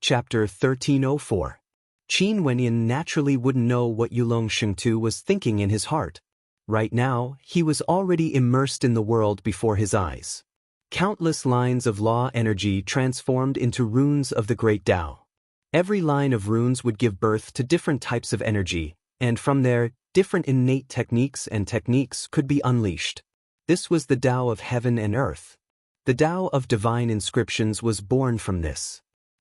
Chapter 1304. Qin Wenyan naturally wouldn't know what Yulong Shengtu was thinking in his heart. Right now, he was already immersed in the world before his eyes. Countless lines of law energy transformed into runes of the Great Tao. Every line of runes would give birth to different types of energy, and from there, different innate techniques could be unleashed. This was the Tao of heaven and earth. The Tao of divine inscriptions was born from this.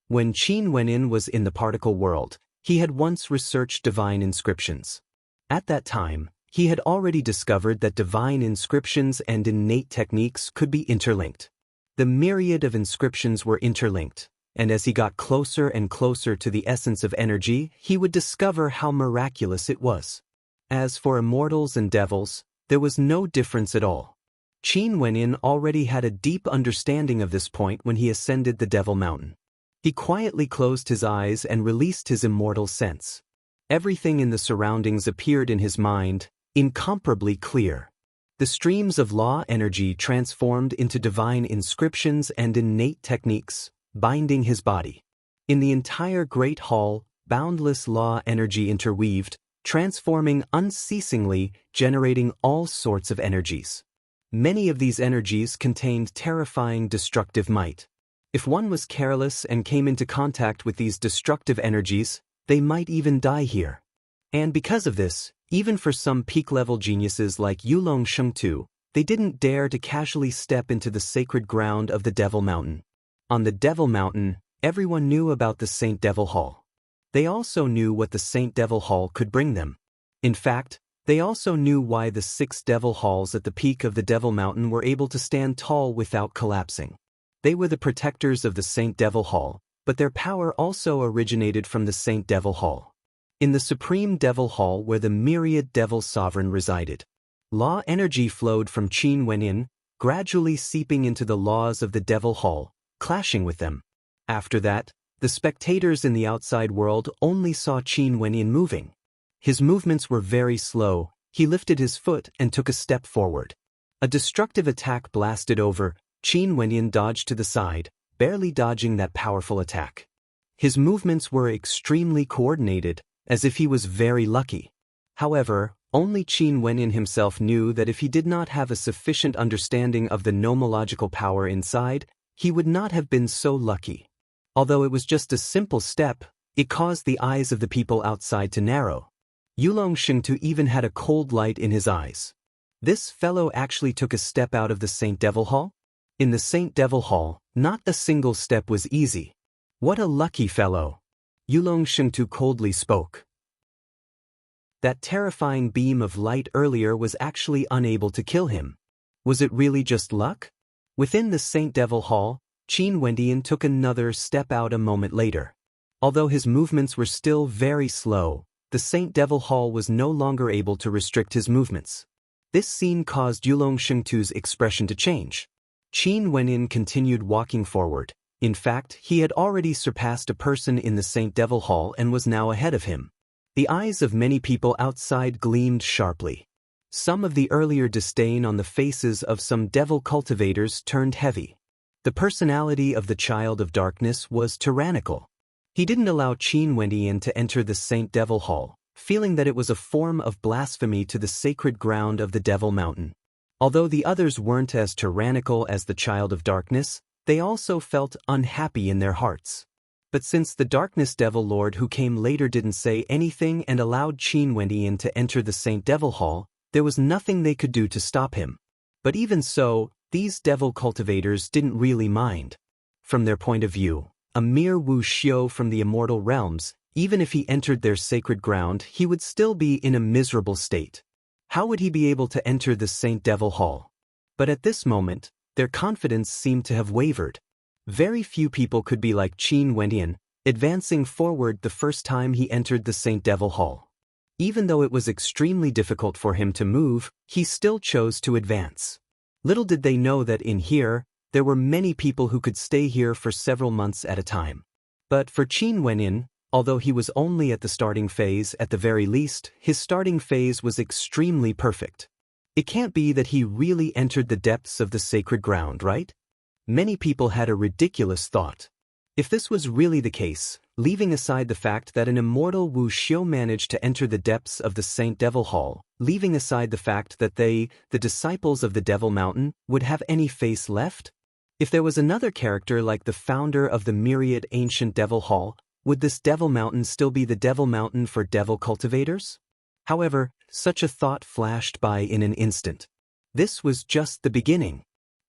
When Qin Wenyan was in the particle world, he had once researched divine inscriptions. At that time, he had already discovered that divine inscriptions and innate techniques could be interlinked. The myriad of inscriptions were interlinked, and as he got closer and closer to the essence of energy, he would discover how miraculous it was. As for immortals and devils, there was no difference at all. Qin Wenyan already had a deep understanding of this point when he ascended the Devil Mountain. He quietly closed his eyes and released his immortal sense. Everything in the surroundings appeared in his mind, incomparably clear. The streams of law energy transformed into divine inscriptions and innate techniques, binding his body. In the entire great hall, boundless law energy interweaved, transforming unceasingly, generating all sorts of energies. Many of these energies contained terrifying destructive might. If one was careless and came into contact with these destructive energies, they might even die here. And because of this, even for some peak-level geniuses like Yulong Shengtu, they didn't dare to casually step into the sacred ground of the Devil Mountain. On the Devil Mountain, everyone knew about the Saint Devil Hall. They also knew what the Saint Devil Hall could bring them. In fact, they also knew why the 6 Devil Halls at the peak of the Devil Mountain were able to stand tall without collapsing. They were the protectors of the Saint Devil Hall, but their power also originated from the Saint Devil Hall. In the Supreme Devil Hall where the myriad Devil Sovereign resided, law energy flowed from Qin Wenyan, gradually seeping into the laws of the Devil Hall, clashing with them. After that, the spectators in the outside world only saw Qin Wenyan moving. His movements were very slow. He lifted his foot and took a step forward. A destructive attack blasted over. Qin Wenyan dodged to the side, barely dodging that powerful attack. His movements were extremely coordinated, as if he was very lucky. However, only Qin Wenyan himself knew that if he did not have a sufficient understanding of the nomological power inside, he would not have been so lucky. Although it was just a simple step, it caused the eyes of the people outside to narrow. Yulong Shengtu even had a cold light in his eyes. This fellow actually took a step out of the Saint Devil Hall? In the Saint Devil Hall, not a single step was easy. What a lucky fellow! Yulong Shengtu coldly spoke. That terrifying beam of light earlier was actually unable to kill him. Was it really just luck? Within the Saint Devil Hall, Qin Wenyan took another step out a moment later. Although his movements were still very slow, the Saint Devil Hall was no longer able to restrict his movements. This scene caused Yulong Shengtu's expression to change. Qin Wenyan continued walking forward. In fact, he had already surpassed a person in the Saint Devil Hall and was now ahead of him. The eyes of many people outside gleamed sharply. Some of the earlier disdain on the faces of some devil cultivators turned heavy. The personality of the Child of Darkness was tyrannical. He didn't allow Qin Wenyan to enter the Saint Devil Hall, feeling that it was a form of blasphemy to the sacred ground of the Devil Mountain. Although the others weren't as tyrannical as the Child of Darkness, they also felt unhappy in their hearts. But since the Darkness Devil Lord who came later didn't say anything and allowed Qin Wenyan to enter the Saint Devil Hall, there was nothing they could do to stop him. But even so, these devil cultivators didn't really mind. From their point of view, a mere Wu Xiu from the immortal realms, even if he entered their sacred ground, he would still be in a miserable state. How would he be able to enter the Saint Devil Hall? But at this moment, their confidence seemed to have wavered. Very few people could be like Qin Wenyan, advancing forward the first time he entered the Saint Devil Hall. Even though it was extremely difficult for him to move, he still chose to advance. Little did they know that in here, there were many people who could stay here for several months at a time. But for Qin Wenyan, although he was only at the starting phase, at the very least, his starting phase was extremely perfect. It can't be that he really entered the depths of the sacred ground, right? Many people had a ridiculous thought. If this was really the case, leaving aside the fact that an immortal Wu Xiu managed to enter the depths of the Saint Devil Hall, leaving aside the fact that they, the disciples of the Devil Mountain, would have any face left? If there was another character like the founder of the myriad ancient Devil Hall, would this Devil Mountain still be the Devil Mountain for devil cultivators? However, such a thought flashed by in an instant. This was just the beginning.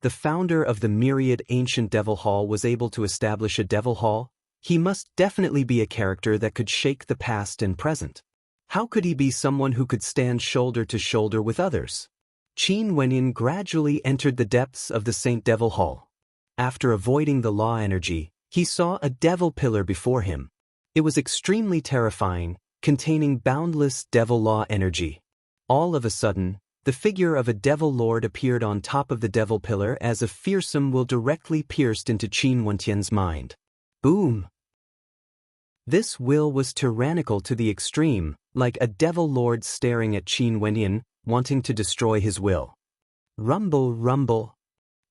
The founder of the myriad ancient Devil Hall was able to establish a Devil Hall. He must definitely be a character that could shake the past and present. How could he be someone who could stand shoulder to shoulder with others? Qin Wenyin gradually entered the depths of the Saint Devil Hall. After avoiding the law energy, he saw a devil pillar before him. It was extremely terrifying, containing boundless devil law energy. All of a sudden, the figure of a devil lord appeared on top of the devil pillar as a fearsome will directly pierced into Qin Wentian's mind. Boom! This will was tyrannical to the extreme, like a devil lord staring at Qin Wenyan, wanting to destroy his will. Rumble, rumble.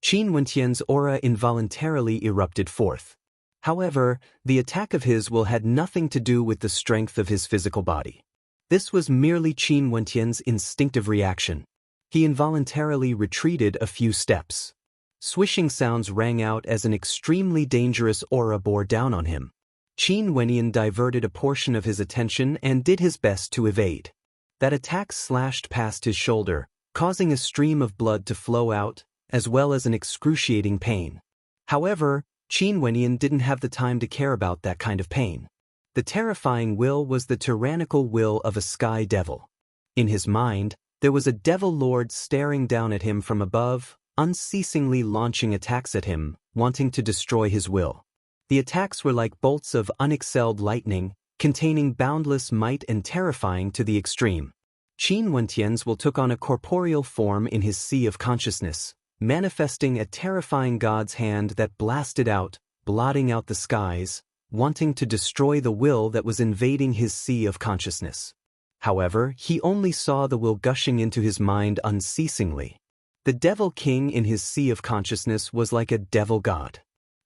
Qin Wentian's aura involuntarily erupted forth. However, the attack of his will had nothing to do with the strength of his physical body. This was merely Qin Wentian's instinctive reaction. He involuntarily retreated a few steps. Swishing sounds rang out as an extremely dangerous aura bore down on him. Qin Wenyan diverted a portion of his attention and did his best to evade. That attack slashed past his shoulder, causing a stream of blood to flow out, as well as an excruciating pain. However, Qin Wenyan didn't have the time to care about that kind of pain. The terrifying will was the tyrannical will of a sky devil. In his mind, there was a devil lord staring down at him from above, unceasingly launching attacks at him, wanting to destroy his will. The attacks were like bolts of unexcelled lightning, containing boundless might and terrifying to the extreme. Qin Wentian's will took on a corporeal form in his sea of consciousness, manifesting a terrifying god's hand that blasted out, blotting out the skies, wanting to destroy the will that was invading his sea of consciousness. However, he only saw the will gushing into his mind unceasingly. The devil king in his sea of consciousness was like a devil god.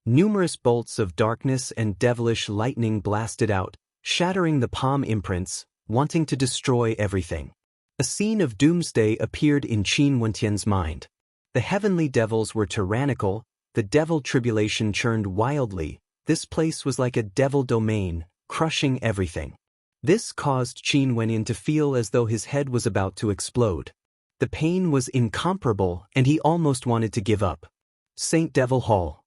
Numerous bolts of darkness and devilish lightning blasted out, shattering the palm imprints, wanting to destroy everything. A scene of doomsday appeared in Qin Wentian's mind. The heavenly devils were tyrannical, the devil tribulation churned wildly. This place was like a devil domain, crushing everything. This caused Qin Wenyan to feel as though his head was about to explode. The pain was incomparable and he almost wanted to give up. Saint Devil Hall.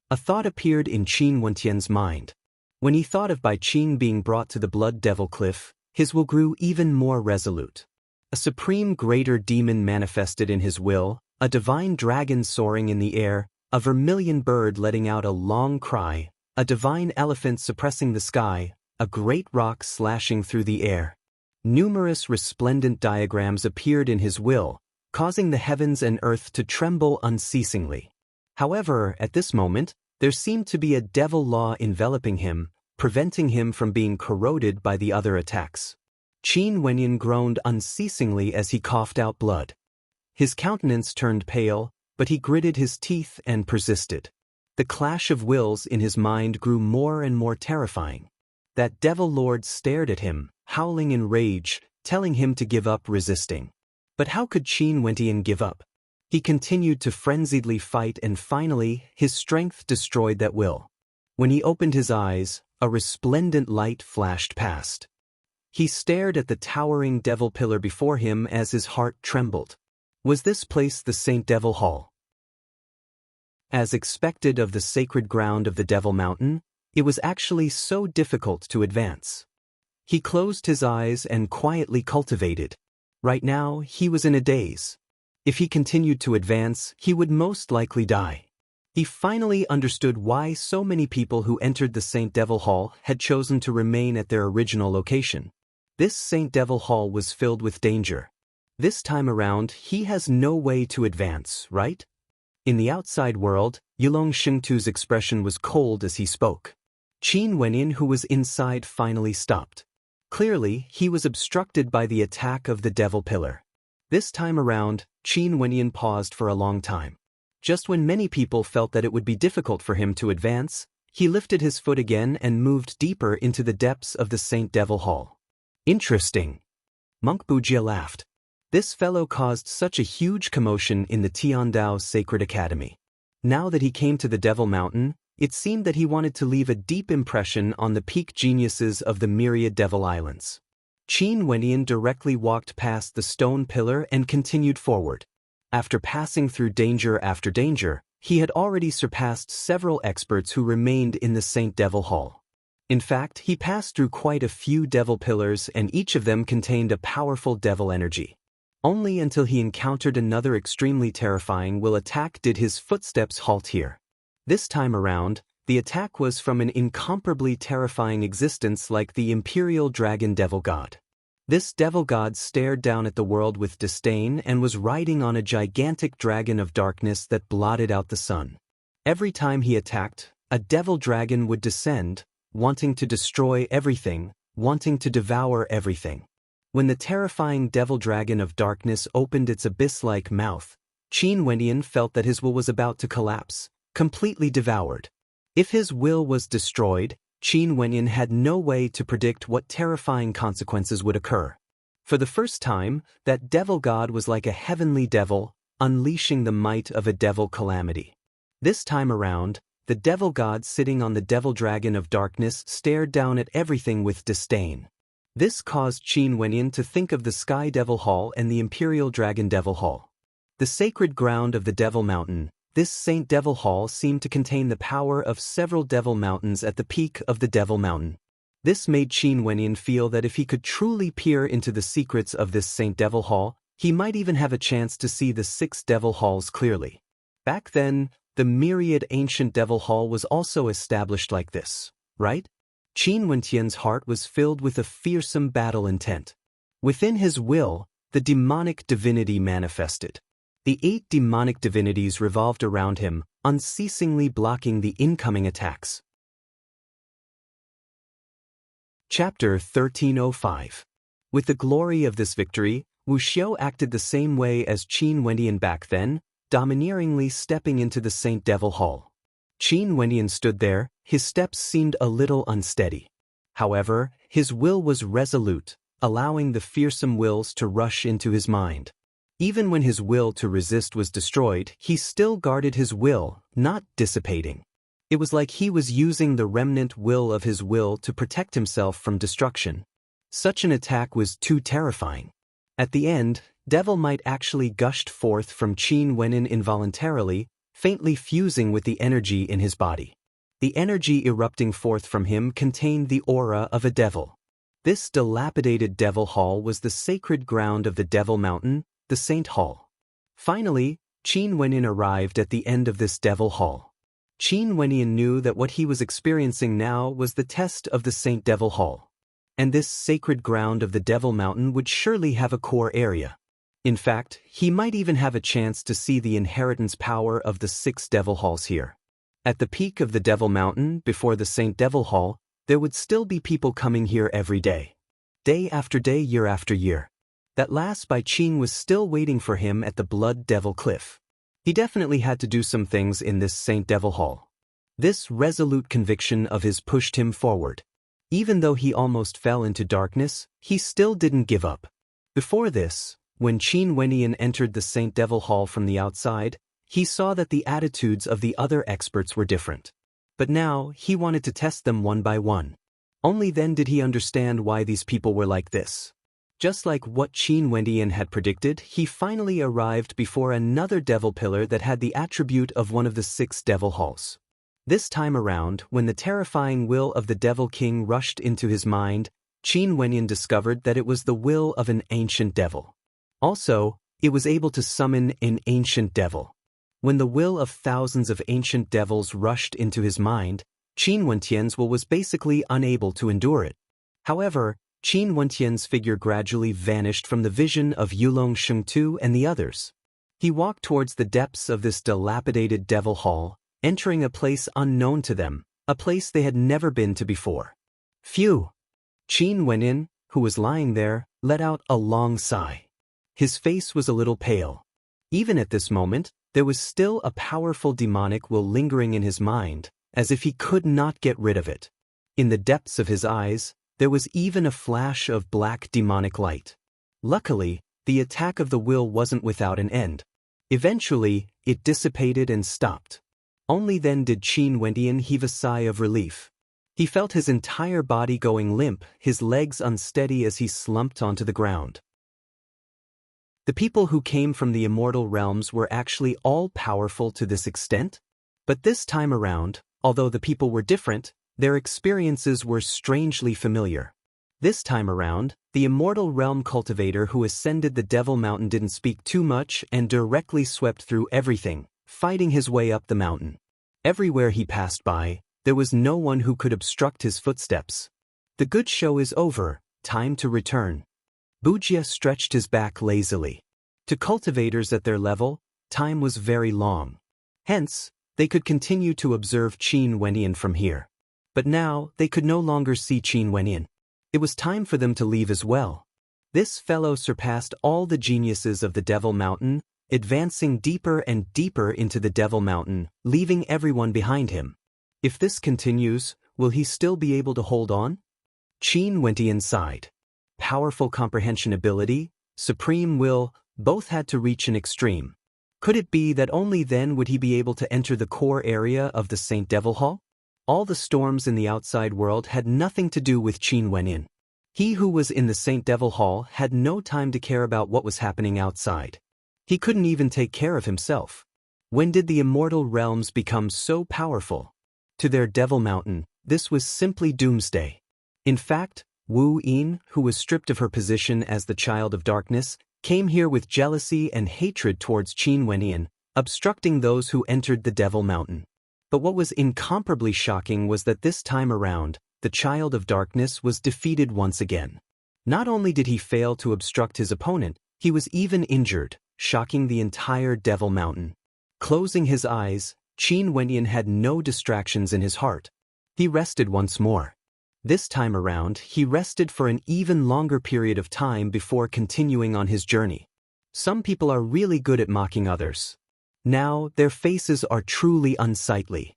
A thought appeared in Qin Wentian's mind. When he thought of Bai Qin being brought to the Blood Devil Cliff, his will grew even more resolute. A supreme greater demon manifested in his will, a divine dragon soaring in the air, a vermilion bird letting out a long cry, a divine elephant suppressing the sky, a great rock slashing through the air. Numerous resplendent diagrams appeared in his will, causing the heavens and earth to tremble unceasingly. However, at this moment, there seemed to be a devil law enveloping him, preventing him from being corroded by the other attacks. Qin Wenyan groaned unceasingly as he coughed out blood. His countenance turned pale, but he gritted his teeth and persisted. The clash of wills in his mind grew more and more terrifying. That devil lord stared at him, howling in rage, telling him to give up resisting. But how could Qin Wentian give up? He continued to frenziedly fight and finally, his strength destroyed that will. When he opened his eyes, a resplendent light flashed past. He stared at the towering devil pillar before him as his heart trembled. Was this place the Saint Devil Hall? As expected of the sacred ground of the Devil Mountain, it was actually so difficult to advance. He closed his eyes and quietly cultivated. Right now, he was in a daze. If he continued to advance, he would most likely die. He finally understood why so many people who entered the Saint Devil Hall had chosen to remain at their original location. This Saint Devil Hall was filled with danger. This time around, he has no way to advance, right? In the outside world, Yulong Shengtu's expression was cold as he spoke. Qin Wenyan, who was inside, finally stopped. Clearly, he was obstructed by the attack of the devil pillar. This time around, Qin Wenyan paused for a long time. Just when many people felt that it would be difficult for him to advance, he lifted his foot again and moved deeper into the depths of the Saint Devil Hall. Interesting. Monk Bujia laughed. This fellow caused such a huge commotion in the Tiandao Sacred Academy. Now that he came to the Devil Mountain, it seemed that he wanted to leave a deep impression on the peak geniuses of the myriad Devil Islands. Qin Wenyan directly walked past the stone pillar and continued forward. After passing through danger after danger, he had already surpassed several experts who remained in the Saint Devil Hall. In fact, he passed through quite a few devil pillars and each of them contained a powerful devil energy. Only until he encountered another extremely terrifying will attack did his footsteps halt here. This time around, the attack was from an incomparably terrifying existence like the Imperial Dragon Devil God. This devil god stared down at the world with disdain and was riding on a gigantic dragon of darkness that blotted out the sun. Every time he attacked, a devil dragon would descend, wanting to destroy everything, wanting to devour everything. When the terrifying devil dragon of darkness opened its abyss-like mouth, Qin Wenyan felt that his will was about to collapse, completely devoured. If his will was destroyed, Qin Wenyan had no way to predict what terrifying consequences would occur. For the first time, that devil god was like a heavenly devil, unleashing the might of a devil calamity. This time around, the devil god sitting on the devil dragon of darkness stared down at everything with disdain. This caused Qin Wenyan to think of the Sky Devil Hall and the Imperial Dragon Devil Hall. The sacred ground of the Devil Mountain, this Saint Devil Hall seemed to contain the power of several devil mountains at the peak of the Devil Mountain. This made Qin Wenyan feel that if he could truly peer into the secrets of this Saint Devil Hall, he might even have a chance to see the 6 devil halls clearly. Back then, the myriad ancient devil hall was also established like this, right? Qin Wenyan's heart was filled with a fearsome battle intent. Within his will, the demonic divinity manifested. The 8 demonic divinities revolved around him, unceasingly blocking the incoming attacks. Chapter 1305. With the glory of this victory, Wu Xiao acted the same way as Qin Wenyan back then, domineeringly stepping into the Saint Devil Hall. Qin Wenyan stood there, his steps seemed a little unsteady. However, his will was resolute, allowing the fearsome wills to rush into his mind. Even when his will to resist was destroyed, he still guarded his will, not dissipating. It was like he was using the remnant will of his will to protect himself from destruction. Such an attack was too terrifying. At the end, devil might actually gushed forth from Qin Wenyan involuntarily, faintly fusing with the energy in his body. The energy erupting forth from him contained the aura of a devil. This dilapidated devil hall was the sacred ground of the Devil Mountain, the Saint Hall. Finally, Qin Wenyan arrived at the end of this devil hall. Qin Wenyan knew that what he was experiencing now was the test of the Saint Devil Hall. And this sacred ground of the Devil Mountain would surely have a core area. In fact, he might even have a chance to see the inheritance power of the 6 devil halls here. At the peak of the Devil Mountain, before the Saint Devil Hall, there would still be people coming here every day. Day after day, year after year. That last by Qin was still waiting for him at the Blood Devil Cliff. He definitely had to do some things in this Saint Devil Hall. This resolute conviction of his pushed him forward. Even though he almost fell into darkness, he still didn't give up. Before this, when Qin Wenyan entered the Saint Devil Hall from the outside, he saw that the attitudes of the other experts were different. But now, he wanted to test them one by one. Only then did he understand why these people were like this. Just like what Qin Wenyan had predicted, he finally arrived before another devil pillar that had the attribute of one of the 6 devil halls. This time around, when the terrifying will of the Devil King rushed into his mind, Qin Wenyan discovered that it was the will of an ancient devil. Also, it was able to summon an ancient devil. When the will of thousands of ancient devils rushed into his mind, Qin Wenyan's will was basically unable to endure it. However, Qin Wenyan's figure gradually vanished from the vision of Yulong Shengtu and the others. He walked towards the depths of this dilapidated devil hall, entering a place unknown to them, a place they had never been to before. Phew! Qin Wenyan, who was lying there, let out a long sigh. His face was a little pale. Even at this moment, there was still a powerful demonic will lingering in his mind, as if he could not get rid of it. In the depths of his eyes, there was even a flash of black demonic light. Luckily, the attack of the will wasn't without an end. Eventually, it dissipated and stopped. Only then did Qin Wendian heave a sigh of relief. He felt his entire body going limp, his legs unsteady as he slumped onto the ground. The people who came from the immortal realms were actually all powerful to this extent? But this time around, although the people were different, their experiences were strangely familiar. This time around, the immortal realm cultivator who ascended the Devil Mountain didn't speak too much and directly swept through everything, fighting his way up the mountain. Everywhere he passed by, there was no one who could obstruct his footsteps. The good show is over, time to return. Bujia stretched his back lazily. To cultivators at their level, time was very long. Hence, they could continue to observe Qin Wenyan from here. But now, they could no longer see Qin Wenyan. It was time for them to leave as well. This fellow surpassed all the geniuses of the Devil Mountain, advancing deeper and deeper into the Devil Mountain, leaving everyone behind him. If this continues, will he still be able to hold on? Qin Wenyan sighed. Powerful comprehension ability, supreme will, both had to reach an extreme. Could it be that only then would he be able to enter the core area of the Saint Devil Hall? All the storms in the outside world had nothing to do with Qin Wenyan. He who was in the Saint Devil Hall had no time to care about what was happening outside. He couldn't even take care of himself. When did the immortal realms become so powerful? To their Devil Mountain, this was simply doomsday. In fact, Wu Yin, who was stripped of her position as the Child of Darkness, came here with jealousy and hatred towards Qin Wenyan, obstructing those who entered the Devil Mountain. But what was incomparably shocking was that this time around, the Child of Darkness was defeated once again. Not only did he fail to obstruct his opponent, he was even injured, shocking the entire Devil Mountain. Closing his eyes, Qin Wenyan had no distractions in his heart. He rested once more. This time around, he rested for an even longer period of time before continuing on his journey. Some people are really good at mocking others. Now, their faces are truly unsightly.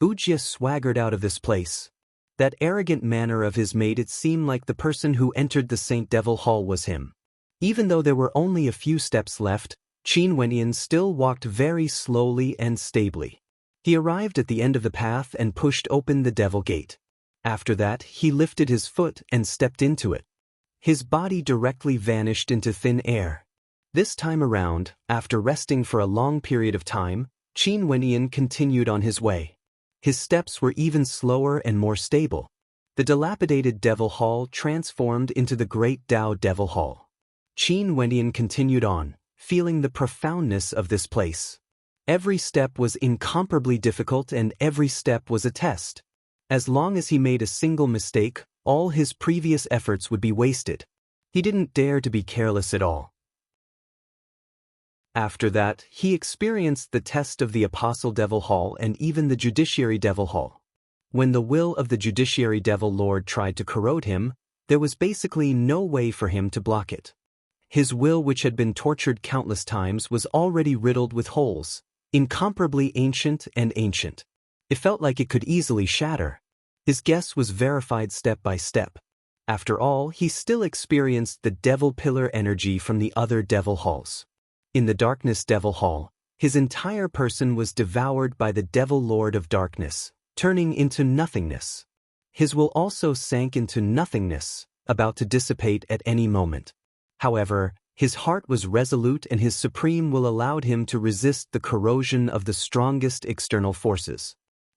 Bujia swaggered out of this place. That arrogant manner of his made it seem like the person who entered the Saint Devil Hall was him. Even though there were only a few steps left, Qin Wenyan still walked very slowly and stably. He arrived at the end of the path and pushed open the Devil Gate. After that, he lifted his foot and stepped into it. His body directly vanished into thin air. This time around, after resting for a long period of time, Qin Wenyan continued on his way. His steps were even slower and more stable. The dilapidated Devil Hall transformed into the Great Dao Devil Hall. Qin Wenyan continued on, feeling the profoundness of this place. Every step was incomparably difficult and every step was a test. As long as he made a single mistake, all his previous efforts would be wasted. He didn't dare to be careless at all. After that, he experienced the test of the Apostle Devil Hall and even the Judiciary Devil Hall. When the will of the Judiciary Devil Lord tried to corrode him, there was basically no way for him to block it. His will, which had been tortured countless times, was already riddled with holes, incomparably ancient and ancient. It felt like it could easily shatter. His guess was verified step by step. After all, he still experienced the Devil Pillar energy from the other Devil Halls. In the Darkness Devil Hall, his entire person was devoured by the Devil Lord of Darkness, turning into nothingness. His will also sank into nothingness, about to dissipate at any moment. However, his heart was resolute and his supreme will allowed him to resist the corrosion of the strongest external forces.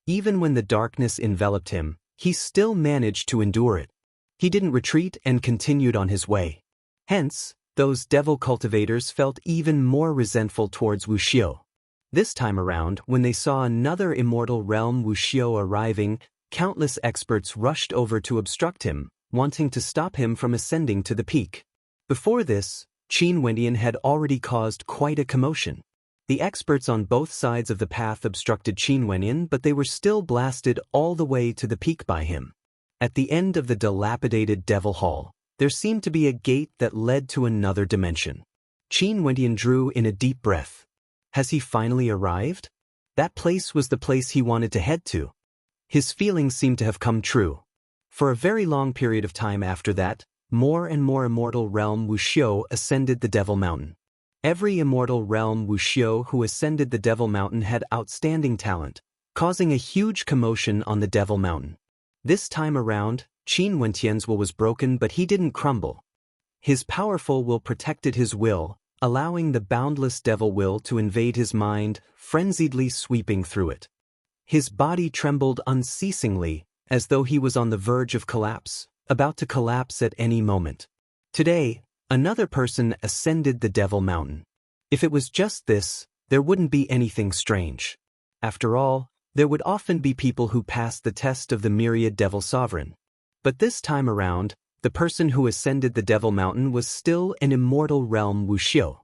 Even when the darkness enveloped him, he still managed to endure it. He didn't retreat and continued on his way. Hence, those devil cultivators felt even more resentful towards Wuxiu. This time around, when they saw another immortal realm Wuxiu arriving, countless experts rushed over to obstruct him, wanting to stop him from ascending to the peak. Before this, Qin Wendian had already caused quite a commotion. The experts on both sides of the path obstructed Qin Wendian, but they were still blasted all the way to the peak by him. At the end of the dilapidated Devil Hall, there seemed to be a gate that led to another dimension. Qin Wendian drew in a deep breath. Has he finally arrived? That place was the place he wanted to head to. His feelings seemed to have come true. For a very long period of time after that, more and more immortal realm wuxiu ascended the Devil Mountain. Every immortal realm wuxiu who ascended the Devil Mountain had outstanding talent, causing a huge commotion on the Devil Mountain. This time around, Qin Wentian's will was broken, but he didn't crumble. His powerful will protected his will, allowing the boundless devil will to invade his mind, frenziedly sweeping through it. His body trembled unceasingly, as though he was on the verge of collapse, about to collapse at any moment. Today, another person ascended the Devil Mountain. If it was just this, there wouldn't be anything strange. After all, there would often be people who passed the test of the myriad Devil Sovereign. But this time around, the person who ascended the Devil Mountain was still an immortal realm wuxiu.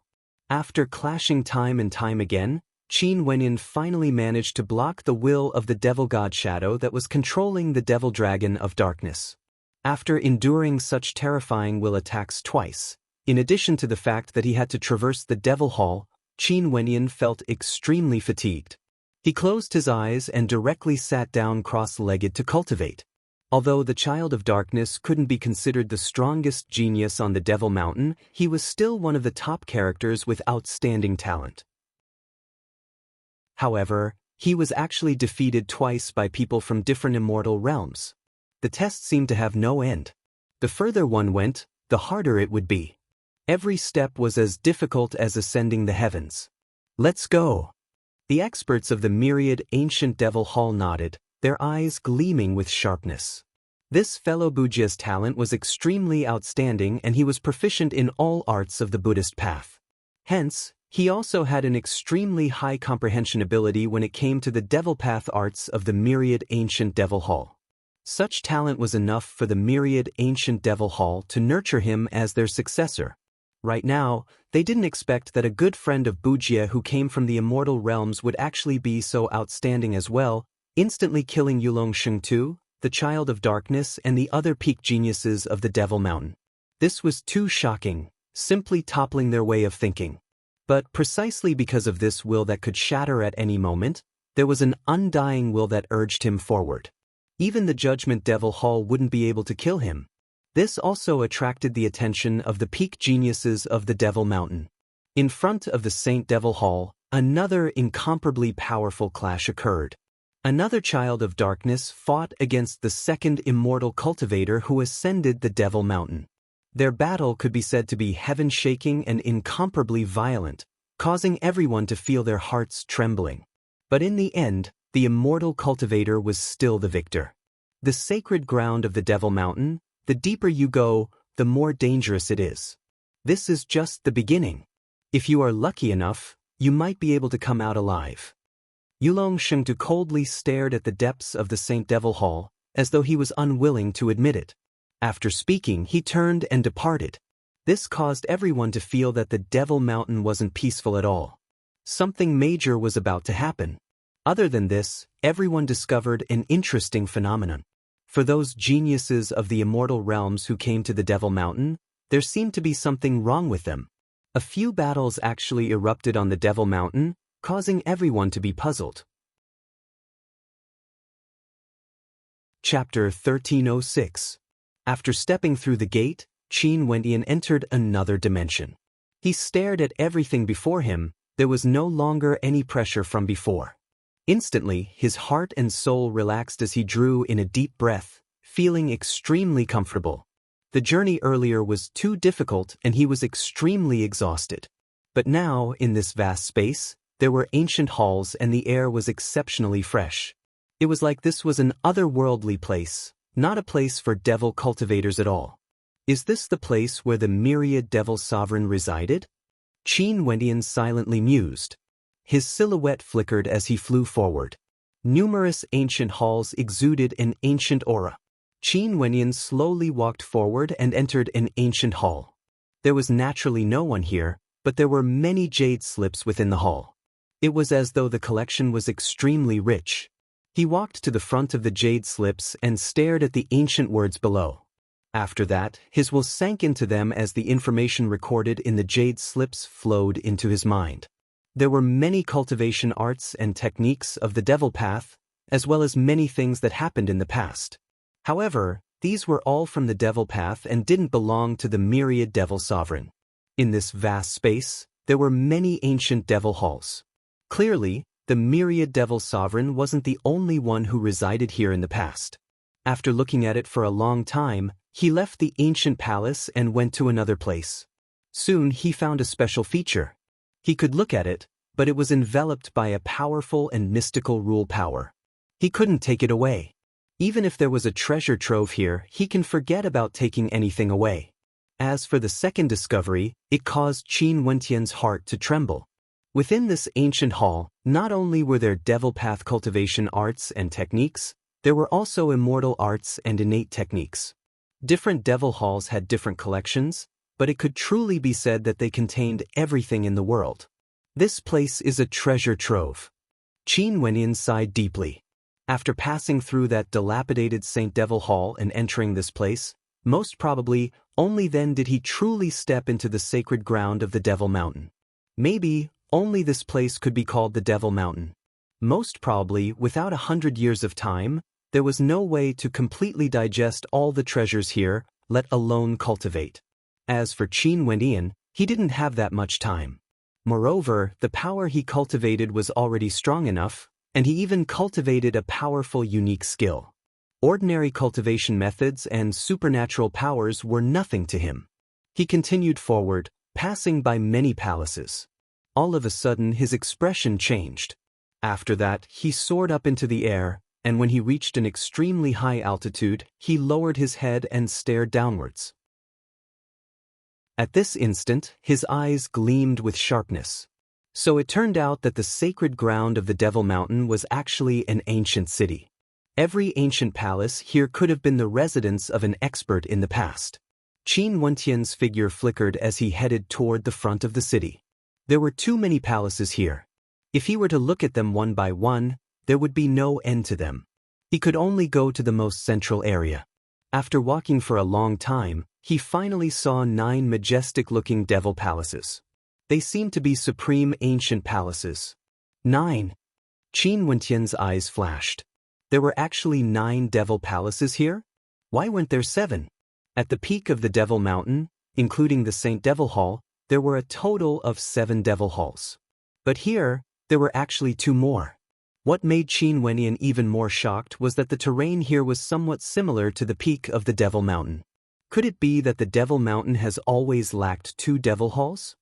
After clashing time and time again, Qin Wenyan finally managed to block the will of the Devil God Shadow that was controlling the Devil Dragon of Darkness. After enduring such terrifying will attacks twice, in addition to the fact that he had to traverse the Devil Hall, Qin Wenyan felt extremely fatigued. He closed his eyes and directly sat down cross-legged to cultivate. Although the Child of Darkness couldn't be considered the strongest genius on the Devil Mountain, he was still one of the top characters with outstanding talent. However, he was actually defeated twice by people from different immortal realms. The test seemed to have no end. The further one went, the harder it would be. Every step was as difficult as ascending the heavens. Let's go. The experts of the myriad ancient Devil Hall nodded, their eyes gleaming with sharpness. This fellow Bujia's talent was extremely outstanding, and he was proficient in all arts of the Buddhist path. Hence, he also had an extremely high comprehension ability when it came to the Devil Path arts of the myriad ancient Devil Hall. Such talent was enough for the myriad ancient Devil Hall to nurture him as their successor. Right now, they didn't expect that a good friend of Bujia who came from the immortal realms would actually be so outstanding as well, instantly killing Yulong Shengtu, the Child of Darkness, and the other peak geniuses of the Devil Mountain. This was too shocking, simply toppling their way of thinking. But precisely because of this will that could shatter at any moment, there was an undying will that urged him forward. Even the Judgment Devil Hall wouldn't be able to kill him. This also attracted the attention of the peak geniuses of the Devil Mountain. In front of the Saint Devil Hall, another incomparably powerful clash occurred. Another Child of Darkness fought against the second immortal cultivator who ascended the Devil Mountain. Their battle could be said to be heaven-shaking and incomparably violent, causing everyone to feel their hearts trembling. But in the end, the immortal cultivator was still the victor. The sacred ground of the Devil Mountain, the deeper you go, the more dangerous it is. This is just the beginning. If you are lucky enough, you might be able to come out alive. Yulong Shengtu coldly stared at the depths of the Saint Devil Hall, as though he was unwilling to admit it. After speaking, he turned and departed. This caused everyone to feel that the Devil Mountain wasn't peaceful at all. Something major was about to happen. Other than this, everyone discovered an interesting phenomenon. For those geniuses of the immortal realms who came to the Devil Mountain, there seemed to be something wrong with them. A few battles actually erupted on the Devil Mountain, causing everyone to be puzzled. Chapter 1306. After stepping through the gate, Qin Wenyan entered another dimension. He stared at everything before him. There was no longer any pressure from before. Instantly, his heart and soul relaxed as he drew in a deep breath, feeling extremely comfortable. The journey earlier was too difficult and he was extremely exhausted. But now, in this vast space, there were ancient halls and the air was exceptionally fresh. It was like this was an otherworldly place, not a place for devil cultivators at all. Is this the place where the myriad devil sovereign resided? Qin Wenyan silently mused. His silhouette flickered as he flew forward. Numerous ancient halls exuded an ancient aura. Qin Wenyan slowly walked forward and entered an ancient hall. There was naturally no one here, but there were many jade slips within the hall. It was as though the collection was extremely rich. He walked to the front of the jade slips and stared at the ancient words below. After that, his will sank into them as the information recorded in the jade slips flowed into his mind. There were many cultivation arts and techniques of the devil path, as well as many things that happened in the past. However, these were all from the devil path and didn't belong to the myriad devil sovereign. In this vast space, there were many ancient devil halls. Clearly, the myriad devil sovereign wasn't the only one who resided here in the past. After looking at it for a long time, he left the ancient palace and went to another place. Soon he found a special feature. He could look at it, but it was enveloped by a powerful and mystical rule power. He couldn't take it away. Even if there was a treasure trove here, he can forget about taking anything away. As for the second discovery, it caused Qin Wentian's heart to tremble. Within this ancient hall, not only were there devil path cultivation arts and techniques, there were also immortal arts and innate techniques. Different devil halls had different collections, but it could truly be said that they contained everything in the world. This place is a treasure trove. Qin Wentian sighed deeply. After passing through that dilapidated Saint Devil Hall and entering this place, most probably, only then did he truly step into the sacred ground of the Devil Mountain. Maybe, only this place could be called the Devil Mountain. Most probably, without 100 years of time, there was no way to completely digest all the treasures here, let alone cultivate. As for Qin Wentian, he didn't have that much time. Moreover, the power he cultivated was already strong enough, and he even cultivated a powerful unique skill. Ordinary cultivation methods and supernatural powers were nothing to him. He continued forward, passing by many palaces. All of a sudden his expression changed. After that, he soared up into the air, and when he reached an extremely high altitude, he lowered his head and stared downwards. At this instant, his eyes gleamed with sharpness. So it turned out that the sacred ground of the Devil Mountain was actually an ancient city. Every ancient palace here could have been the residence of an expert in the past. Qin Wentian's figure flickered as he headed toward the front of the city. There were too many palaces here. If he were to look at them one by one, there would be no end to them. He could only go to the most central area. After walking for a long time, he finally saw 9 majestic-looking devil palaces. They seemed to be supreme ancient palaces. 9. Qin Wentian's eyes flashed. There were actually 9 devil palaces here? Why weren't there 7? At the peak of the Devil Mountain, including the Saint Devil Hall, there were a total of 7 devil halls. But here, there were actually 2 more. What made Qin Wentian even more shocked was that the terrain here was somewhat similar to the peak of the Devil Mountain. Could it be that the Devil Mountain has always lacked 2 devil halls?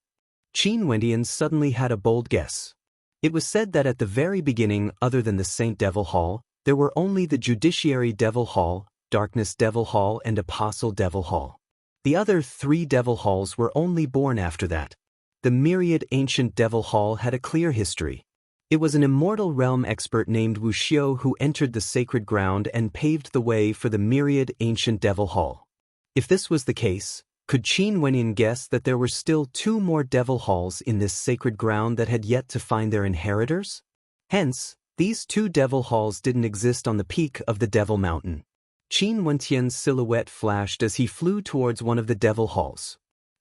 Qin Wentian suddenly had a bold guess. It was said that at the very beginning, other than the Saint Devil Hall, there were only the Judiciary Devil Hall, Darkness Devil Hall, and Apostle Devil Hall. The other 3 devil halls were only born after that. The myriad ancient devil hall had a clear history. It was an immortal realm expert named Wu Xiu who entered the sacred ground and paved the way for the myriad ancient devil hall. If this was the case, could Qin Wentian guess that there were still 2 more devil halls in this sacred ground that had yet to find their inheritors? Hence, these 2 devil halls didn't exist on the peak of the Devil Mountain. Qin Wentian's silhouette flashed as he flew towards one of the devil halls.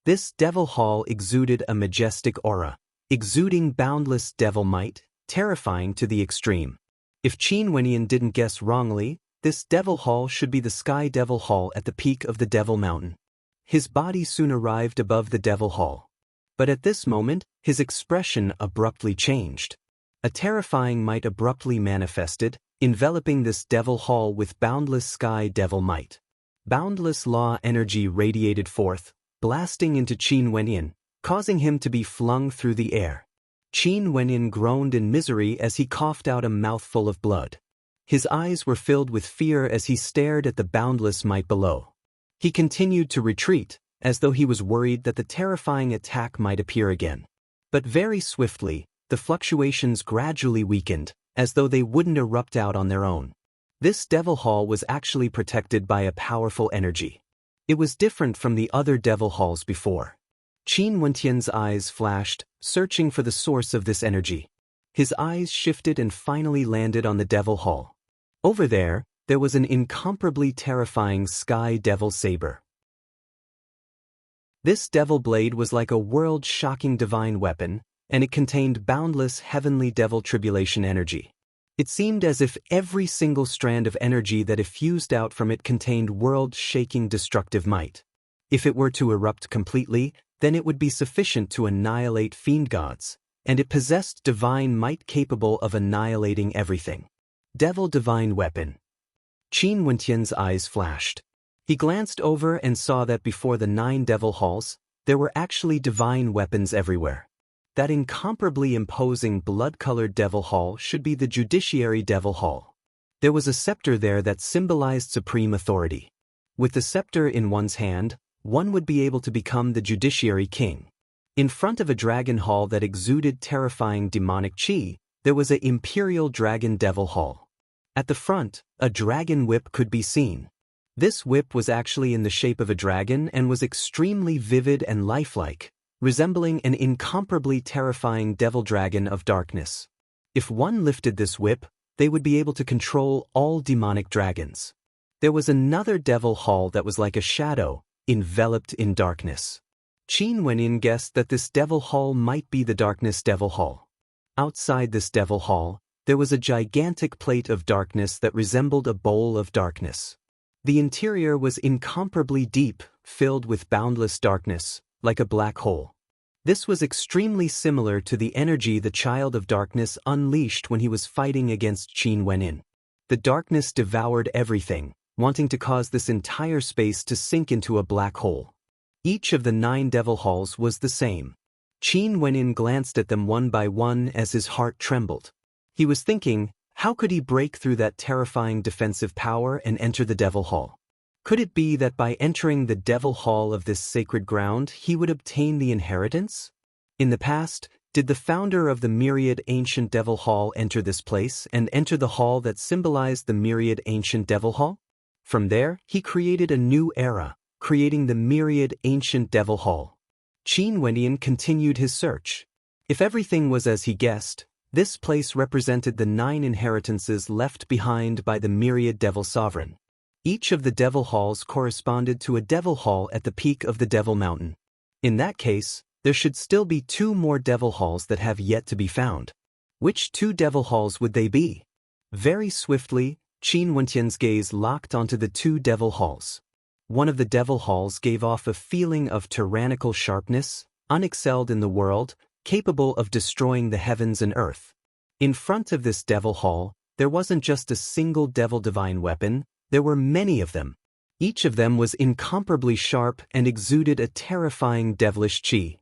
This devil hall exuded a majestic aura, exuding boundless devil might, terrifying to the extreme. If Qin Wentian didn't guess wrongly, this devil hall should be the Sky Devil Hall at the peak of the Devil Mountain. His body soon arrived above the devil hall. But at this moment, his expression abruptly changed. A terrifying might abruptly manifested, enveloping this devil hall with boundless sky devil might. Boundless law energy radiated forth, blasting into Qin Wentian, causing him to be flung through the air. Qin Wentian groaned in misery as he coughed out a mouthful of blood. His eyes were filled with fear as he stared at the boundless might below. He continued to retreat, as though he was worried that the terrifying attack might appear again. But very swiftly, the fluctuations gradually weakened, as though they wouldn't erupt out on their own. This devil hall was actually protected by a powerful energy. It was different from the other devil halls before. Qin Wentian's eyes flashed, searching for the source of this energy. His eyes shifted and finally landed on the devil hall. Over there was an incomparably terrifying sky devil saber. This devil blade was like a world-shocking divine weapon, and it contained boundless heavenly devil tribulation energy. It seemed as if every single strand of energy that effused out from it contained world-shaking destructive might. If it were to erupt completely, then it would be sufficient to annihilate fiend gods, and it possessed divine might capable of annihilating everything. Devil Divine Weapon. Qin Wentian's eyes flashed. He glanced over and saw that before the 9 devil halls, there were actually divine weapons everywhere. That incomparably imposing blood-colored devil hall should be the Judiciary Devil Hall. There was a scepter there that symbolized supreme authority. With the scepter in one's hand, one would be able to become the Judiciary King. In front of a dragon hall that exuded terrifying demonic chi, there was a Imperial Dragon Devil Hall. At the front, a dragon whip could be seen. This whip was actually in the shape of a dragon and was extremely vivid and lifelike, resembling an incomparably terrifying devil dragon of darkness. If one lifted this whip, they would be able to control all demonic dragons. There was another devil hall that was like a shadow, enveloped in darkness. Qin Wenyin guessed that this devil hall might be the Darkness Devil Hall. Outside this devil hall, there was a gigantic plate of darkness that resembled a bowl of darkness. The interior was incomparably deep, filled with boundless darkness, like a black hole. This was extremely similar to the energy the Child of Darkness unleashed when he was fighting against Qin Wenyin. The darkness devoured everything, wanting to cause this entire space to sink into a black hole. Each of the 9 devil halls was the same. Qin Wenyin glanced at them one by one as his heart trembled. He was thinking, how could he break through that terrifying defensive power and enter the devil hall? Could it be that by entering the devil hall of this sacred ground, he would obtain the inheritance? In the past, did the founder of the myriad ancient devil hall enter this place and enter the hall that symbolized the myriad ancient devil hall? From there, he created a new era, creating the myriad ancient devil hall. Qin Wenyin continued his search. If everything was as he guessed, this place represented the 9 inheritances left behind by the myriad devil sovereign. Each of the devil halls corresponded to a devil hall at the peak of the Devil Mountain. In that case, there should still be 2 more devil halls that have yet to be found. Which 2 devil halls would they be? Very swiftly, Qin Wentian's gaze locked onto the 2 devil halls. One of the devil halls gave off a feeling of tyrannical sharpness, unexcelled in the world, capable of destroying the heavens and earth. In front of this devil hall, there wasn't just a single devil divine weapon, there were many of them. Each of them was incomparably sharp and exuded a terrifying devilish chi.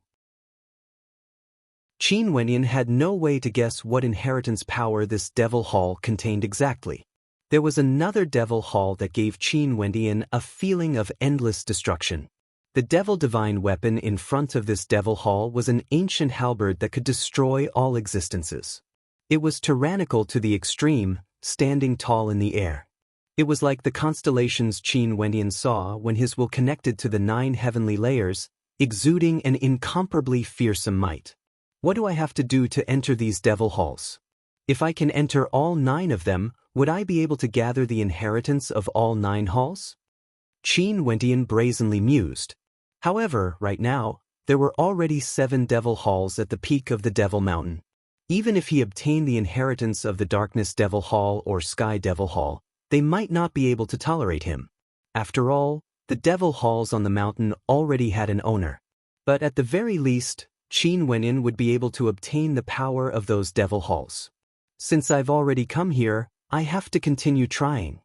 Qin Wenyin had no way to guess what inheritance power this devil hall contained exactly. There was another devil hall that gave Qin Wenyin a feeling of endless destruction. The devil divine weapon in front of this devil hall was an ancient halberd that could destroy all existences. It was tyrannical to the extreme, standing tall in the air. It was like the constellations Qin Wenyin saw when his will connected to the 9 heavenly layers, exuding an incomparably fearsome might. What do I have to do to enter these devil halls? If I can enter all 9 of them, would I be able to gather the inheritance of all 9 halls? Qin Wenyin brazenly mused. However, right now, there were already 7 devil halls at the peak of the Devil Mountain. Even if he obtained the inheritance of the Darkness Devil Hall or Sky Devil Hall, they might not be able to tolerate him. After all, the devil halls on the mountain already had an owner. But at the very least, Qin Wenyin would be able to obtain the power of those devil halls. Since I've already come here, I have to continue trying.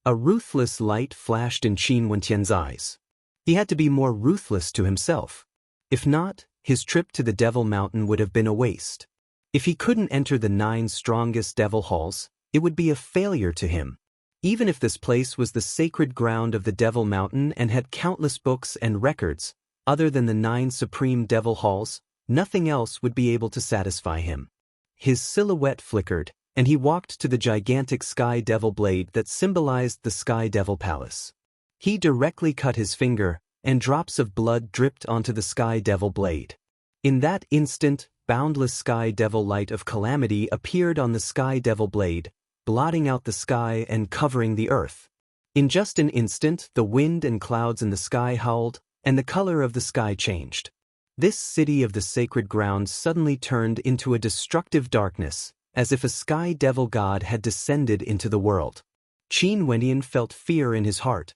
A ruthless light flashed in Qin Wentian's eyes. He had to be more ruthless to himself. If not, his trip to the Devil Mountain would have been a waste. If he couldn't enter the 9 strongest devil halls, it would be a failure to him. Even if this place was the sacred ground of the Devil Mountain and had countless books and records, other than the 9 supreme devil halls, nothing else would be able to satisfy him. His silhouette flickered, and he walked to the gigantic Sky Devil blade that symbolized the Sky Devil Palace. He directly cut his finger, and drops of blood dripped onto the Sky Devil blade. In that instant, boundless Sky Devil light of calamity appeared on the Sky Devil blade, blotting out the sky and covering the earth. In just an instant, the wind and clouds in the sky howled, and the color of the sky changed. This city of the sacred ground suddenly turned into a destructive darkness, as if a sky devil god had descended into the world. Qin Wenyan felt fear in his heart.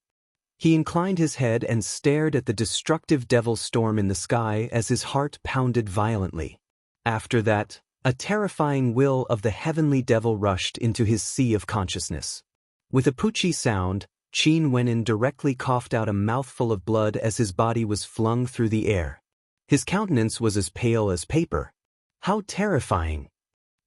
He inclined his head and stared at the destructive devil storm in the sky as his heart pounded violently. After that, a terrifying will of the heavenly devil rushed into his sea of consciousness. With a poochie sound, Qin Wenyan directly coughed out a mouthful of blood as his body was flung through the air. His countenance was as pale as paper. How terrifying!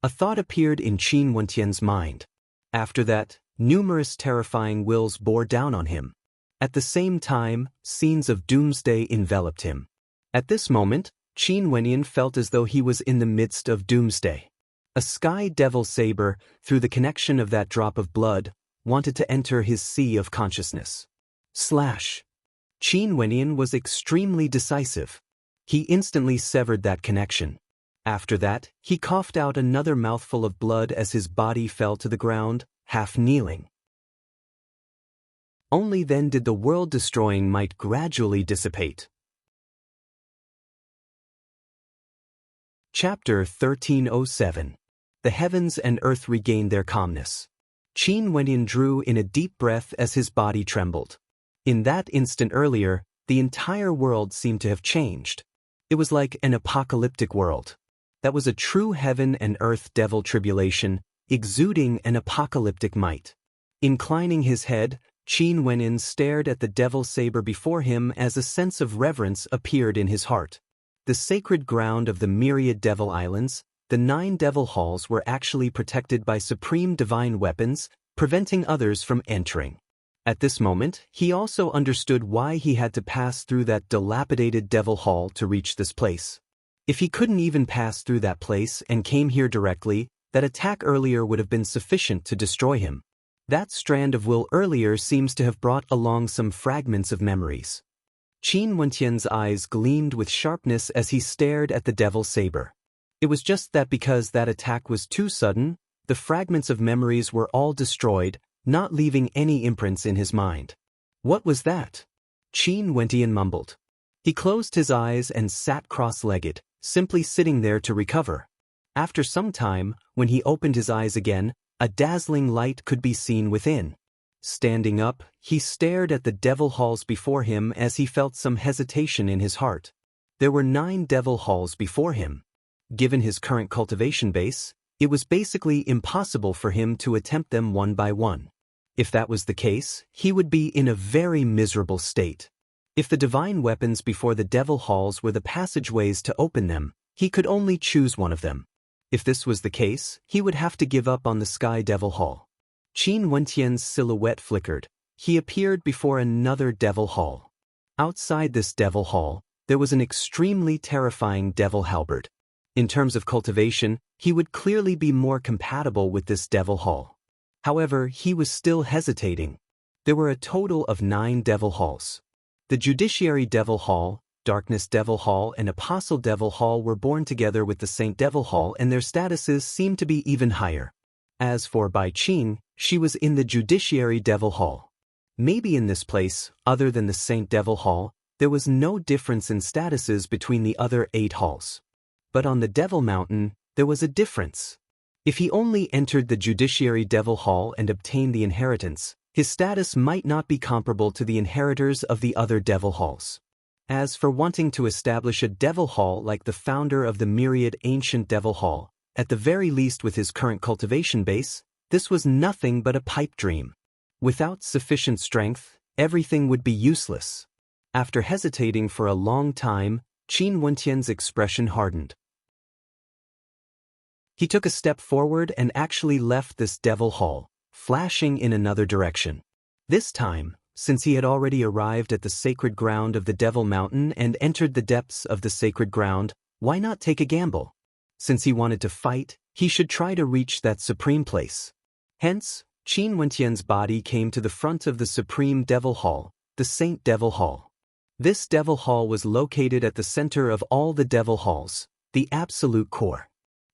A thought appeared in Qin Wenyan's mind. After that, numerous terrifying wills bore down on him. At the same time, scenes of doomsday enveloped him. At this moment, Qin Wenyan felt as though he was in the midst of doomsday. A sky devil saber, through the connection of that drop of blood, wanted to enter his sea of consciousness. Slash! Qin Wenyan was extremely decisive. He instantly severed that connection. After that, he coughed out another mouthful of blood as his body fell to the ground, half kneeling. Only then did the world-destroying might gradually dissipate. Chapter 1307. The heavens and earth regained their calmness. Qin Wenyan drew in a deep breath as his body trembled. In that instant earlier, the entire world seemed to have changed. It was like an apocalyptic world. That was a true heaven and earth devil tribulation, exuding an apocalyptic might. Inclining his head, Qin Wenyan stared at the devil saber before him as a sense of reverence appeared in his heart. The sacred ground of the myriad devil islands, the 9 devil halls were actually protected by supreme divine weapons, preventing others from entering. At this moment, he also understood why he had to pass through that dilapidated devil hall to reach this place. If he couldn't even pass through that place and came here directly, that attack earlier would have been sufficient to destroy him. That strand of will earlier seems to have brought along some fragments of memories. Qin Wenyan's eyes gleamed with sharpness as he stared at the devil saber. It was just that because that attack was too sudden, the fragments of memories were all destroyed, not leaving any imprints in his mind. What was that? Qin Wenyan mumbled. He closed his eyes and sat cross-legged, simply sitting there to recover. After some time, when he opened his eyes again, a dazzling light could be seen within. Standing up, he stared at the devil halls before him as he felt some hesitation in his heart. There were 9 devil halls before him. Given his current cultivation base, it was basically impossible for him to attempt them one by one. If that was the case, he would be in a very miserable state. If the divine weapons before the devil halls were the passageways to open them, he could only choose one of them. If this was the case, he would have to give up on the Sky Devil Hall. Qin Wenyan's silhouette flickered. He appeared before another devil hall. Outside this devil hall, there was an extremely terrifying devil halberd. In terms of cultivation, he would clearly be more compatible with this devil hall. However, he was still hesitating. There were a total of 9 devil halls. The Judiciary Devil Hall, Darkness Devil Hall and Apostle Devil Hall were born together with the Saint Devil Hall, and their statuses seemed to be even higher. As for Bai Qing, she was in the Judiciary Devil Hall. Maybe in this place, other than the Saint Devil Hall, there was no difference in statuses between the other 8 halls. But on the Devil Mountain, there was a difference. If he only entered the Judiciary Devil Hall and obtained the inheritance, his status might not be comparable to the inheritors of the other devil halls. As for wanting to establish a devil hall like the founder of the myriad ancient devil hall, at the very least with his current cultivation base, this was nothing but a pipe dream. Without sufficient strength, everything would be useless. After hesitating for a long time, Qin Wenyan's expression hardened. He took a step forward and actually left this devil hall, flashing in another direction. This time, since he had already arrived at the sacred ground of the Devil Mountain and entered the depths of the sacred ground, why not take a gamble? Since he wanted to fight, he should try to reach that supreme place. Hence, Qin Wenyan's body came to the front of the Supreme Devil Hall, the Saint Devil Hall. This Devil Hall was located at the center of all the Devil Halls, the absolute core.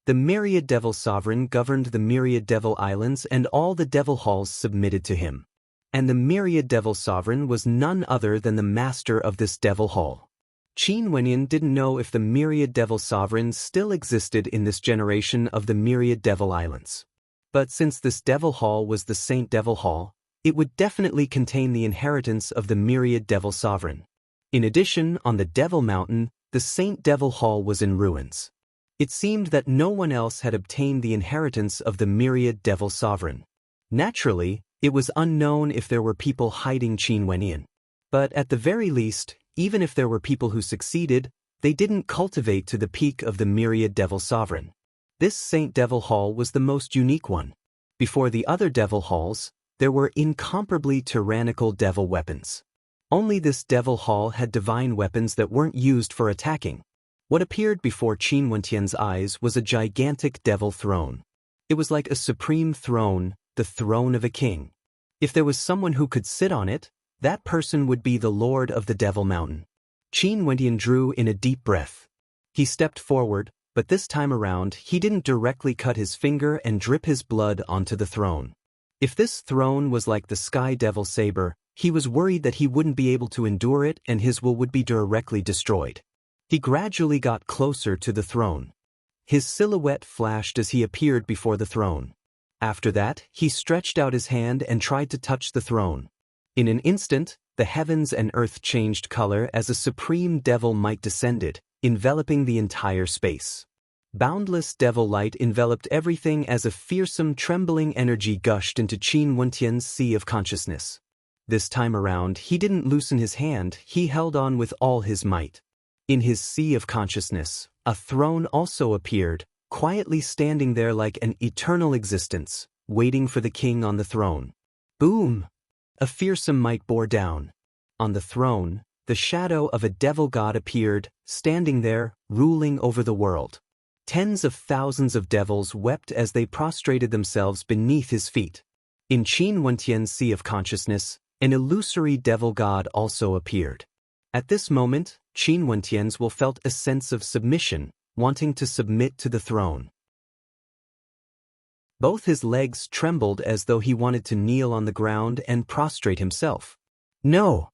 The Myriad Devil Sovereign governed the Myriad Devil Islands, and all the Devil Halls submitted to him. And the Myriad Devil Sovereign was none other than the master of this Devil Hall. Qin Wenyan didn't know if the myriad devil sovereigns still existed in this generation of the myriad devil islands. But since this devil hall was the Saint Devil Hall, it would definitely contain the inheritance of the myriad devil sovereign. In addition, on the Devil Mountain, the Saint Devil Hall was in ruins. It seemed that no one else had obtained the inheritance of the myriad devil sovereign. Naturally, it was unknown if there were people hiding Qin Wenyan. But at the very least, even if there were people who succeeded, they didn't cultivate to the peak of the myriad devil sovereign. This Saint Devil Hall was the most unique one. Before the other devil halls, there were incomparably tyrannical devil weapons. Only this devil hall had divine weapons that weren't used for attacking. What appeared before Qin Wenyan's eyes was a gigantic devil throne. It was like a supreme throne, the throne of a king. If there was someone who could sit on it, that person would be the Lord of the Devil Mountain. Qin Wenyan drew in a deep breath. He stepped forward, but this time around he didn't directly cut his finger and drip his blood onto the throne. If this throne was like the Sky Devil Saber, he was worried that he wouldn't be able to endure it and his will would be directly destroyed. He gradually got closer to the throne. His silhouette flashed as he appeared before the throne. After that, he stretched out his hand and tried to touch the throne. In an instant, the heavens and earth changed color as a supreme devil might descended, enveloping the entire space. Boundless devil light enveloped everything as a fearsome trembling energy gushed into Qin Wenyan's sea of consciousness. This time around, he didn't loosen his hand, he held on with all his might. In his sea of consciousness, a throne also appeared, quietly standing there like an eternal existence, waiting for the king on the throne. Boom! A fearsome might bore down. On the throne, the shadow of a devil god appeared, standing there, ruling over the world. Tens of thousands of devils wept as they prostrated themselves beneath his feet. In Qin Wenyan's sea of consciousness, an illusory devil god also appeared. At this moment, Qin Wenyan's will felt a sense of submission, wanting to submit to the throne. Both his legs trembled as though he wanted to kneel on the ground and prostrate himself. No!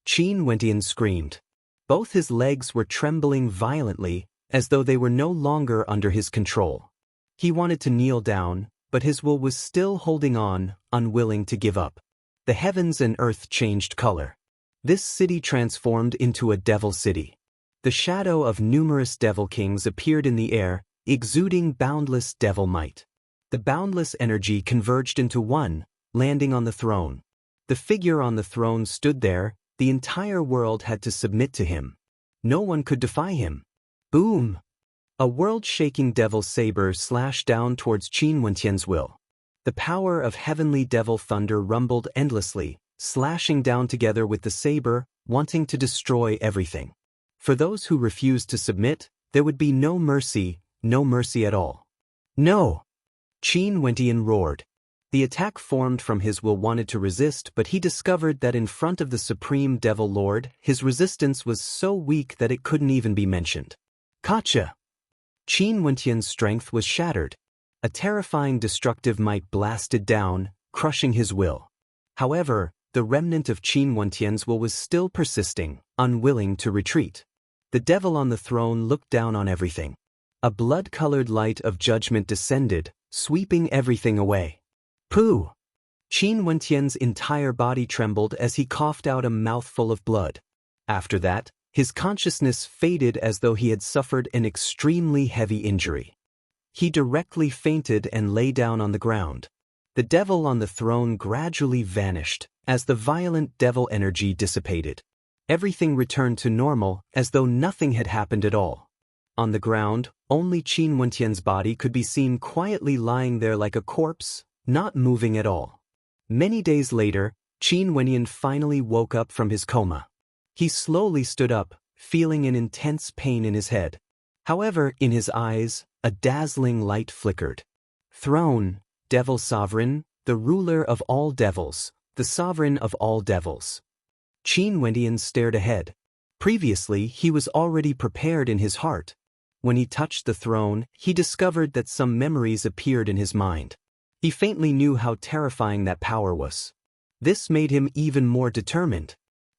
Qin Wenyan screamed. Both his legs were trembling violently, as though they were no longer under his control. He wanted to kneel down, but his will was still holding on, unwilling to give up. The heavens and earth changed color. This city transformed into a devil city. The shadow of numerous devil kings appeared in the air, exuding boundless devil might. The boundless energy converged into one, landing on the throne. The figure on the throne stood there, the entire world had to submit to him. No one could defy him. Boom! A world-shaking devil saber slashed down towards Qin Wenyan's will. The power of heavenly devil thunder rumbled endlessly, slashing down together with the saber, wanting to destroy everything. For those who refused to submit, there would be no mercy at all. No! Qin Wenyan roared. The attack formed from his will wanted to resist, but he discovered that in front of the Supreme Devil Lord, his resistance was so weak that it couldn't even be mentioned. Gotcha! Qin Wenyan's strength was shattered. A terrifying destructive might blasted down, crushing his will. However, the remnant of Qin Wenyan's will was still persisting, unwilling to retreat. The devil on the throne looked down on everything. A blood-colored light of judgment descended, sweeping everything away. Pooh! Qin Wenyan's entire body trembled as he coughed out a mouthful of blood. After that, his consciousness faded as though he had suffered an extremely heavy injury. He directly fainted and lay down on the ground. The devil on the throne gradually vanished, as the violent devil energy dissipated. Everything returned to normal, as though nothing had happened at all. On the ground, only Qin Wenyan's body could be seen quietly lying there like a corpse, not moving at all. Many days later, Qin Wenyan finally woke up from his coma. He slowly stood up, feeling an intense pain in his head. However, in his eyes, a dazzling light flickered. Throne, Devil Sovereign, the ruler of all devils, the sovereign of all devils. Qin Wenyan stared ahead. Previously, he was already prepared in his heart. When he touched the throne, he discovered that some memories appeared in his mind. He faintly knew how terrifying that power was. This made him even more determined.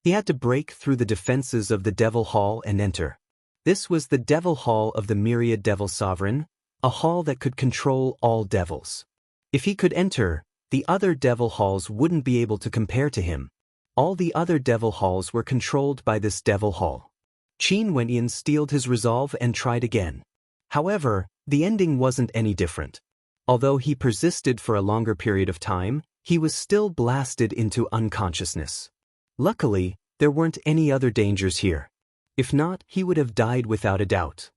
He had to break through the defenses of the Devil Hall and enter. This was the Devil Hall of the Myriad Devil Sovereign, a hall that could control all devils. If he could enter, the other devil halls wouldn't be able to compare to him. All the other devil halls were controlled by this Devil Hall. Qin Wenyan steeled his resolve and tried again. However, the ending wasn't any different. Although he persisted for a longer period of time, he was still blasted into unconsciousness. Luckily, there weren't any other dangers here. If not, he would have died without a doubt.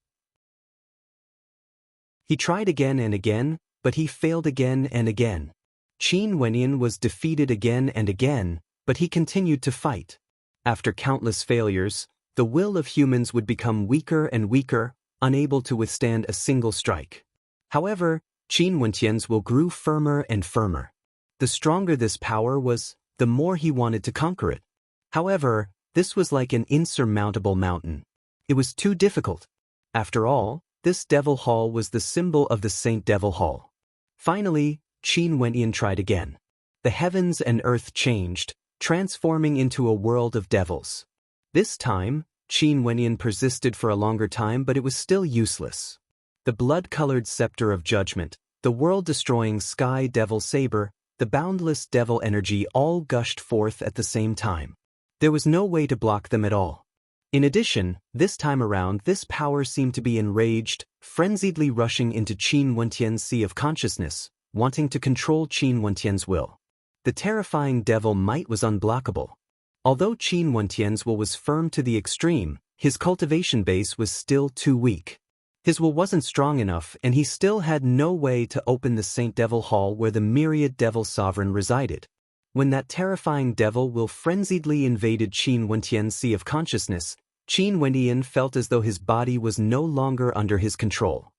He tried again and again, but he failed again and again. Qin Wenyan was defeated again and again, but he continued to fight. After countless failures, the will of humans would become weaker and weaker, unable to withstand a single strike. However, Qin Wenyan's will grew firmer and firmer. The stronger this power was, the more he wanted to conquer it. However, this was like an insurmountable mountain. It was too difficult. After all, this Devil Hall was the symbol of the Saint Devil Hall. Finally, Qin Wenyan tried again. The heavens and earth changed, transforming into a world of devils. This time, Qin Wenyan persisted for a longer time, but it was still useless. The blood-colored scepter of judgment, the world-destroying sky devil saber, the boundless devil energy all gushed forth at the same time. There was no way to block them at all. In addition, this time around this power seemed to be enraged, frenziedly rushing into Qin Wenyan's sea of consciousness, wanting to control Qin Wenyan's will. The terrifying devil might was unblockable. Although Qin Wenyan's will was firm to the extreme, his cultivation base was still too weak. His will wasn't strong enough, and he still had no way to open the Saint Devil Hall where the Myriad Devil Sovereign resided. When that terrifying devil will frenziedly invaded Qin Wenyan's sea of consciousness, Qin Wenyan felt as though his body was no longer under his control.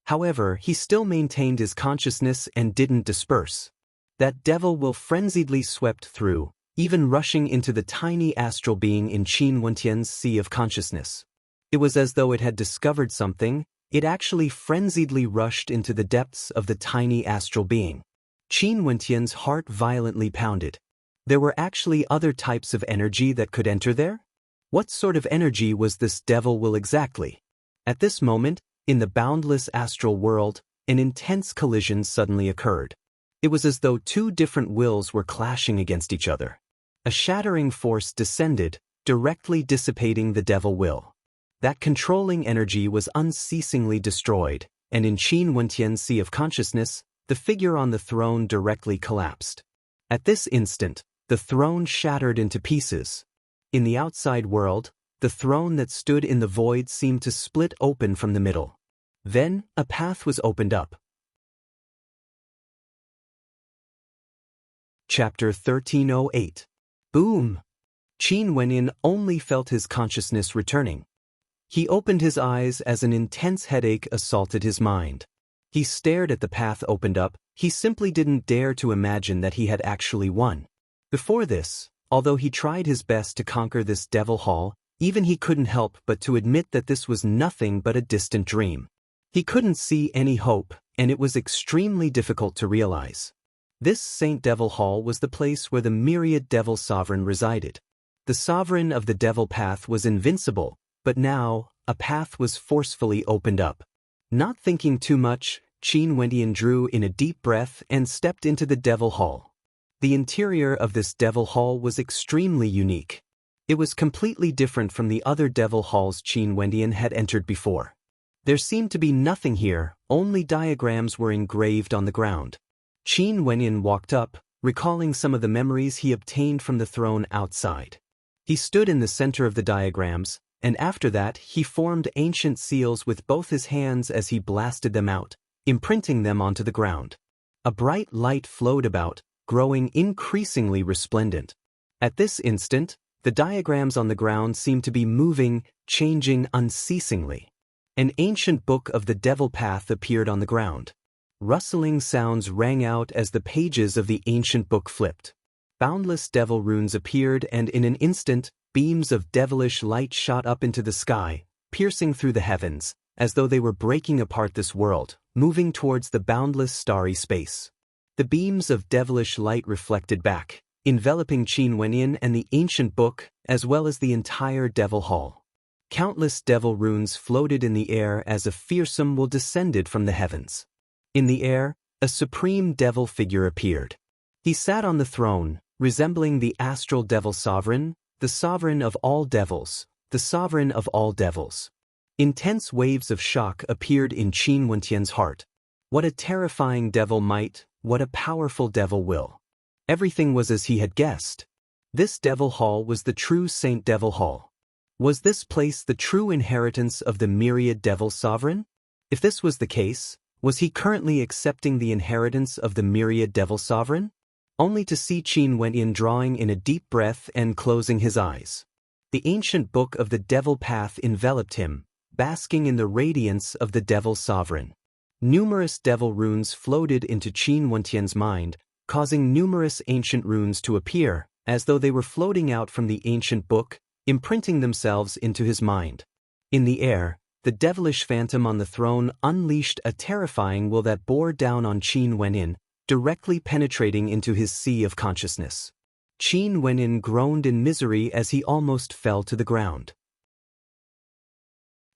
However, he still maintained his consciousness and didn't disperse. That devil will frenziedly swept through, even rushing into the tiny astral being in Qin Wenyan's sea of consciousness. It was as though it had discovered something. It actually frenziedly rushed into the depths of the tiny astral being. Qin Wenyan's heart violently pounded. There were actually other types of energy that could enter there? What sort of energy was this devil will exactly? At this moment, in the boundless astral world, an intense collision suddenly occurred. It was as though two different wills were clashing against each other. A shattering force descended, directly dissipating the devil will. That controlling energy was unceasingly destroyed, and in Qin Wenyan's sea of consciousness, the figure on the throne directly collapsed. At this instant, the throne shattered into pieces. In the outside world, the throne that stood in the void seemed to split open from the middle. Then, a path was opened up. Chapter 1308. Boom! Qin Wenyan only felt his consciousness returning. He opened his eyes as an intense headache assaulted his mind. He stared at the path opened up. He simply didn't dare to imagine that he had actually won. Before this, although he tried his best to conquer this Devil Hall, even he couldn't help but to admit that this was nothing but a distant dream. He couldn't see any hope, and it was extremely difficult to realize. This Saint Devil Hall was the place where the Myriad Devil Sovereign resided. The Sovereign of the Devil Path was invincible, but now, a path was forcefully opened up. Not thinking too much, Qin Wenyan drew in a deep breath and stepped into the Devil Hall. The interior of this Devil Hall was extremely unique. It was completely different from the other Devil Halls Qin Wenyan had entered before. There seemed to be nothing here, only diagrams were engraved on the ground. Qin Wenyan walked up, recalling some of the memories he obtained from the throne outside. He stood in the center of the diagrams, and after that he formed ancient seals with both his hands as he blasted them out, imprinting them onto the ground. A bright light flowed about, growing increasingly resplendent. At this instant, the diagrams on the ground seemed to be moving, changing unceasingly. An ancient book of the Devil Path appeared on the ground. Rustling sounds rang out as the pages of the ancient book flipped. Boundless devil runes appeared, and in an instant, beams of devilish light shot up into the sky, piercing through the heavens, as though they were breaking apart this world, moving towards the boundless starry space. The beams of devilish light reflected back, enveloping Qin Wenyan and the ancient book, as well as the entire Devil Hall. Countless devil runes floated in the air as a fearsome will descended from the heavens. In the air, a supreme devil figure appeared. He sat on the throne, resembling the astral devil sovereign, the sovereign of all devils, the sovereign of all devils. Intense waves of shock appeared in Qin Wenyan's heart. What a terrifying devil might, what a powerful devil will. Everything was as he had guessed. This devil hall was the true Saint Devil Hall. Was this place the true inheritance of the myriad devil sovereign? If this was the case, was he currently accepting the inheritance of the myriad devil sovereign? Only to see Qin Wenyan drawing in a deep breath and closing his eyes. The ancient book of the devil path enveloped him, basking in the radiance of the devil sovereign. Numerous devil runes floated into Qin Wenyan's mind, causing numerous ancient runes to appear, as though they were floating out from the ancient book, imprinting themselves into his mind. In the air, the devilish phantom on the throne unleashed a terrifying will that bore down on Qin Wenyan, directly penetrating into his sea of consciousness. Qin Wenyan groaned in misery as he almost fell to the ground.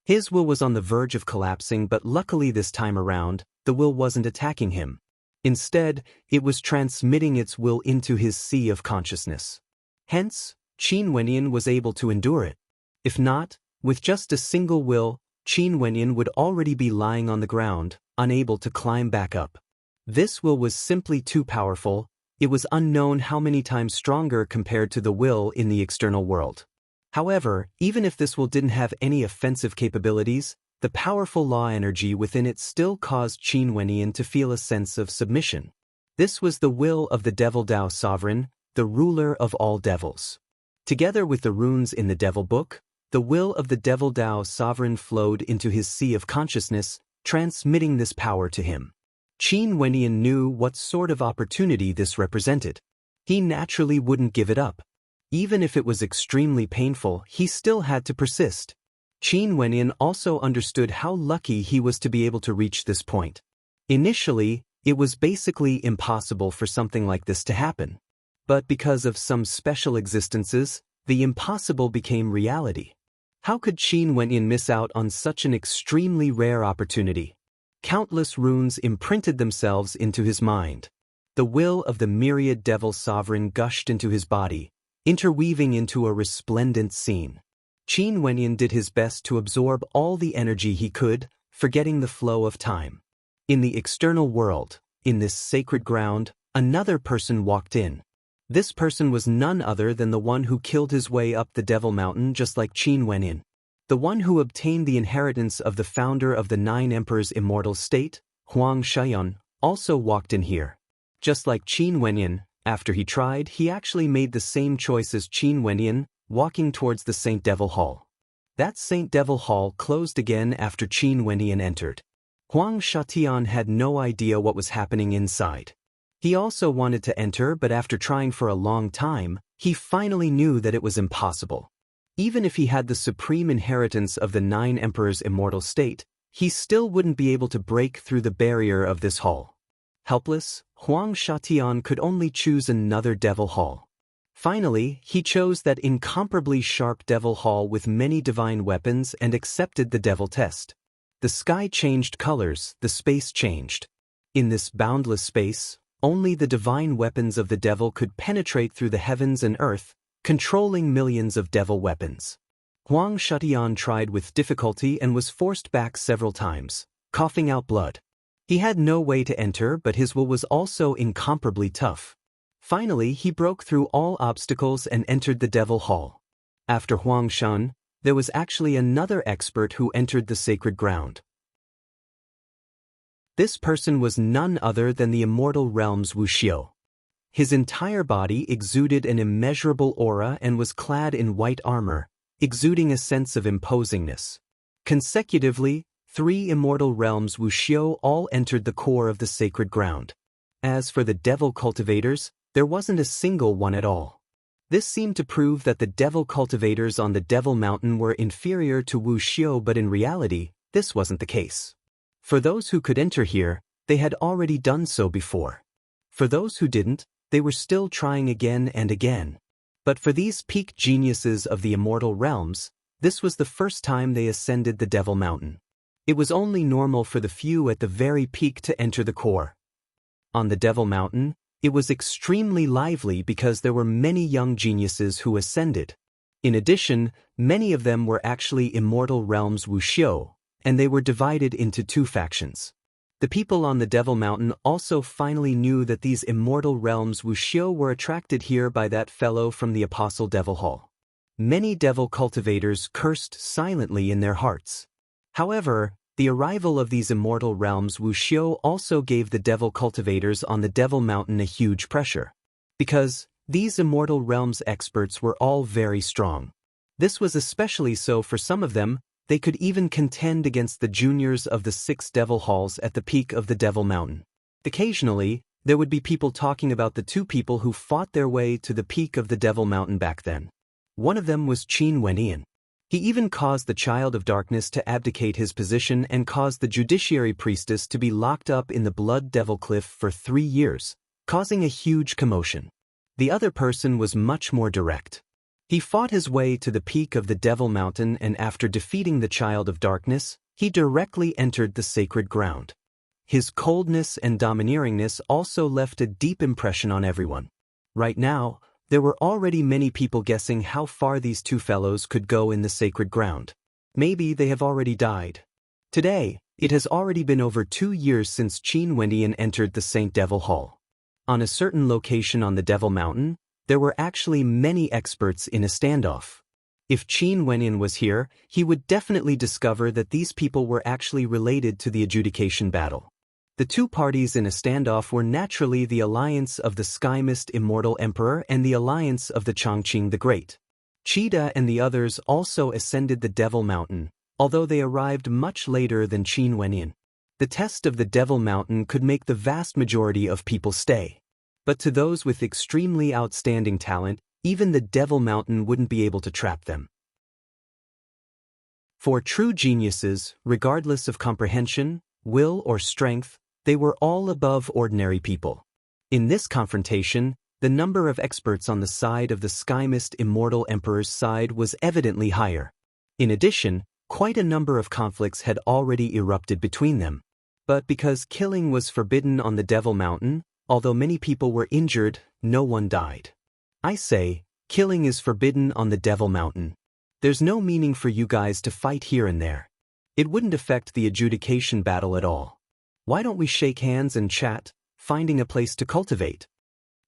His will was on the verge of collapsing, but luckily this time around, the will wasn't attacking him. Instead, it was transmitting its will into his sea of consciousness. Hence, Qin Wenyan was able to endure it. If not, with just a single will, Qin Wenyan would already be lying on the ground, unable to climb back up. This will was simply too powerful. It was unknown how many times stronger compared to the will in the external world. However, even if this will didn't have any offensive capabilities, the powerful law energy within it still caused Qin Wenyan to feel a sense of submission. This was the will of the Devil Tao Sovereign, the ruler of all devils. Together with the runes in the Devil Book, the will of the Devil Tao Sovereign flowed into his sea of consciousness, transmitting this power to him. Qin Wenyan knew what sort of opportunity this represented. He naturally wouldn't give it up. Even if it was extremely painful, he still had to persist. Qin Wenyan also understood how lucky he was to be able to reach this point. Initially, it was basically impossible for something like this to happen. But because of some special existences, the impossible became reality. How could Qin Wenyan miss out on such an extremely rare opportunity? Countless runes imprinted themselves into his mind. The will of the myriad devil sovereign gushed into his body, interweaving into a resplendent scene. Qin Wenyan did his best to absorb all the energy he could, forgetting the flow of time. In the external world, in this sacred ground, another person walked in. This person was none other than the one who killed his way up the Devil Mountain just like Qin Wenyan. The one who obtained the inheritance of the founder of the Nine Emperors' immortal state, Huang Xian, also walked in here. Just like Qin Wenyan, after he tried, he actually made the same choice as Qin Wenyan, walking towards the Saint Devil Hall. That Saint Devil Hall closed again after Qin Wenyan entered. Huang Xian had no idea what was happening inside. He also wanted to enter, but after trying for a long time, he finally knew that it was impossible. Even if he had the supreme inheritance of the Nine Emperors' immortal state, he still wouldn't be able to break through the barrier of this hall. Helpless, Huang Xian could only choose another devil hall. Finally, he chose that incomparably sharp devil hall with many divine weapons and accepted the devil test. The sky changed colors, the space changed. In this boundless space, only the divine weapons of the devil could penetrate through the heavens and earth, controlling millions of devil weapons. Huang Xian tried with difficulty and was forced back several times, coughing out blood. He had no way to enter, but his will was also incomparably tough. Finally, he broke through all obstacles and entered the Devil Hall. After Huang Xian, there was actually another expert who entered the sacred ground. This person was none other than the immortal realm's Wuxiu. His entire body exuded an immeasurable aura and was clad in white armor, exuding a sense of imposingness. Consecutively, 3 immortal realms Wuxiu all entered the core of the sacred ground. As for the devil cultivators, there wasn't a single one at all. This seemed to prove that the devil cultivators on the Devil Mountain were inferior to Wuxiu, but in reality, this wasn't the case. For those who could enter here, they had already done so before. For those who didn't, they were still trying again and again. But for these peak geniuses of the immortal realms, this was the first time they ascended the Devil Mountain. It was only normal for the few at the very peak to enter the core. On the Devil Mountain, it was extremely lively because there were many young geniuses who ascended. In addition, many of them were actually immortal realms wuxiu, and they were divided into two factions. The people on the Devil Mountain also finally knew that these immortal realms wuxiu were attracted here by that fellow from the Apostle Devil Hall. Many devil cultivators cursed silently in their hearts. However, the arrival of these immortal realms wuxiu also gave the devil cultivators on the Devil Mountain a huge pressure. Because these immortal realms experts were all very strong. This was especially so for some of them. They could even contend against the juniors of the 6 devil halls at the peak of the Devil Mountain. Occasionally, there would be people talking about the 2 people who fought their way to the peak of the Devil Mountain back then. One of them was Qin Wenyan. He even caused the Child of Darkness to abdicate his position and caused the Judiciary Priestess to be locked up in the Blood Devil Cliff for 3 years, causing a huge commotion. The other person was much more direct. He fought his way to the peak of the Devil Mountain, and after defeating the Child of Darkness, he directly entered the sacred ground. His coldness and domineeringness also left a deep impression on everyone. Right now, there were already many people guessing how far these 2 fellows could go in the sacred ground. Maybe they have already died. Today, it has already been over 2 years since Qin Wenyan entered the Saint Devil Hall. On a certain location on the Devil Mountain, there were actually many experts in a standoff. If Qin Wenyan was here, he would definitely discover that these people were actually related to the adjudication battle. The 2 parties in a standoff were naturally the alliance of the Sky Mist Immortal Emperor and the alliance of the Chongqing the Great. Cheetah and the others also ascended the Devil Mountain, although they arrived much later than Qin Wenyan. The test of the Devil Mountain could make the vast majority of people stay. But to those with extremely outstanding talent, even the Devil Mountain wouldn't be able to trap them. For true geniuses, regardless of comprehension, will, or strength, they were all above ordinary people. In this confrontation, the number of experts on the side of the Sky Mist Immortal Emperor's side was evidently higher. In addition, quite a number of conflicts had already erupted between them. But because killing was forbidden on the Devil Mountain, although many people were injured, no one died. I say, killing is forbidden on the Devil Mountain. There's no meaning for you guys to fight here and there. It wouldn't affect the adjudication battle at all. Why don't we shake hands and chat, finding a place to cultivate?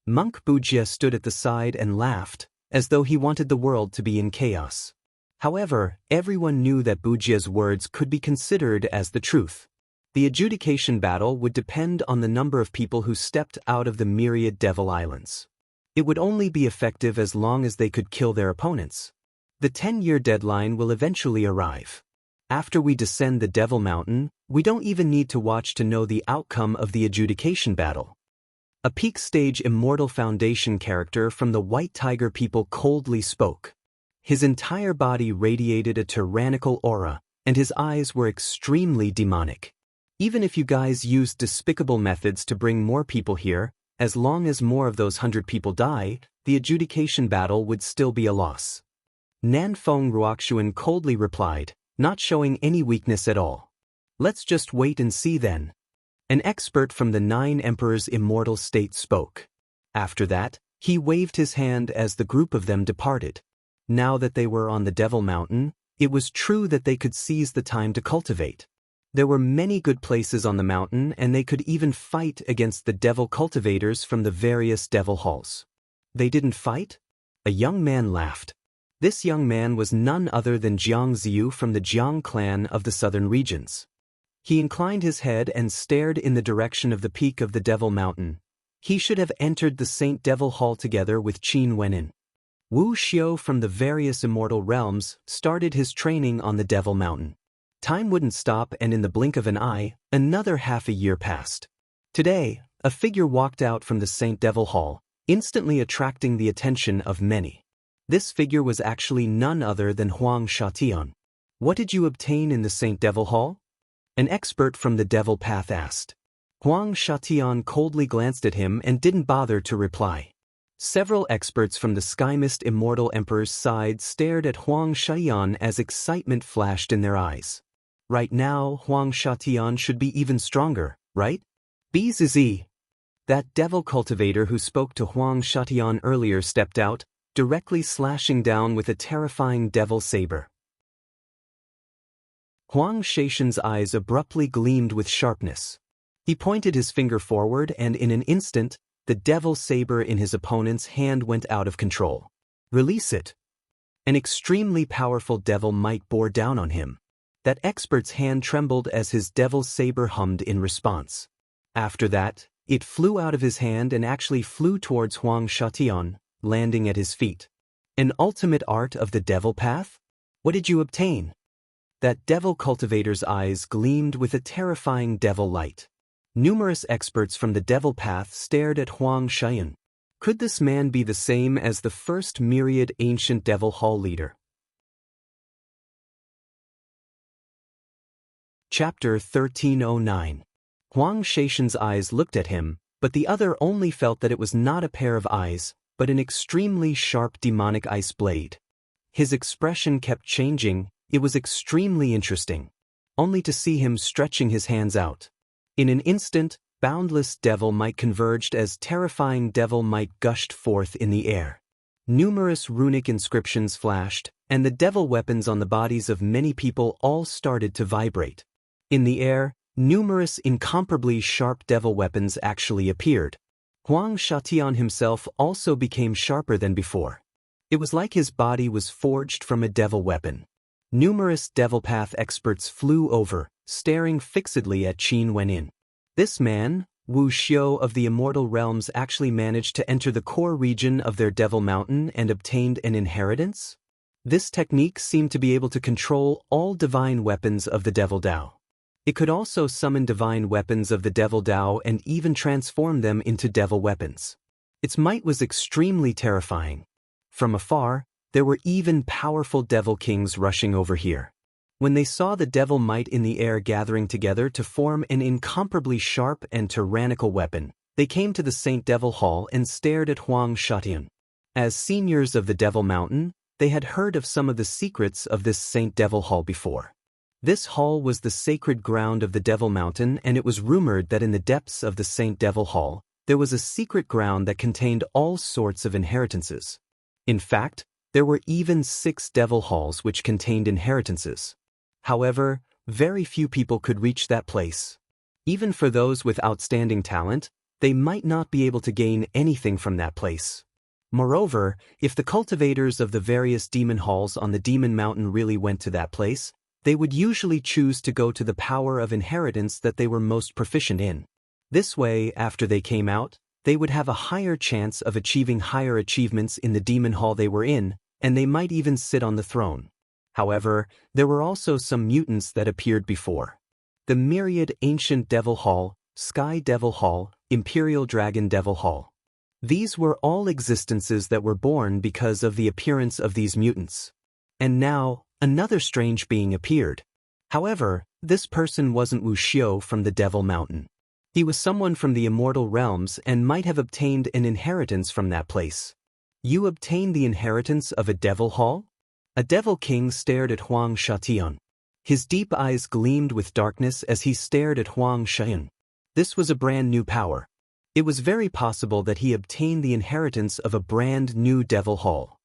Monk Bujia stood at the side and laughed, as though he wanted the world to be in chaos. However, everyone knew that Bujia's words could be considered as the truth. The adjudication battle would depend on the number of people who stepped out of the myriad devil islands. It would only be effective as long as they could kill their opponents. The 10-year deadline will eventually arrive. After we descend the Devil Mountain, we don't even need to watch to know the outcome of the adjudication battle. A peak stage Immortal Foundation character from the White Tiger people coldly spoke. His entire body radiated a tyrannical aura, and his eyes were extremely demonic. Even if you guys used despicable methods to bring more people here, as long as more of those 100 people die, the adjudication battle would still be a loss. Nanfeng Ruoxuan coldly replied, not showing any weakness at all. Let's just wait and see then. An expert from the 9 Emperors' immortal state spoke. After that, he waved his hand as the group of them departed. Now that they were on the Devil Mountain, it was true that they could seize the time to cultivate. There were many good places on the mountain, and they could even fight against the devil cultivators from the various devil halls. They didn't fight? A young man laughed. This young man was none other than Jiang Ziyu from the Jiang clan of the southern regions. He inclined his head and stared in the direction of the peak of the Devil Mountain. He should have entered the Saint Devil Hall together with Qin Wenyan. Wu Xiu from the various immortal realms started his training on the Devil Mountain. Time wouldn't stop, and in the blink of an eye, another half a year passed. Today, a figure walked out from the Saint Devil Hall, instantly attracting the attention of many. This figure was actually none other than Huang Shatian. What did you obtain in the Saint Devil Hall? An expert from the Devil Path asked. Huang Shatian coldly glanced at him and didn't bother to reply. Several experts from the Skymist Immortal Emperor's side stared at Huang Shatian as excitement flashed in their eyes. Right now, Huang Shatian should be even stronger, right? Bzz. That devil cultivator who spoke to Huang Shatian earlier stepped out, directly slashing down with a terrifying devil saber. Huang Shatian's eyes abruptly gleamed with sharpness. He pointed his finger forward and in an instant, the devil saber in his opponent's hand went out of control. Release it. An extremely powerful devil might bore down on him. That expert's hand trembled as his devil saber hummed in response. After that, it flew out of his hand and actually flew towards Huang Shatian, landing at his feet. An ultimate art of the devil path? What did you obtain? That devil cultivator's eyes gleamed with a terrifying devil light. Numerous experts from the devil path stared at Huang Shatian. Could this man be the same as the first myriad ancient devil hall leader? Chapter 1309. Huang Shatian's eyes looked at him, but the other only felt that it was not a pair of eyes, but an extremely sharp demonic ice blade. His expression kept changing. It was extremely interesting. Only to see him stretching his hands out. In an instant, boundless devil might converged as terrifying devil might gushed forth in the air. Numerous runic inscriptions flashed, and the devil weapons on the bodies of many people all started to vibrate. In the air, numerous incomparably sharp devil weapons actually appeared. Huang Shatian himself also became sharper than before. It was like his body was forged from a devil weapon. Numerous devil path experts flew over, staring fixedly at Qin Wenyin. This man, Wu Xiu of the Immortal Realms, actually managed to enter the core region of their Devil Mountain and obtained an inheritance? This technique seemed to be able to control all divine weapons of the Devil Dao. It could also summon divine weapons of the Devil Dao and even transform them into devil weapons. Its might was extremely terrifying. From afar, there were even powerful devil kings rushing over here. When they saw the devil might in the air gathering together to form an incomparably sharp and tyrannical weapon, they came to the Saint Devil Hall and stared at Huang Shatian. As seniors of the Devil Mountain, they had heard of some of the secrets of this Saint Devil Hall before. This hall was the sacred ground of the Devil Mountain, and it was rumored that in the depths of the Saint Devil Hall, there was a secret ground that contained all sorts of inheritances. In fact, there were even 6 devil halls which contained inheritances. However, very few people could reach that place. Even for those with outstanding talent, they might not be able to gain anything from that place. Moreover, if the cultivators of the various demon halls on the Demon Mountain really went to that place, they would usually choose to go to the power of inheritance that they were most proficient in. This way, after they came out, they would have a higher chance of achieving higher achievements in the demon hall they were in, and they might even sit on the throne. However, there were also some mutants that appeared before. The myriad ancient devil hall, sky devil hall, imperial dragon devil hall. These were all existences that were born because of the appearance of these mutants. And now, another strange being appeared. However, this person wasn't Wu Xiu from the Devil Mountain. He was someone from the Immortal Realms and might have obtained an inheritance from that place. You obtained the inheritance of a devil hall? A devil king stared at Huang Shatian. His deep eyes gleamed with darkness as he stared at Huang Shatian. This was a brand new power. It was very possible that he obtained the inheritance of a brand new devil hall.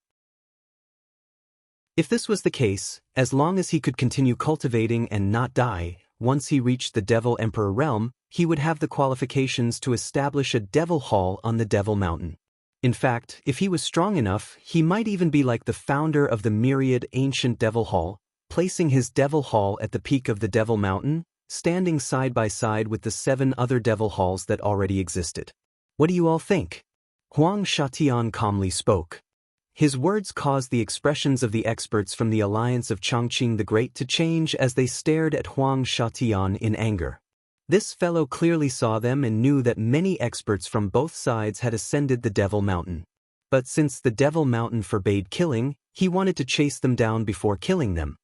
If this was the case, as long as he could continue cultivating and not die, once he reached the Devil Emperor realm, he would have the qualifications to establish a devil hall on the Devil Mountain. In fact, if he was strong enough, he might even be like the founder of the myriad ancient devil hall, placing his devil hall at the peak of the Devil Mountain, standing side by side with the 7 other devil halls that already existed. What do you all think? Huang Shatian calmly spoke. His words caused the expressions of the experts from the alliance of Chongqing the Great to change as they stared at Huang Shatian in anger. This fellow clearly saw them and knew that many experts from both sides had ascended the Devil Mountain. But since the Devil Mountain forbade killing, he wanted to chase them down before killing them.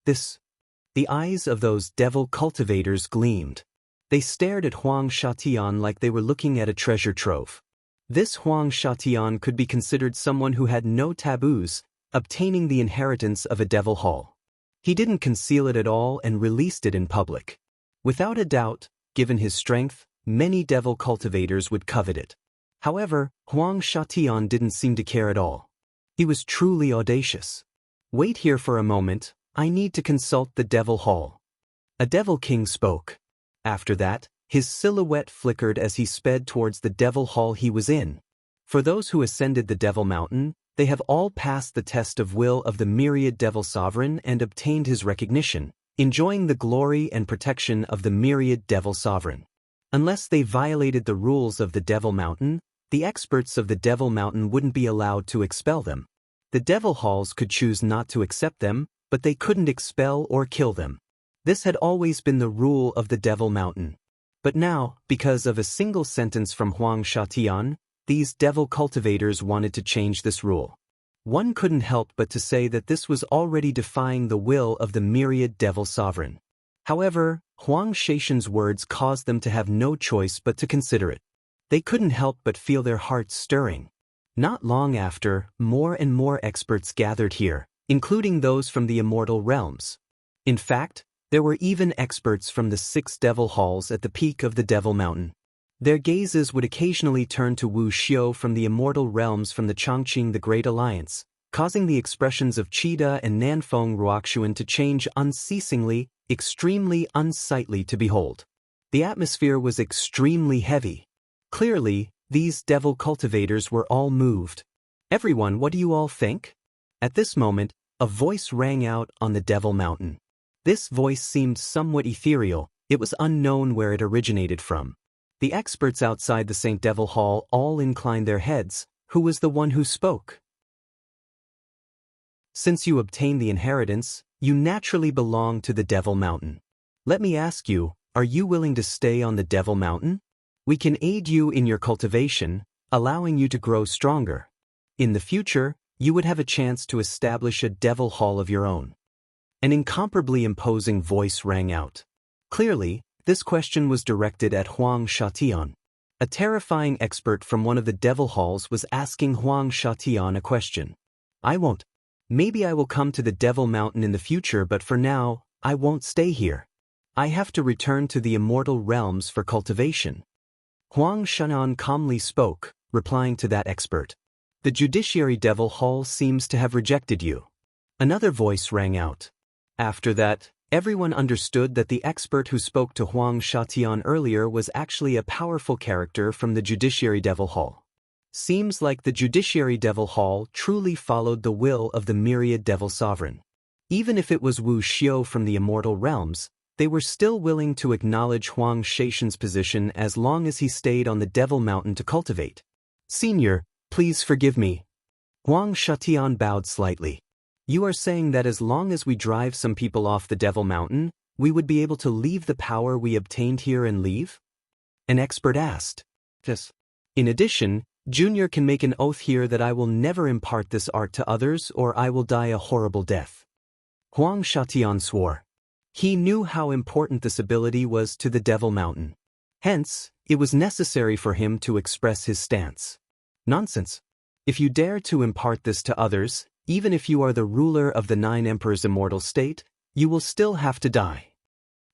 The eyes of those devil cultivators gleamed. They stared at Huang Shatian like they were looking at a treasure trove. This Huang Shatian could be considered someone who had no taboos, obtaining the inheritance of a devil hall. He didn't conceal it at all and released it in public. Without a doubt, given his strength, many devil cultivators would covet it. However, Huang Shatian didn't seem to care at all. He was truly audacious. Wait here for a moment, I need to consult the devil hall. A devil king spoke. After that, his silhouette flickered as he sped towards the devil hall he was in. For those who ascended the devil mountain, they have all passed the test of will of the myriad devil sovereign and obtained his recognition, enjoying the glory and protection of the myriad devil sovereign. Unless they violated the rules of the devil mountain, the experts of the devil mountain wouldn't be allowed to expel them. The devil halls could choose not to accept them, but they couldn't expel or kill them. This had always been the rule of the devil mountain. But now, because of a single sentence from Huang Shatian, these devil cultivators wanted to change this rule. One couldn't help but to say that this was already defying the will of the myriad devil sovereign. However, Huang Shatian's words caused them to have no choice but to consider it. They couldn't help but feel their hearts stirring. Not long after, more and more experts gathered here, including those from the immortal realms. In fact, there were even experts from the 6 devil halls at the peak of the devil mountain. Their gazes would occasionally turn to Wu Xiu from the immortal realms from the Chongqing the Great Alliance, causing the expressions of Qida and Nanfeng Ruoxuan to change unceasingly, extremely unsightly to behold. The atmosphere was extremely heavy. Clearly, these devil cultivators were all moved. Everyone, what do you all think? At this moment, a voice rang out on the devil mountain. This voice seemed somewhat ethereal. It was unknown where it originated from. The experts outside the St. Devil Hall all inclined their heads. Who was the one who spoke? Since you obtained the inheritance, you naturally belong to the Devil Mountain. Let me ask you, are you willing to stay on the Devil Mountain? We can aid you in your cultivation, allowing you to grow stronger. In the future, you would have a chance to establish a Devil Hall of your own. An incomparably imposing voice rang out. Clearly, this question was directed at Huang Shatian. A terrifying expert from one of the devil halls was asking Huang Shatian a question. I won't. Maybe I will come to the Devil Mountain in the future, but for now, I won't stay here. I have to return to the immortal realms for cultivation. Huang Shatian calmly spoke, replying to that expert. The Judiciary Devil Hall seems to have rejected you. Another voice rang out. After that, everyone understood that the expert who spoke to Huang Shatian earlier was actually a powerful character from the Judiciary Devil Hall. Seems like the Judiciary Devil Hall truly followed the will of the myriad devil sovereign. Even if it was Wu Xiu from the immortal realms, they were still willing to acknowledge Huang Shatian's position as long as he stayed on the Devil Mountain to cultivate. Senior, please forgive me. Huang Shatian bowed slightly. You are saying that as long as we drive some people off the Devil Mountain, we would be able to leave the power we obtained here and leave? An expert asked. Yes. In addition, Junior can make an oath here that I will never impart this art to others or I will die a horrible death. Huang Shatian swore. He knew how important this ability was to the Devil Mountain. Hence, it was necessary for him to express his stance. Nonsense. If you dare to impart this to others, even if you are the ruler of the 9 Emperors' immortal state, you will still have to die.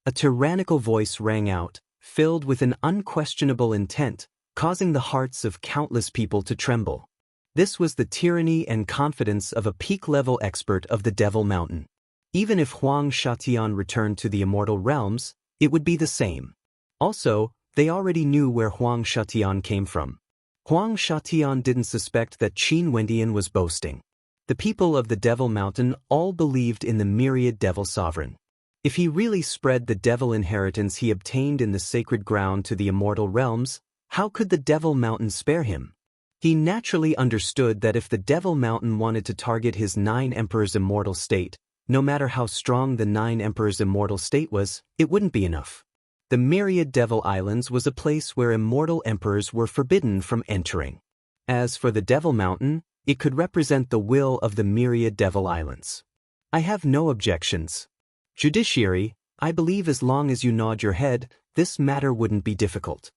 A tyrannical voice rang out, filled with an unquestionable intent, causing the hearts of countless people to tremble. This was the tyranny and confidence of a peak-level expert of the Devil Mountain. Even if Huang Shatian returned to the immortal realms, it would be the same. Also, they already knew where Huang Shatian came from. Huang Shatian didn't suspect that Qin Wendian was boasting. The people of the Devil Mountain all believed in the myriad devil sovereign. If he really spread the devil inheritance he obtained in the sacred ground to the immortal realms, how could the Devil Mountain spare him? He naturally understood that if the Devil Mountain wanted to target his 9 Emperors' immortal state, no matter how strong the 9 Emperors' immortal state was, it wouldn't be enough. The myriad devil islands was a place where immortal emperors were forbidden from entering. As for the Devil Mountain, it could represent the will of the myriad devil islands. I have no objections. Judiciary, I believe as long as you nod your head, this matter wouldn't be difficult.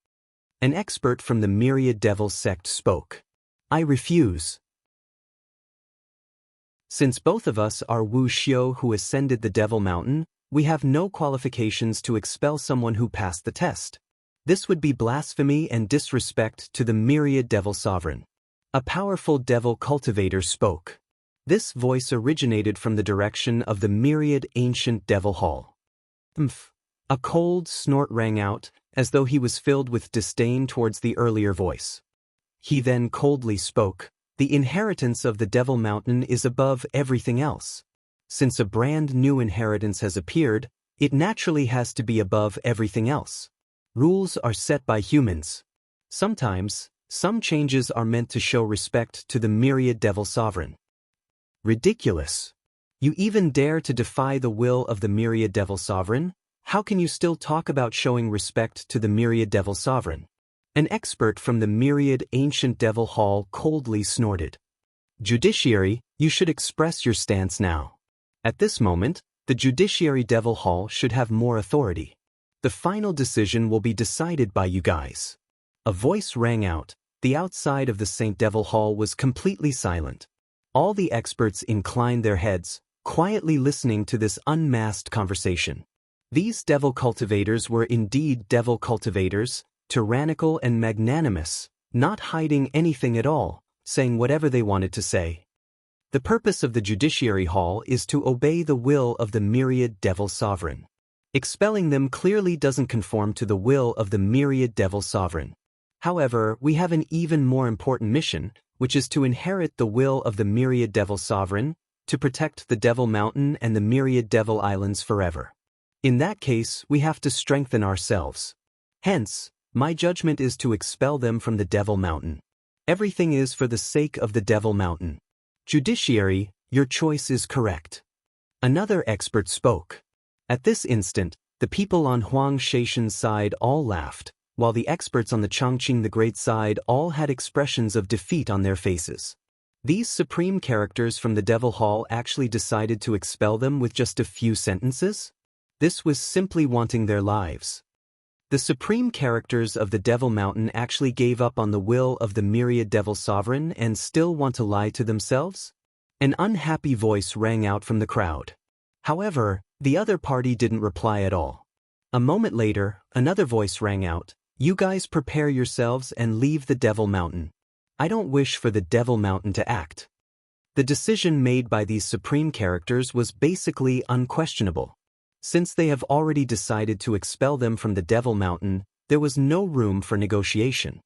An expert from the Myriad Devil sect spoke. I refuse. Since both of us are Wu Xiu who ascended the Devil Mountain, we have no qualifications to expel someone who passed the test. This would be blasphemy and disrespect to the Myriad Devil Sovereign. A powerful devil cultivator spoke. This voice originated from the direction of the Myriad Ancient Devil Hall. Umph. A cold snort rang out, as though he was filled with disdain towards the earlier voice. He then coldly spoke. The inheritance of the Devil Mountain is above everything else. Since a brand new inheritance has appeared, it naturally has to be above everything else. Rules are set by humans. Sometimes, some changes are meant to show respect to the Myriad Devil Sovereign. Ridiculous. You even dare to defy the will of the Myriad Devil Sovereign? How can you still talk about showing respect to the Myriad Devil Sovereign? An expert from the Myriad Ancient Devil Hall coldly snorted. Judiciary, you should express your stance now. At this moment, the Judiciary Devil Hall should have more authority. The final decision will be decided by you guys. A voice rang out. The outside of the Saint Devil Hall was completely silent. All the experts inclined their heads, quietly listening to this unmasked conversation. These devil cultivators were indeed devil cultivators, tyrannical and magnanimous, not hiding anything at all, saying whatever they wanted to say. The purpose of the Judiciary Hall is to obey the will of the Myriad Devil Sovereign. Expelling them clearly doesn't conform to the will of the Myriad Devil Sovereign. However, we have an even more important mission, which is to inherit the will of the Myriad Devil Sovereign, to protect the Devil Mountain and the Myriad Devil Islands forever. In that case, we have to strengthen ourselves. Hence, my judgment is to expel them from the Devil Mountain. Everything is for the sake of the Devil Mountain. Judiciary, your choice is correct. Another expert spoke. At this instant, the people on Huang Shaishan's side all laughed, while the experts on the Chongqing the Great side all had expressions of defeat on their faces. These supreme characters from the Devil Hall actually decided to expel them with just a few sentences? This was simply wanting their lives. The supreme characters of the Devil Mountain actually gave up on the will of the Myriad Devil Sovereign and still want to lie to themselves? An unhappy voice rang out from the crowd. However, the other party didn't reply at all. A moment later, another voice rang out. You guys prepare yourselves and leave the Devil Mountain. I don't wish for the Devil Mountain to act. The decision made by these supreme characters was basically unquestionable. Since they have already decided to expel them from the Devil Mountain, there was no room for negotiation.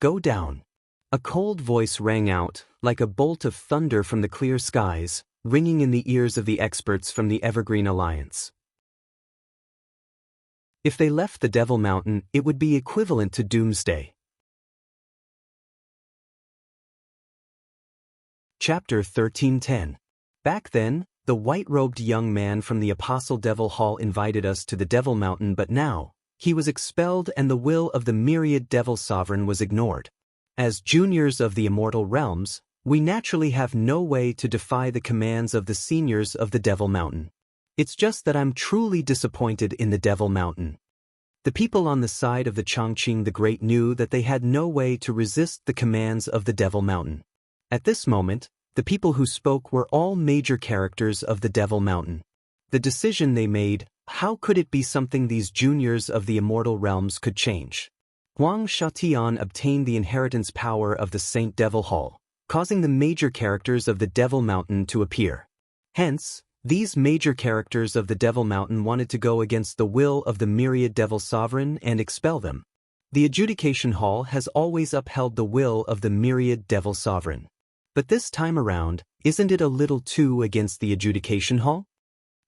Go down. A cold voice rang out, like a bolt of thunder from the clear skies, ringing in the ears of the experts from the Evergreen Alliance. If they left the Devil Mountain, it would be equivalent to doomsday. Chapter 1310. Back then, the white-robed young man from the Apostle Devil Hall invited us to the Devil Mountain, but now, he was expelled and the will of the Myriad Devil Sovereign was ignored. As juniors of the immortal realms, we naturally have no way to defy the commands of the seniors of the Devil Mountain. It's just that I'm truly disappointed in the Devil Mountain. The people on the side of the Chongqing the Great knew that they had no way to resist the commands of the Devil Mountain. At this moment, the people who spoke were all major characters of the Devil Mountain. The decision they made, how could it be something these juniors of the immortal realms could change? Huang Shatian obtained the inheritance power of the Saint Devil Hall, causing the major characters of the Devil Mountain to appear. Hence, these major characters of the Devil Mountain wanted to go against the will of the Myriad Devil Sovereign and expel them. The Adjudication Hall has always upheld the will of the Myriad Devil Sovereign. But this time around, isn't it a little too against the Adjudication Hall?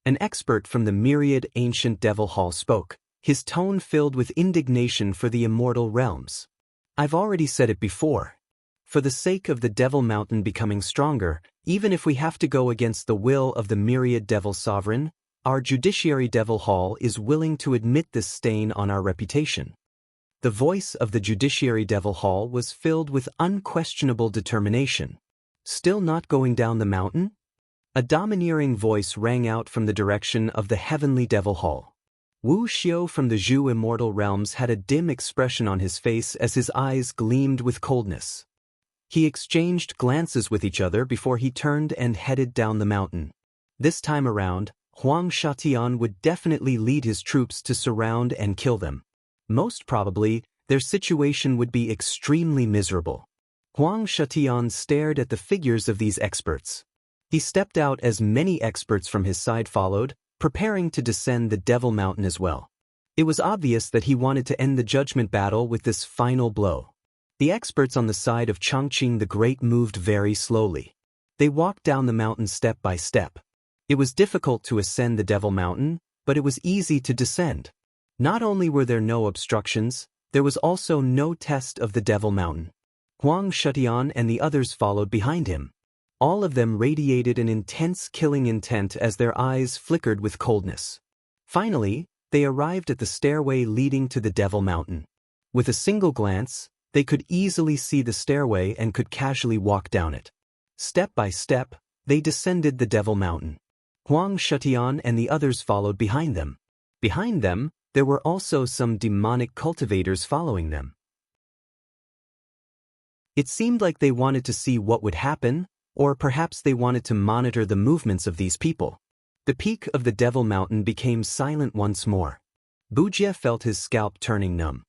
An expert from the Myriad Ancient Devil Hall spoke, his tone filled with indignation for the immortal realms. I've already said it before. For the sake of the Devil Mountain becoming stronger, even if we have to go against the will of the Myriad Devil Sovereign, our Judiciary Devil Hall is willing to admit this stain on our reputation. The voice of the Judiciary Devil Hall was filled with unquestionable determination. Still not going down the mountain? A domineering voice rang out from the direction of the Heavenly Devil Hall. Wu Xiao from the Zhu immortal realms had a dim expression on his face as his eyes gleamed with coldness. He exchanged glances with each other before he turned and headed down the mountain. This time around, Huang Shatian would definitely lead his troops to surround and kill them. Most probably, their situation would be extremely miserable. Huang Shatian stared at the figures of these experts. He stepped out as many experts from his side followed, preparing to descend the Devil Mountain as well. It was obvious that he wanted to end the judgment battle with this final blow. The experts on the side of Chongqing the Great moved very slowly. They walked down the mountain step by step. It was difficult to ascend the Devil Mountain, but it was easy to descend. Not only were there no obstructions, there was also no test of the Devil Mountain. Huang Shutian and the others followed behind him. All of them radiated an intense killing intent as their eyes flickered with coldness. Finally, they arrived at the stairway leading to the Devil Mountain. With a single glance, they could easily see the stairway and could casually walk down it. Step by step, they descended the Devil Mountain. Huang Shutian and the others followed behind them. Behind them, there were also some demonic cultivators following them. It seemed like they wanted to see what would happen, or perhaps they wanted to monitor the movements of these people. The peak of the Devil Mountain became silent once more. Bujie felt his scalp turning numb.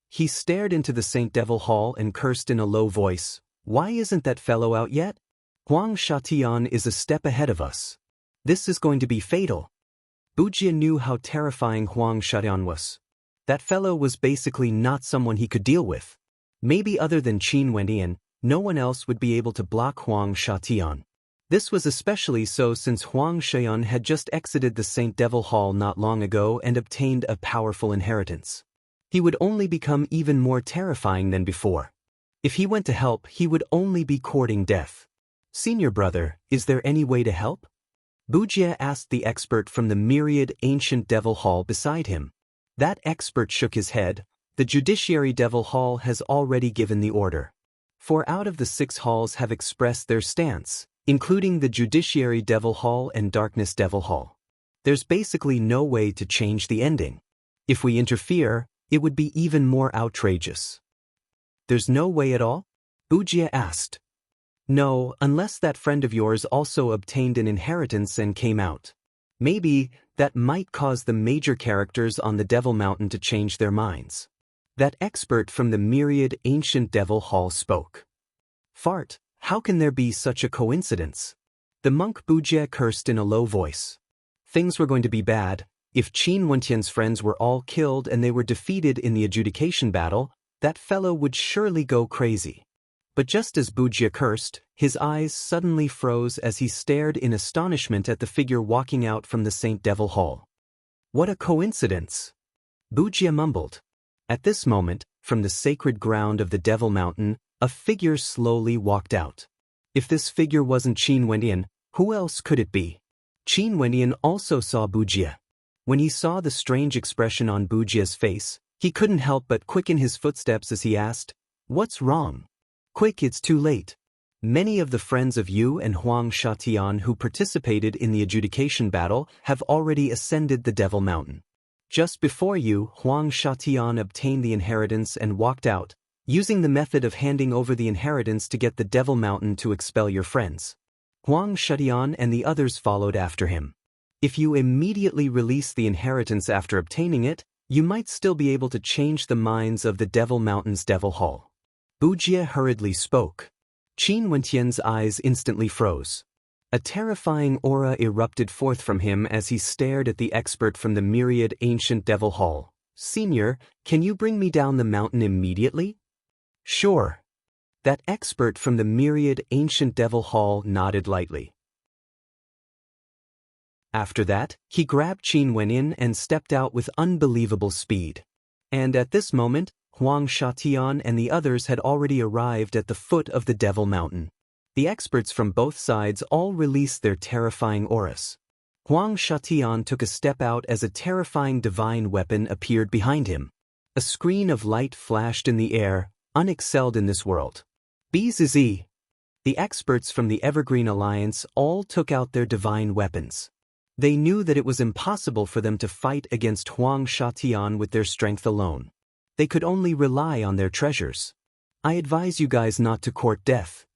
He stared into the Saint Devil Hall and cursed in a low voice, "Why isn't that fellow out yet? Huang Shatian is a step ahead of us. This is going to be fatal." Bujie knew how terrifying Huang Shatian was. That fellow was basically not someone he could deal with. Maybe other than Qin Wendian, no one else would be able to block Huang Shatian. This was especially so since Huang Shatian had just exited the Saint Devil Hall not long ago and obtained a powerful inheritance. He would only become even more terrifying than before. If he went to help, he would only be courting death. "Senior brother, is there any way to help?" Bujie asked the expert from the myriad ancient Devil Hall beside him. That expert shook his head. "The Judiciary Devil Hall has already given the order. 4 out of the 6 halls have expressed their stance, including the Judiciary Devil Hall and Darkness Devil Hall. There's basically no way to change the ending. If we interfere, it would be even more outrageous." "There's no way at all?" Bujie asked. "No, unless that friend of yours also obtained an inheritance and came out. Maybe that might cause the major characters on the Devil Mountain to change their minds." That expert from the myriad ancient Devil Hall spoke. "Fart, how can there be such a coincidence?" The monk Bujie cursed in a low voice. Things were going to be bad. If Qin Wentian's friends were all killed and they were defeated in the adjudication battle, that fellow would surely go crazy. But just as Bujie cursed, his eyes suddenly froze as he stared in astonishment at the figure walking out from the Saint Devil Hall. "What a coincidence!" Bujie mumbled. At this moment, from the sacred ground of the Devil Mountain, a figure slowly walked out. If this figure wasn't Qin Wendian, who else could it be? Qin Wendian also saw Bujie. When he saw the strange expression on Bujie's face, he couldn't help but quicken his footsteps as he asked, "What's wrong? Quick, it's too late." Many of the friends of Yu and Huang Shatian who participated in the adjudication battle have already ascended the Devil Mountain. Just before you, Huang Shatian obtained the inheritance and walked out, using the method of handing over the inheritance to get the Devil Mountain to expel your friends. Huang Shatian and the others followed after him. If you immediately release the inheritance after obtaining it, you might still be able to change the minds of the Devil Mountain's Devil Hall. Bujie hurriedly spoke. Qin Wentian's eyes instantly froze. A terrifying aura erupted forth from him as he stared at the expert from the myriad ancient Devil Hall. "Senior, can you bring me down the mountain immediately?" "Sure." That expert from the myriad ancient Devil Hall nodded lightly. After that, he grabbed Qin Wenyan and stepped out with unbelievable speed. And at this moment, Huang Shatian and the others had already arrived at the foot of the Devil Mountain. The experts from both sides all released their terrifying auras. Huang Shatian took a step out as a terrifying divine weapon appeared behind him. A screen of light flashed in the air, unexcelled in this world. BZZ. The experts from the Evergreen Alliance all took out their divine weapons. They knew that it was impossible for them to fight against Huang Shatian with their strength alone. They could only rely on their treasures. I advise you guys not to court death.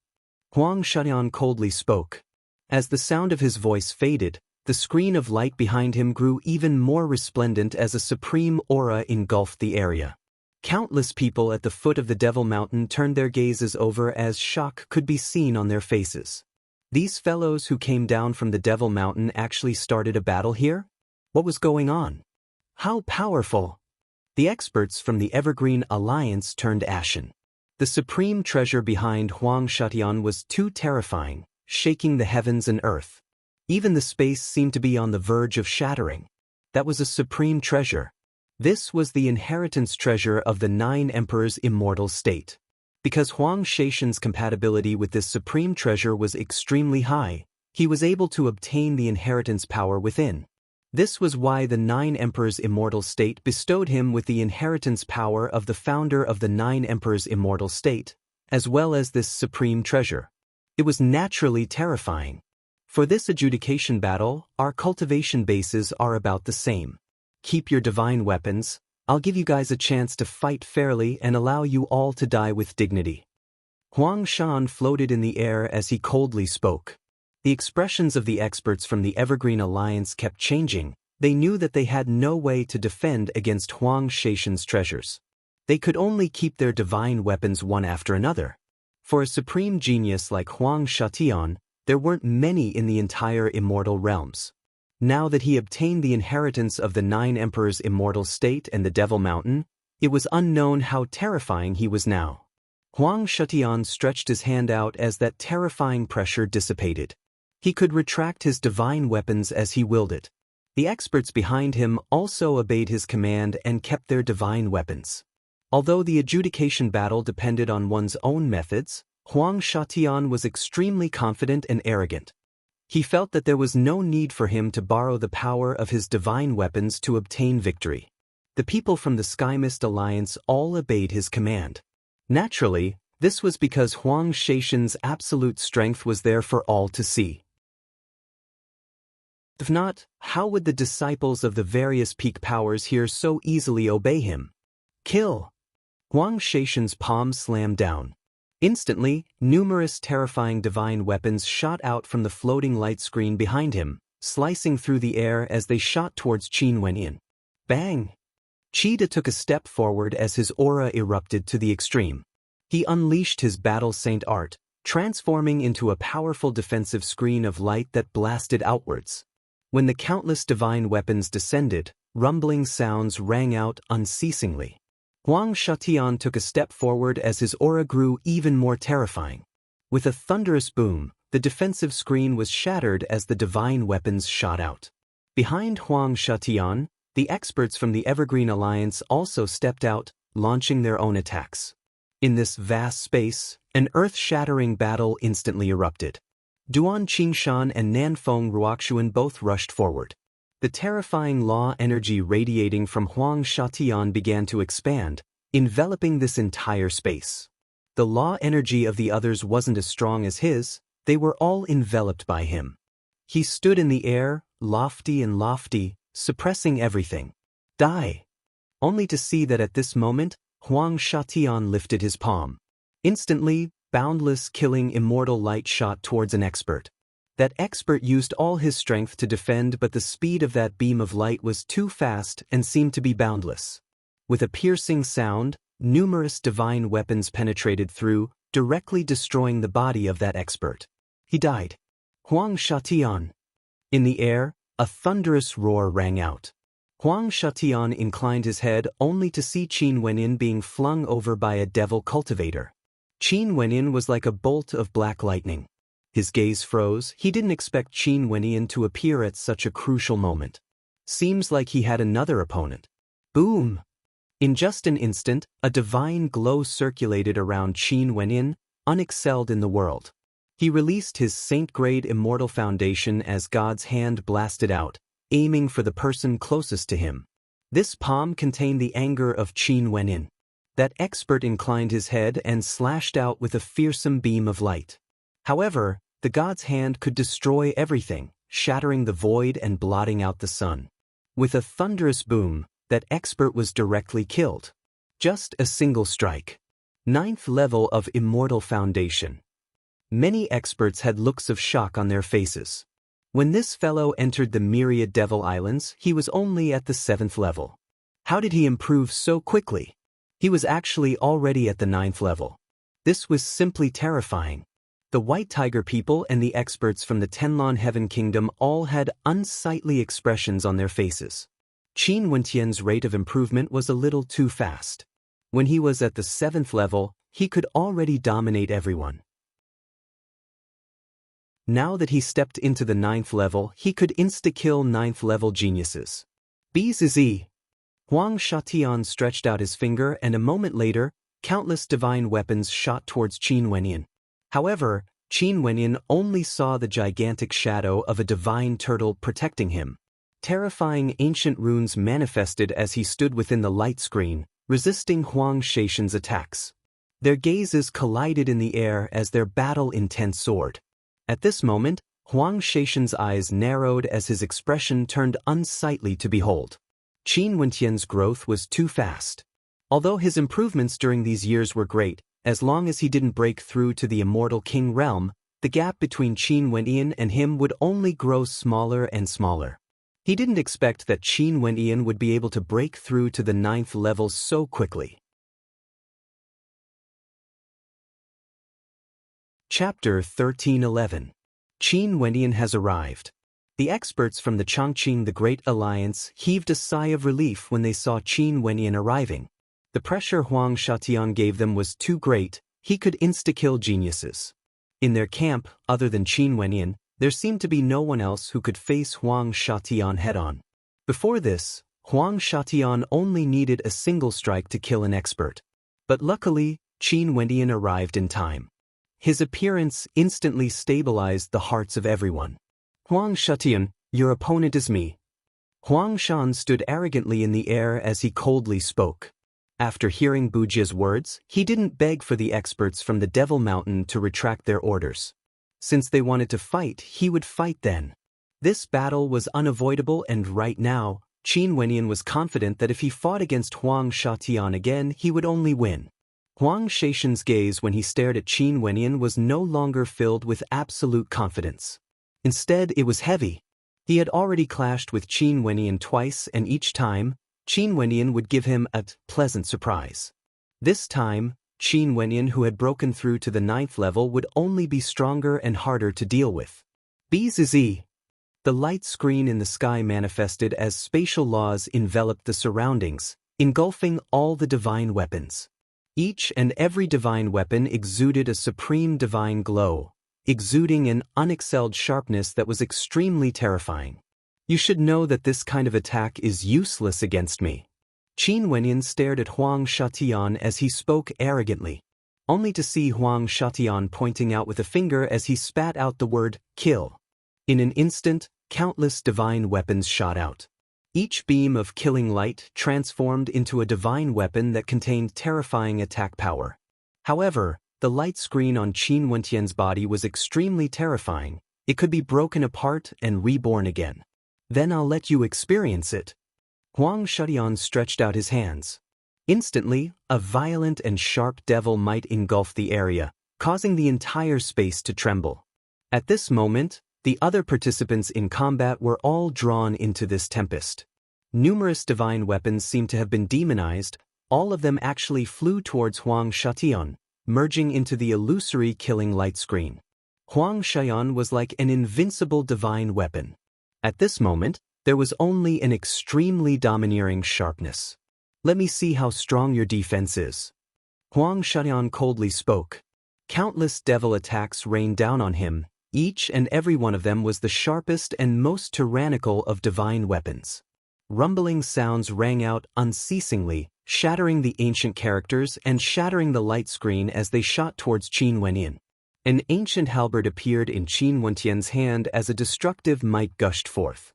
Huang Shatian coldly spoke. As the sound of his voice faded, the screen of light behind him grew even more resplendent as a supreme aura engulfed the area. Countless people at the foot of the Devil Mountain turned their gazes over as shock could be seen on their faces. These fellows who came down from the Devil Mountain actually started a battle here? What was going on? How powerful! The experts from the Evergreen Alliance turned ashen. The supreme treasure behind Huang Shatian was too terrifying, shaking the heavens and earth. Even the space seemed to be on the verge of shattering. That was a supreme treasure. This was the inheritance treasure of the 9 Emperors' immortal state. Because Huang Shaishan's compatibility with this supreme treasure was extremely high, he was able to obtain the inheritance power within. This was why the 9 Emperors' immortal state bestowed him with the inheritance power of the founder of the 9 Emperors' immortal state, as well as this supreme treasure. It was naturally terrifying. For this adjudication battle, our cultivation bases are about the same. Keep your divine weapons. I'll give you guys a chance to fight fairly and allow you all to die with dignity. Huang Shan floated in the air as he coldly spoke. The expressions of the experts from the Evergreen Alliance kept changing. They knew that they had no way to defend against Huang Shaishan's treasures. They could only keep their divine weapons one after another. For a supreme genius like Huang Shatian, there weren't many in the entire immortal realms. Now that he obtained the inheritance of the 9 Emperors' immortal state and the Devil Mountain, it was unknown how terrifying he was now. Huang Shatian stretched his hand out as that terrifying pressure dissipated. He could retract his divine weapons as he willed it. The experts behind him also obeyed his command and kept their divine weapons. Although the adjudication battle depended on one's own methods, Huang Shatian was extremely confident and arrogant. He felt that there was no need for him to borrow the power of his divine weapons to obtain victory. The people from the Sky Mist Alliance all obeyed his command. Naturally, this was because Huang Shaishan's absolute strength was there for all to see. If not, how would the disciples of the various peak powers here so easily obey him? Kill! Huang Shaishan's palm slammed down. Instantly, numerous terrifying divine weapons shot out from the floating light screen behind him, slicing through the air as they shot towards Qin Wenyin. Bang! Qida took a step forward as his aura erupted to the extreme. He unleashed his battle saint art, transforming into a powerful defensive screen of light that blasted outwards. When the countless divine weapons descended, rumbling sounds rang out unceasingly. Huang Shatian took a step forward as his aura grew even more terrifying. With a thunderous boom, the defensive screen was shattered as the divine weapons shot out. Behind Huang Shatian, the experts from the Evergreen Alliance also stepped out, launching their own attacks. In this vast space, an earth-shattering battle instantly erupted. Duan Qingshan and Nanfeng Ruoxuan both rushed forward. The terrifying law energy radiating from Huang Shatian began to expand, enveloping this entire space. The law energy of the others wasn't as strong as his, they were all enveloped by him. He stood in the air, lofty, suppressing everything. Die! Only to see that at this moment, Huang Shatian lifted his palm. Instantly, boundless killing immortal light shot towards an expert. That expert used all his strength to defend, but the speed of that beam of light was too fast and seemed to be boundless. With a piercing sound, numerous divine weapons penetrated through, directly destroying the body of that expert. He died. Huang Shatian. In the air, a thunderous roar rang out. Huang Shatian inclined his head only to see Qin Wenyin being flung over by a devil cultivator. Qin Wenyin was like a bolt of black lightning. His gaze froze. He didn't expect Qin Wenyin to appear at such a crucial moment. Seems like he had another opponent. Boom! In just an instant, a divine glow circulated around Qin Wenyin, unexcelled in the world. He released his saint-grade immortal foundation as God's hand blasted out, aiming for the person closest to him. This palm contained the anger of Qin Wenyin. That expert inclined his head and slashed out with a fearsome beam of light. However, the God's hand could destroy everything, shattering the void and blotting out the sun. With a thunderous boom, that expert was directly killed. Just a single strike. 9th level of Immortal Foundation. Many experts had looks of shock on their faces. When this fellow entered the Myriad Devil Islands, he was only at the 7th level. How did he improve so quickly? He was actually already at the 9th level. This was simply terrifying. The White Tiger people and the experts from the Tenlon Heaven Kingdom all had unsightly expressions on their faces. Qin Wentian's rate of improvement was a little too fast. When he was at the 7th level, he could already dominate everyone. Now that he stepped into the 9th level, he could insta-kill 9th level geniuses. Bzz. Huang Shatian stretched out his finger, and a moment later, countless divine weapons shot towards Qin Wentian. However, Qin Wentian only saw the gigantic shadow of a divine turtle protecting him. Terrifying ancient runes manifested as he stood within the light screen, resisting Huang Shaishan's attacks. Their gazes collided in the air as their battle-intent soared. At this moment, Huang Shaishan's eyes narrowed as his expression turned unsightly to behold. Qin Wentian's growth was too fast. Although his improvements during these years were great, as long as he didn't break through to the Immortal King realm, the gap between Qin Wentian and him would only grow smaller and smaller. He didn't expect that Qin Wentian would be able to break through to the 9th level so quickly. Chapter 1311. Qin Wentian has arrived. The experts from the Chongqing the Great Alliance heaved a sigh of relief when they saw Qin Wentian arriving. The pressure Huang Shatian gave them was too great. He could insta-kill geniuses. In their camp, other than Qin Wentian, there seemed to be no one else who could face Huang Shatian head-on. Before this, Huang Shatian only needed a single strike to kill an expert. But luckily, Qin Wentian arrived in time. His appearance instantly stabilized the hearts of everyone. Huang Shatian, your opponent is me. Huang Shan stood arrogantly in the air as he coldly spoke. After hearing Bujia's words, he didn't beg for the experts from the Devil Mountain to retract their orders. Since they wanted to fight, he would fight then. This battle was unavoidable, and right now, Qin Wentian was confident that if he fought against Huang Shatian again, he would only win. Huang Shaishan's gaze when he stared at Qin Wentian was no longer filled with absolute confidence. Instead, it was heavy. He had already clashed with Qin Wentian twice, and each time, Qin Wentian would give him a pleasant surprise. This time, Qin Wentian, who had broken through to the 9th level, would only be stronger and harder to deal with. Bzz. The light screen in the sky manifested as spatial laws enveloped the surroundings, engulfing all the divine weapons. Each and every divine weapon exuded a supreme divine glow, exuding an unexcelled sharpness that was extremely terrifying. You should know that this kind of attack is useless against me. Qin Wentian stared at Huang Shatian as he spoke arrogantly, only to see Huang Shatian pointing out with a finger as he spat out the word, kill. In an instant, countless divine weapons shot out. Each beam of killing light transformed into a divine weapon that contained terrifying attack power. However, the light screen on Qin Wentian's body was extremely terrifying. It could be broken apart and reborn again. Then I'll let you experience it. Huang Shatian stretched out his hands. Instantly, a violent and sharp devil might engulfed the area, causing the entire space to tremble. At this moment, the other participants in combat were all drawn into this tempest. Numerous divine weapons seemed to have been demonized. All of them actually flew towards Huang Shatian, merging into the illusory killing light screen. Huang Shatian was like an invincible divine weapon. At this moment, there was only an extremely domineering sharpness. Let me see how strong your defense is. Huang Shatian coldly spoke. Countless devil attacks rained down on him. Each and every one of them was the sharpest and most tyrannical of divine weapons. Rumbling sounds rang out unceasingly, shattering the ancient characters and shattering the light screen as they shot towards Qin Wentian. An ancient halberd appeared in Qin Wentian's hand as a destructive might gushed forth.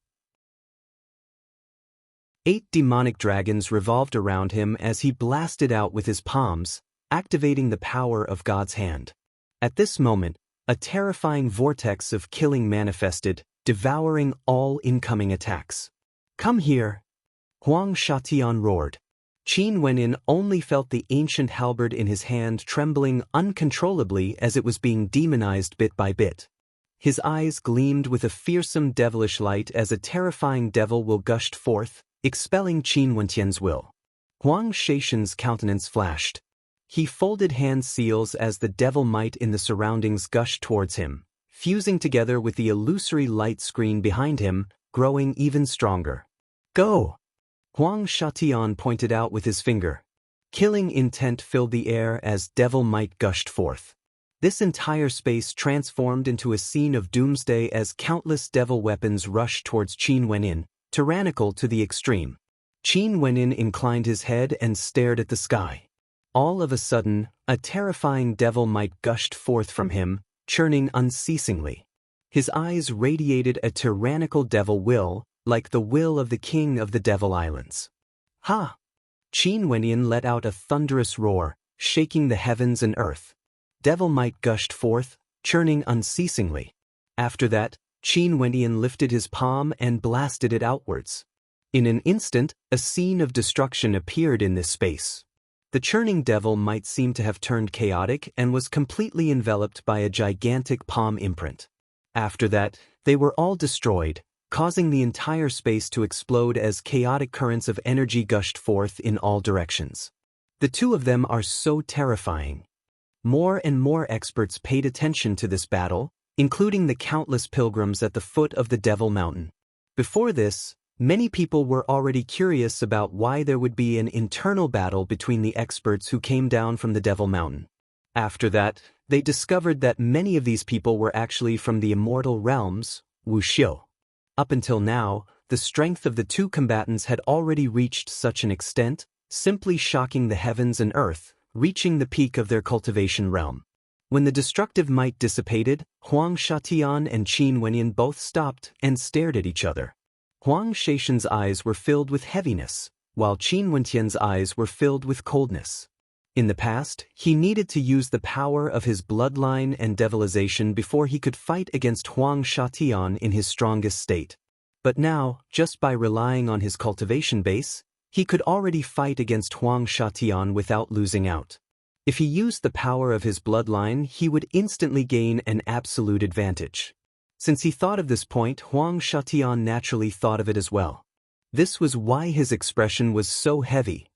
8 demonic dragons revolved around him as he blasted out with his palms, activating the power of God's hand. At this moment, a terrifying vortex of killing manifested, devouring all incoming attacks. "Come here!" Huang Shatian roared. Qin Wenyin only felt the ancient halberd in his hand trembling uncontrollably as it was being demonized bit by bit. His eyes gleamed with a fearsome devilish light as a terrifying devil will gushed forth, expelling Qin Wentian's will. Huang Shaishan's countenance flashed. He folded hand seals as the devil might in the surroundings gushed towards him, fusing together with the illusory light screen behind him, growing even stronger. "Go!" Huang Shatian pointed out with his finger. Killing intent filled the air as devil might gushed forth. This entire space transformed into a scene of doomsday as countless devil weapons rushed towards Qin Wenyin, tyrannical to the extreme. Qin Wenyin inclined his head and stared at the sky. All of a sudden, a terrifying devil might gushed forth from him, churning unceasingly. His eyes radiated a tyrannical devil will, like the will of the king of the Devil Islands. "Ha!" Qin Wenyin let out a thunderous roar, shaking the heavens and earth. Devil might gushed forth, churning unceasingly. After that, Qin Wenyin lifted his palm and blasted it outwards. In an instant, a scene of destruction appeared in this space. The churning devil might seem to have turned chaotic and was completely enveloped by a gigantic palm imprint. After that, they were all destroyed, causing the entire space to explode as chaotic currents of energy gushed forth in all directions. The two of them are so terrifying. More and more experts paid attention to this battle, including the countless pilgrims at the foot of the Devil Mountain. Before this, many people were already curious about why there would be an internal battle between the experts who came down from the Devil Mountain. After that, they discovered that many of these people were actually from the immortal realms, Wuxiu. Up until now, the strength of the two combatants had already reached such an extent, simply shocking the heavens and earth, reaching the peak of their cultivation realm. When the destructive might dissipated, Huang Shatian and Qin Wenyin both stopped and stared at each other. Huang Shaishan's eyes were filled with heaviness, while Qin Wentian's eyes were filled with coldness. In the past, he needed to use the power of his bloodline and devilization before he could fight against Huang Shatian in his strongest state. But now, just by relying on his cultivation base, he could already fight against Huang Shatian without losing out. If he used the power of his bloodline, he would instantly gain an absolute advantage. Since he thought of this point, Huang Shatian naturally thought of it as well. This was why his expression was so heavy.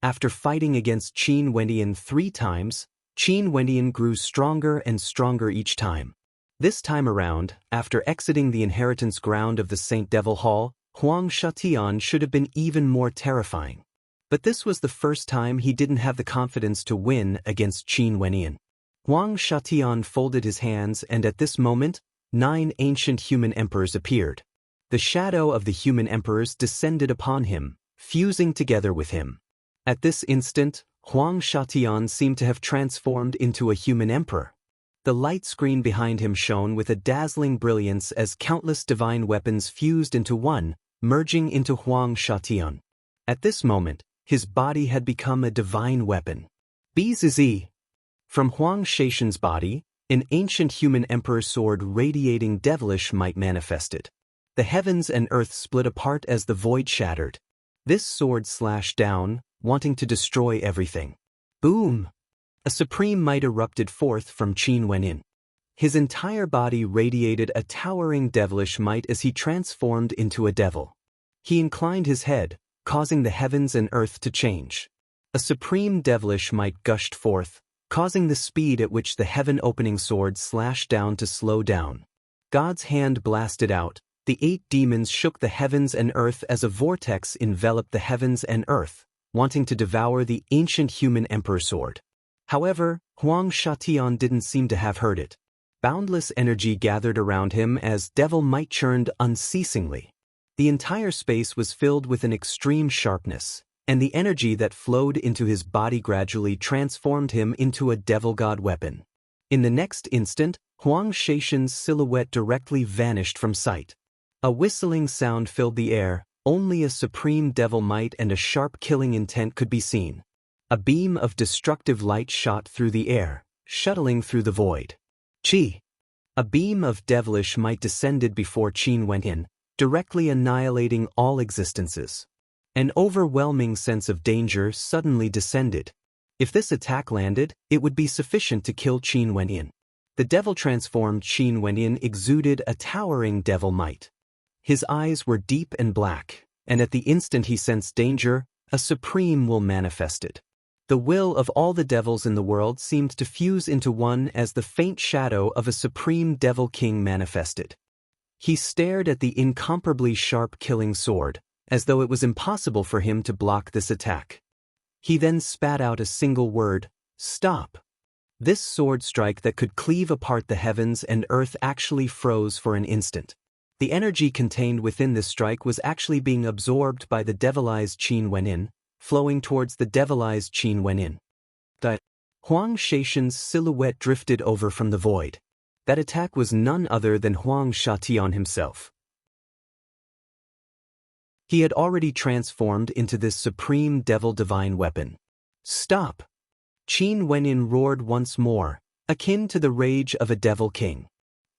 After fighting against Qin Wenyin 3 times, Qin Wenyin grew stronger and stronger each time. This time around, after exiting the inheritance ground of the Saint Devil Hall, Huang Shatian should have been even more terrifying. But this was the first time he didn't have the confidence to win against Qin Wenyin. Huang Shatian folded his hands and at this moment, 9 ancient human emperors appeared. The shadow of the human emperors descended upon him, fusing together with him. At this instant, Huang Shatian seemed to have transformed into a human emperor. The light screen behind him shone with a dazzling brilliance as countless divine weapons fused into one, merging into Huang Shatian. At this moment, his body had become a divine weapon. Bzz. From Huang Shaishan's body, an ancient human emperor sword radiating devilish might manifested. The heavens and earth split apart as the void shattered. This sword slashed down, wanting to destroy everything. Boom! A supreme might erupted forth from Qin Wenyin. His entire body radiated a towering devilish might as he transformed into a devil. He inclined his head, causing the heavens and earth to change. A supreme devilish might gushed forth, causing the speed at which the heaven-opening sword slashed down to slow down. God's hand blasted out. The 8 demons shook the heavens and earth as a vortex enveloped the heavens and earth, wanting to devour the ancient human emperor sword. However, Huang Shatian didn't seem to have heard it. Boundless energy gathered around him as devil might churned unceasingly. The entire space was filled with an extreme sharpness, and the energy that flowed into his body gradually transformed him into a devil god weapon. In the next instant, Huang Shaishan's silhouette directly vanished from sight. A whistling sound filled the air. Only a supreme devil might and a sharp killing intent could be seen. A beam of destructive light shot through the air, shuttling through the void. Chi! A beam of devilish might descended before Qin went in, directly annihilating all existences. An overwhelming sense of danger suddenly descended. If this attack landed, it would be sufficient to kill Qin Wenyin. The devil-transformed Qin Wenyin exuded a towering devil might. His eyes were deep and black, and at the instant he sensed danger, a supreme will manifested. The will of all the devils in the world seemed to fuse into one as the faint shadow of a supreme devil king manifested. He stared at the incomparably sharp killing sword, as though it was impossible for him to block this attack. He then spat out a single word, "Stop." This sword strike that could cleave apart the heavens and earth actually froze for an instant. The energy contained within this strike was actually being absorbed by the devilized Qin Wenyin, flowing towards the devilized Qin Wenyin. Huang Shaishan's silhouette drifted over from the void. That attack was none other than Huang Shatian himself. He had already transformed into this supreme devil divine weapon. "Stop!" Qin Wenyin roared once more, akin to the rage of a devil king.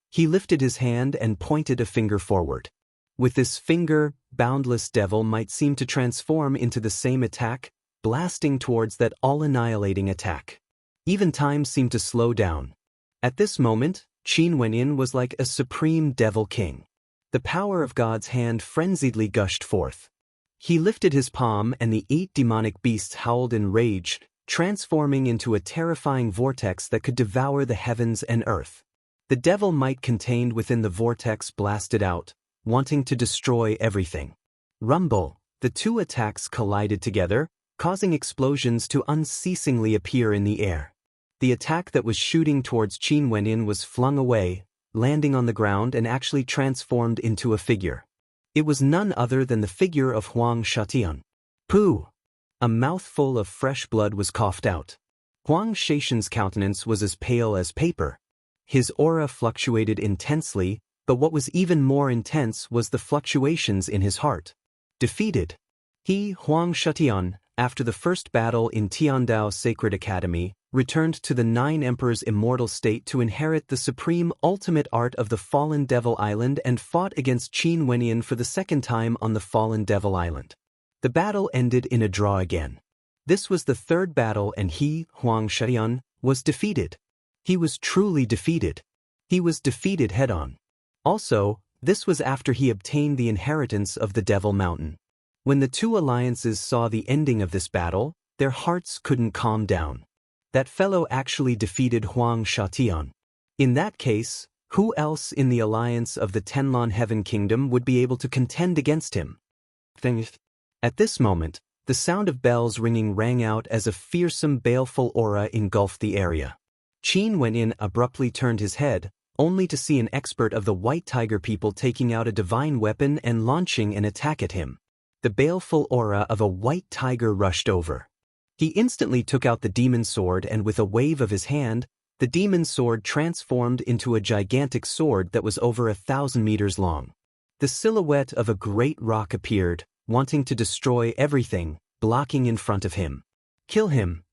He lifted his hand and pointed a finger forward. With this finger, boundless devil might seem to transform into the same attack, blasting towards that all-annihilating attack. Even time seemed to slow down. At this moment, Qin Wenyin was like a supreme devil king. The power of God's hand frenziedly gushed forth. He lifted his palm and the 8 demonic beasts howled in rage, transforming into a terrifying vortex that could devour the heavens and earth. The devil might contained within the vortex blasted out, wanting to destroy everything. Rumble, the two attacks collided together, causing explosions to unceasingly appear in the air. The attack that was shooting towards Qin Wenyin was flung away, landing on the ground and actually transformed into a figure. It was none other than the figure of Huang Shatian. Pooh! A mouthful of fresh blood was coughed out. Huang Shaishan's countenance was as pale as paper. His aura fluctuated intensely, but what was even more intense was the fluctuations in his heart. Defeated. He, Huang Shatian, after the first battle in Tiandao Sacred Academy, returned to the 9 Emperors' immortal state to inherit the supreme ultimate art of the Fallen Devil Island and fought against Qin Wenyin for the second time on the Fallen Devil Island. The battle ended in a draw again. This was the third battle and he, Huang Shatian, was defeated. He was truly defeated. He was defeated head-on. Also, this was after he obtained the inheritance of the Devil Mountain. When the two alliances saw the ending of this battle, their hearts couldn't calm down. That fellow actually defeated Huang Shatian. In that case, who else in the alliance of the Tenlon Heaven Kingdom would be able to contend against him? At this moment, the sound of bells ringing rang out as a fearsome baleful aura engulfed the area. Qin Wenyin abruptly turned his head, only to see an expert of the White Tiger people taking out a divine weapon and launching an attack at him. The baleful aura of a white tiger rushed over. He instantly took out the demon sword and with a wave of his hand, the demon sword transformed into a gigantic sword that was over 1,000 meters long. The silhouette of a great rock appeared, wanting to destroy everything, blocking in front of him. "Kill him."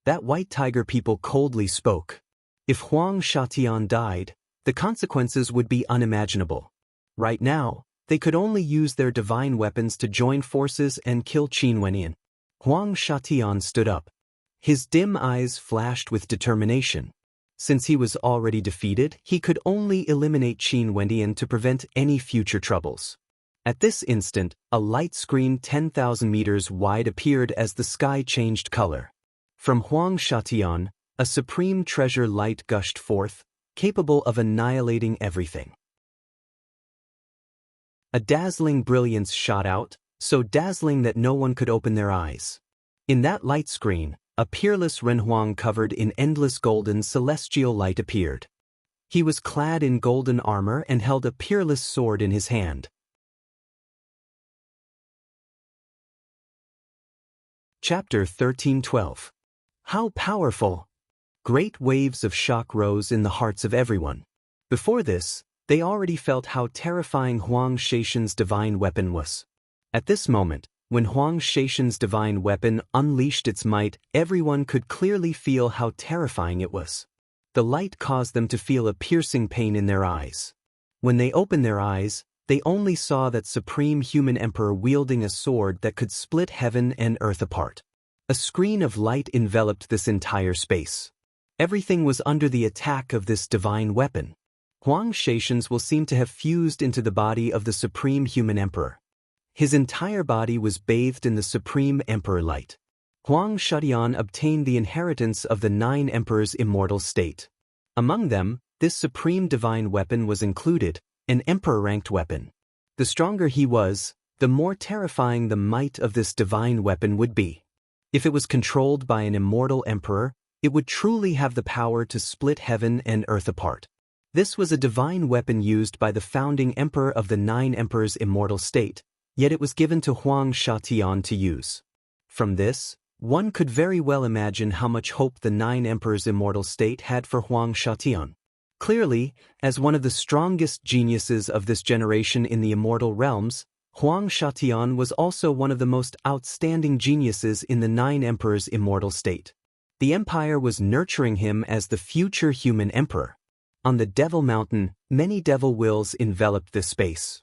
That White Tiger people coldly spoke. If Huang Shatian died, the consequences would be unimaginable. Right now, they could only use their divine weapons to join forces and kill Qin Wenyin. Huang Shatian stood up. His dim eyes flashed with determination. Since he was already defeated, he could only eliminate Qin Wenyin to prevent any future troubles. At this instant, a light screen 10,000 meters wide appeared as the sky changed color. From Huang Shatian, a supreme treasure light gushed forth, capable of annihilating everything. A dazzling brilliance shot out, so dazzling that no one could open their eyes. In that light screen, a peerless Renhuang covered in endless golden celestial light appeared. He was clad in golden armor and held a peerless sword in his hand. Chapter 13:12. How powerful! Great waves of shock rose in the hearts of everyone. Before this, they already felt how terrifying Huang Shaishan's divine weapon was. At this moment, when Huang Shaishan's divine weapon unleashed its might, everyone could clearly feel how terrifying it was. The light caused them to feel a piercing pain in their eyes. When they opened their eyes, they only saw that supreme human emperor wielding a sword that could split heaven and earth apart. A screen of light enveloped this entire space. Everything was under the attack of this divine weapon. Huang Shaishan's will seem to have fused into the body of the supreme human emperor. His entire body was bathed in the supreme emperor light. Huang Shatian obtained the inheritance of the 9 emperors' immortal state. Among them, this supreme divine weapon was included, an emperor-ranked weapon. The stronger he was, the more terrifying the might of this divine weapon would be. If it was controlled by an immortal emperor, it would truly have the power to split heaven and earth apart. This was a divine weapon used by the founding emperor of the 9 emperors' immortal state, yet it was given to Huang Shatian to use. From this, one could very well imagine how much hope the 9 emperors' immortal state had for Huang Shatian. Clearly, as one of the strongest geniuses of this generation in the immortal realms, Huang Shatian was also one of the most outstanding geniuses in the 9 emperors' immortal state. The empire was nurturing him as the future human emperor. On the Devil Mountain, many devil wills enveloped this space.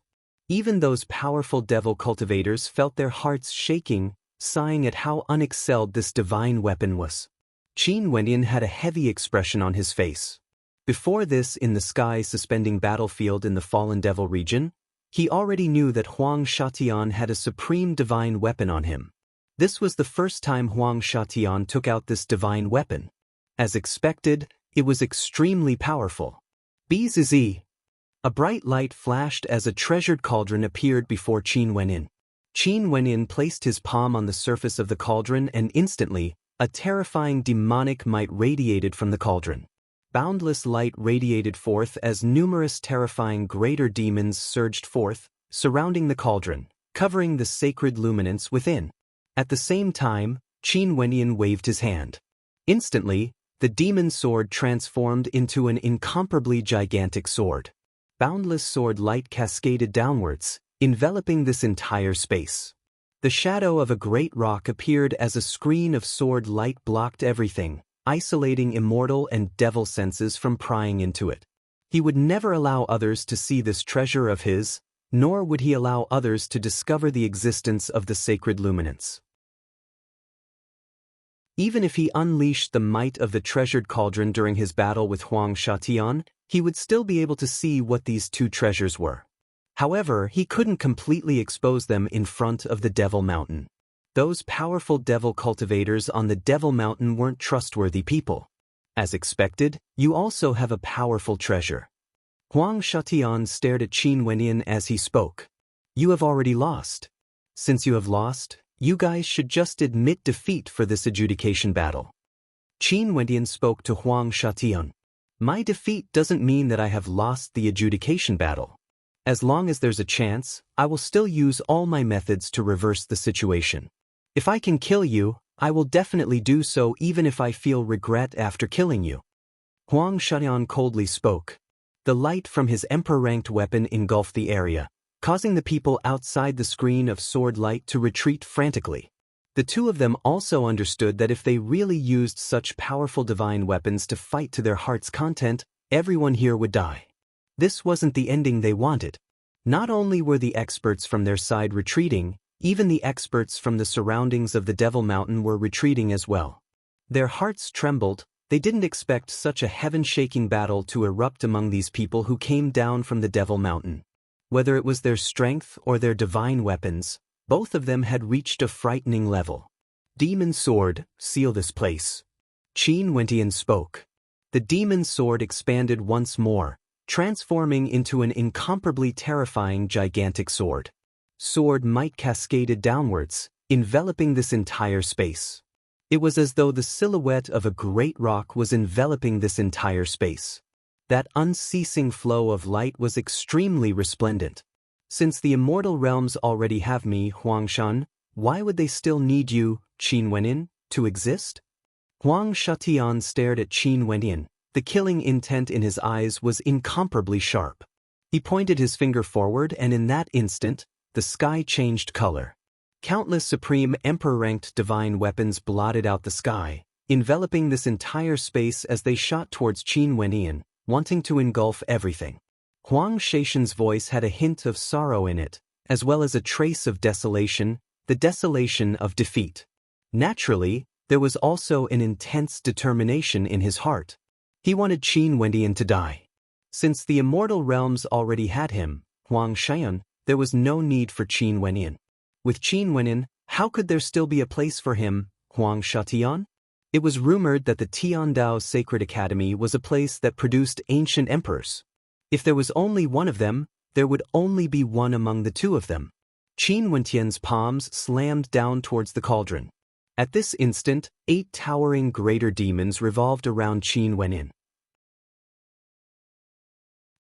Even those powerful devil cultivators felt their hearts shaking, sighing at how unexcelled this divine weapon was. Qin Wenyan had a heavy expression on his face. Before this, in the sky suspending battlefield in the fallen devil region, he already knew that Huang Shatian had a supreme divine weapon on him. This was the first time Huang Shatian took out this divine weapon. As expected, it was extremely powerful. Bzz. A bright light flashed as a treasured cauldron appeared before Qin Wenyan. Qin Wenyan placed his palm on the surface of the cauldron and instantly, a terrifying demonic might radiated from the cauldron. Boundless light radiated forth as numerous terrifying greater demons surged forth, surrounding the cauldron, covering the sacred luminance within. At the same time, Qin Wenyan waved his hand. Instantly, the demon sword transformed into an incomparably gigantic sword. Boundless sword light cascaded downwards, enveloping this entire space. The shadow of a great rock appeared as a screen of sword light blocked everything, isolating immortal and devil senses from prying into it. He would never allow others to see this treasure of his, nor would he allow others to discover the existence of the sacred luminance. Even if he unleashed the might of the treasured cauldron during his battle with Huang Shatian, he would still be able to see what these 2 treasures were. However, he couldn't completely expose them in front of the Devil Mountain. Those powerful devil cultivators on the Devil Mountain weren't trustworthy people. As expected, you also have a powerful treasure. Huang Shatian stared at Qin Wenyan as he spoke. You have already lost. Since you have lost, you guys should just admit defeat for this adjudication battle. Qin Wenyan spoke to Huang Shatian. My defeat doesn't mean that I have lost the adjudication battle. As long as there's a chance, I will still use all my methods to reverse the situation. If I can kill you, I will definitely do so even if I feel regret after killing you. Huang Shatian coldly spoke. The light from his emperor-ranked weapon engulfed the area, causing the people outside the screen of sword light to retreat frantically. The 2 of them also understood that if they really used such powerful divine weapons to fight to their heart's content, everyone here would die. This wasn't the ending they wanted. Not only were the experts from their side retreating, even the experts from the surroundings of the Devil Mountain were retreating as well. Their hearts trembled. They didn't expect such a heaven-shaking battle to erupt among these people who came down from the Devil Mountain. Whether it was their strength or their divine weapons, both of them had reached a frightening level. Demon sword, seal this place. Qin Wenyan spoke. The demon sword expanded once more, transforming into an incomparably terrifying gigantic sword. Sword might cascaded downwards, enveloping this entire space. It was as though the silhouette of a great rock was enveloping this entire space. That unceasing flow of light was extremely resplendent. Since the immortal realms already have me, Huang Shan, why would they still need you, Qin Wenyan, to exist? Huang Shatian stared at Qin Wenyan. The killing intent in his eyes was incomparably sharp. He pointed his finger forward and in that instant, the sky changed color. Countless supreme emperor-ranked divine weapons blotted out the sky, enveloping this entire space as they shot towards Qin Wenyan, wanting to engulf everything. Huang Shaishan's voice had a hint of sorrow in it, as well as a trace of desolation, the desolation of defeat. Naturally, there was also an intense determination in his heart. He wanted Qin Wenyan to die. Since the immortal realms already had him, Huang Shaishan, there was no need for Qin Wenyan. With Qin Wenyan, how could there still be a place for him, Huang Shatian? It was rumored that the Tiandao Sacred Academy was a place that produced ancient emperors. If there was only one of them, there would only be one among the two of them. Qin Wentian's palms slammed down towards the cauldron. At this instant, 8 towering greater demons revolved around Qin Wenyan.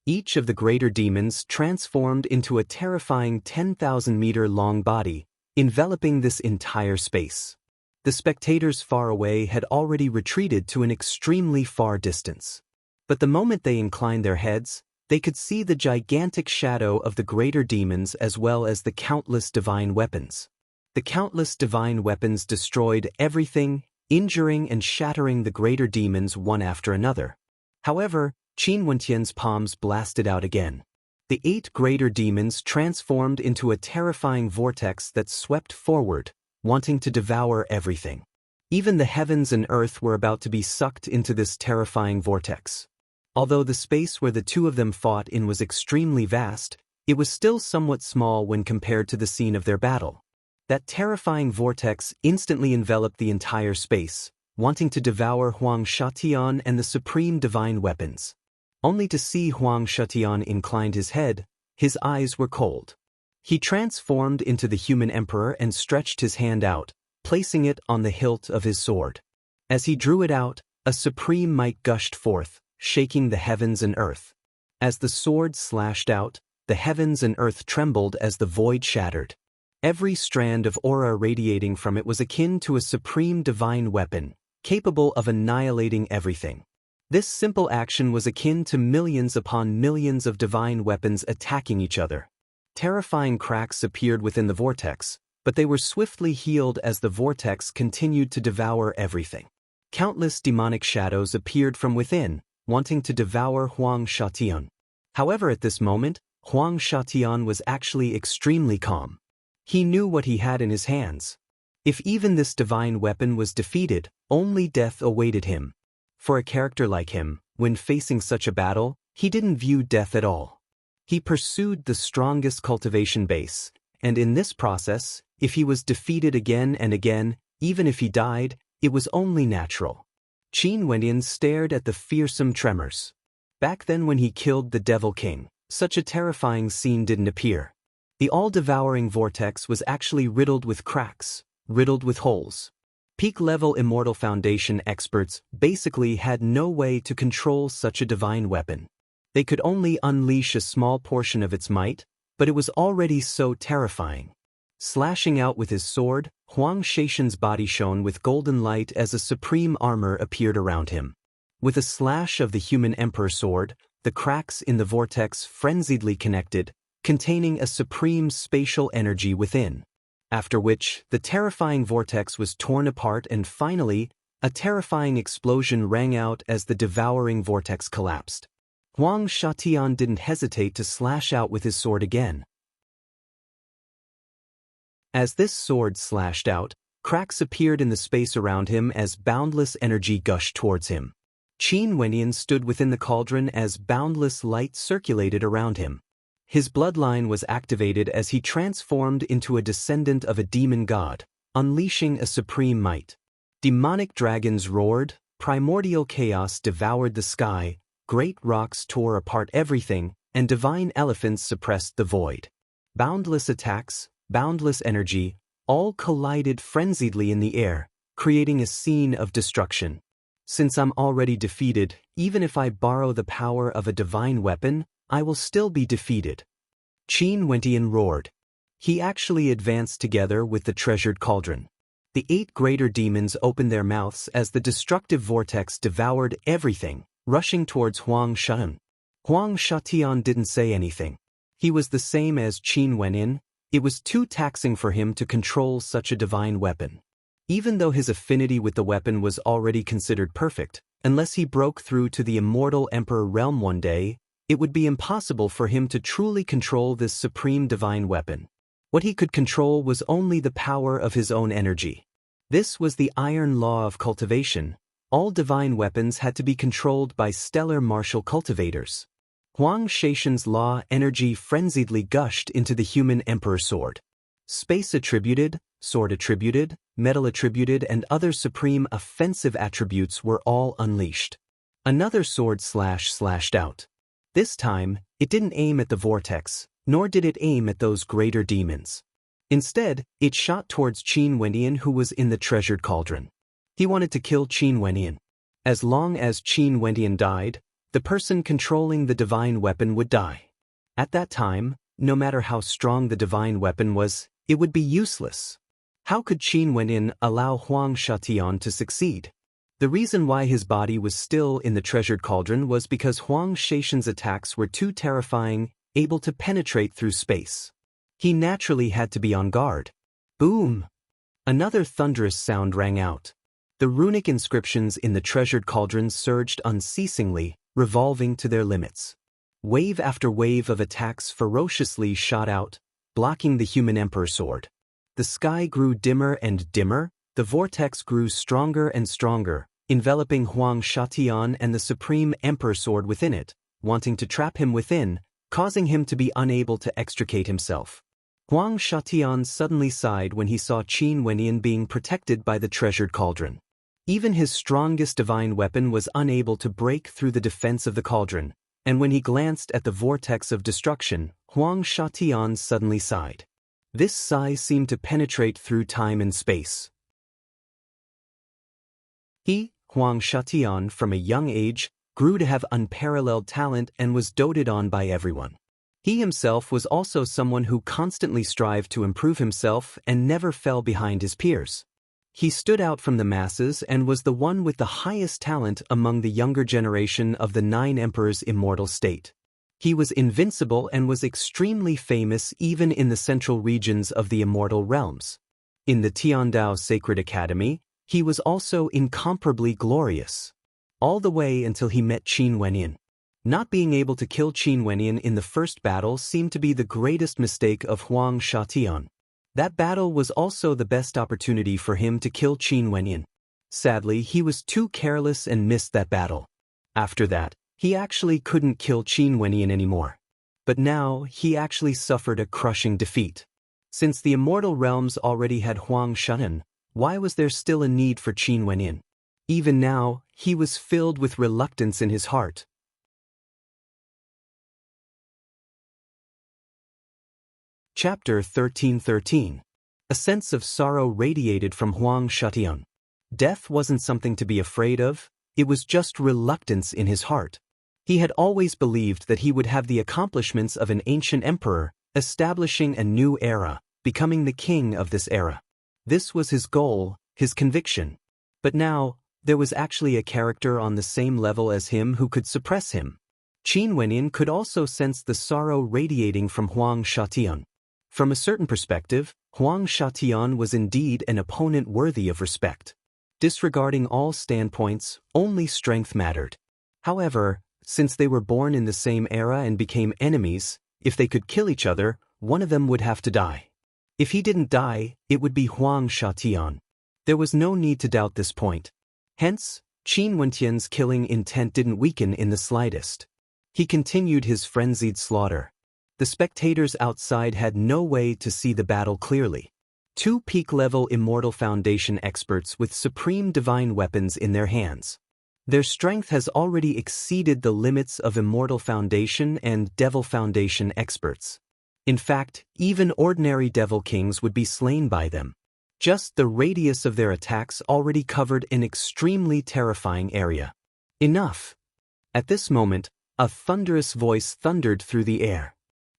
Each of the greater demons transformed into a terrifying 10,000-meter-long body, enveloping this entire space. The spectators far away had already retreated to an extremely far distance. But the moment they inclined their heads, they could see the gigantic shadow of the greater demons as well as the countless divine weapons. The countless divine weapons destroyed everything, injuring and shattering the greater demons one after another. However, Qin Wentian's palms blasted out again. The 8 greater demons transformed into a terrifying vortex that swept forward, wanting to devour everything. Even the heavens and earth were about to be sucked into this terrifying vortex. Although the space where the two of them fought in was extremely vast, it was still somewhat small when compared to the scene of their battle. That terrifying vortex instantly enveloped the entire space, wanting to devour Huang Shatian and the supreme divine weapons. Only to see Huang Shatian inclined his head, his eyes were cold. He transformed into the human emperor and stretched his hand out, placing it on the hilt of his sword. As he drew it out, a supreme might gushed forth, shaking the heavens and earth. As the sword slashed out, the heavens and earth trembled as the void shattered. Every strand of aura radiating from it was akin to a supreme divine weapon, capable of annihilating everything. This simple action was akin to millions upon millions of divine weapons attacking each other. Terrifying cracks appeared within the vortex, but they were swiftly healed as the vortex continued to devour everything. Countless demonic shadows appeared from within, wanting to devour Huang Shatian. However, at this moment, Huang Shatian was actually extremely calm. He knew what he had in his hands. If even this divine weapon was defeated, only death awaited him. For a character like him, when facing such a battle, he didn't view death at all. He pursued the strongest cultivation base, and in this process, if he was defeated again and again, even if he died, it was only natural. Qin Wenyan stared at the fearsome tremors. Back then when he killed the Devil King, such a terrifying scene didn't appear. The all-devouring vortex was actually riddled with cracks, riddled with holes. Peak-level Immortal Foundation experts basically had no way to control such a divine weapon. They could only unleash a small portion of its might, but it was already so terrifying. Slashing out with his sword, Huang Shaishan's body shone with golden light as a supreme armor appeared around him. With a slash of the human emperor sword, the cracks in the vortex frenziedly connected, containing a supreme spatial energy within. After which, the terrifying vortex was torn apart and finally, a terrifying explosion rang out as the devouring vortex collapsed. Huang Shatian didn't hesitate to slash out with his sword again. As this sword slashed out, cracks appeared in the space around him as boundless energy gushed towards him. Qin Wenyan stood within the cauldron as boundless light circulated around him. His bloodline was activated as he transformed into a descendant of a demon god, unleashing a supreme might. Demonic dragons roared, primordial chaos devoured the sky, great rocks tore apart everything, and divine elephants suppressed the void. Boundless attacks, boundless energy, all collided frenziedly in the air, creating a scene of destruction. Since I'm already defeated, even if I borrow the power of a divine weapon, I will still be defeated. Qin Wenyan roared. He actually advanced together with the treasured cauldron. The 8 greater demons opened their mouths as the destructive vortex devoured everything, rushing towards Huang Shatian. Huang Shatian didn't say anything. He was the same as Qin Wenyan. It was too taxing for him to control such a divine weapon. Even though his affinity with the weapon was already considered perfect, unless he broke through to the immortal Emperor realm one day, it would be impossible for him to truly control this supreme divine weapon. What he could control was only the power of his own energy. This was the iron law of cultivation. All divine weapons had to be controlled by stellar martial cultivators. Huang Shaishan's law energy frenziedly gushed into the human emperor sword. Space attributed, sword attributed, metal attributed, and other supreme offensive attributes were all unleashed. Another sword slashed out. This time, it didn't aim at the vortex, nor did it aim at those greater demons. Instead, it shot towards Qin Wenyan, who was in the treasured cauldron. He wanted to kill Qin Wenyan. As long as Qin Wenyan died, the person controlling the divine weapon would die. At that time, no matter how strong the divine weapon was, it would be useless. How could Qin Wenyan allow Huang Shatian to succeed? The reason why his body was still in the treasured cauldron was because Huang Shaishan's attacks were too terrifying, able to penetrate through space. He naturally had to be on guard. Boom! Another thunderous sound rang out. The runic inscriptions in the treasured cauldrons surged unceasingly, revolving to their limits. Wave after wave of attacks ferociously shot out, blocking the human emperor sword. The sky grew dimmer and dimmer, the vortex grew stronger and stronger, enveloping Huang Shatian and the supreme emperor sword within it, wanting to trap him within, causing him to be unable to extricate himself. Huang Shatian suddenly sighed when he saw Qin Wenyan being protected by the treasured cauldron. Even his strongest divine weapon was unable to break through the defense of the cauldron, and when he glanced at the vortex of destruction, Huang Shatian suddenly sighed. This sigh seemed to penetrate through time and space. He, Huang Shatian, from a young age, grew to have unparalleled talent and was doted on by everyone. He himself was also someone who constantly strived to improve himself and never fell behind his peers. He stood out from the masses and was the one with the highest talent among the younger generation of the 9 emperors' immortal state. He was invincible and was extremely famous even in the central regions of the immortal realms. In the Tiandao Sacred Academy, he was also incomparably glorious. All the way until he met Qin Wenyan. Not being able to kill Qin Wenyan in the first battle seemed to be the greatest mistake of Huang Shatian. That battle was also the best opportunity for him to kill Qin Wenyan. Sadly, he was too careless and missed that battle. After that, he actually couldn't kill Qin Wenyan anymore. But now, he actually suffered a crushing defeat. Since the immortal realms already had Huang Shatian, why was there still a need for Qin Wenyan? Even now, he was filled with reluctance in his heart. Chapter 1313. A sense of sorrow radiated from Huang Shatian. Death wasn't something to be afraid of, it was just reluctance in his heart. He had always believed that he would have the accomplishments of an ancient emperor, establishing a new era, becoming the king of this era. This was his goal, his conviction. But now, there was actually a character on the same level as him who could suppress him. Qin Wenyan could also sense the sorrow radiating from Huang Shatian. From a certain perspective, Huang Shatian was indeed an opponent worthy of respect. Disregarding all standpoints, only strength mattered. However, since they were born in the same era and became enemies, if they could kill each other, one of them would have to die. If he didn't die, it would be Huang Shatian. There was no need to doubt this point. Hence, Qin Wenyan's killing intent didn't weaken in the slightest. He continued his frenzied slaughter. The spectators outside had no way to see the battle clearly. 2 peak-level Immortal Foundation experts with supreme divine weapons in their hands. Their strength has already exceeded the limits of Immortal Foundation and Devil Foundation experts. In fact, even ordinary Devil Kings would be slain by them. Just the radius of their attacks already covered an extremely terrifying area. Enough! At this moment, a thunderous voice thundered through the air.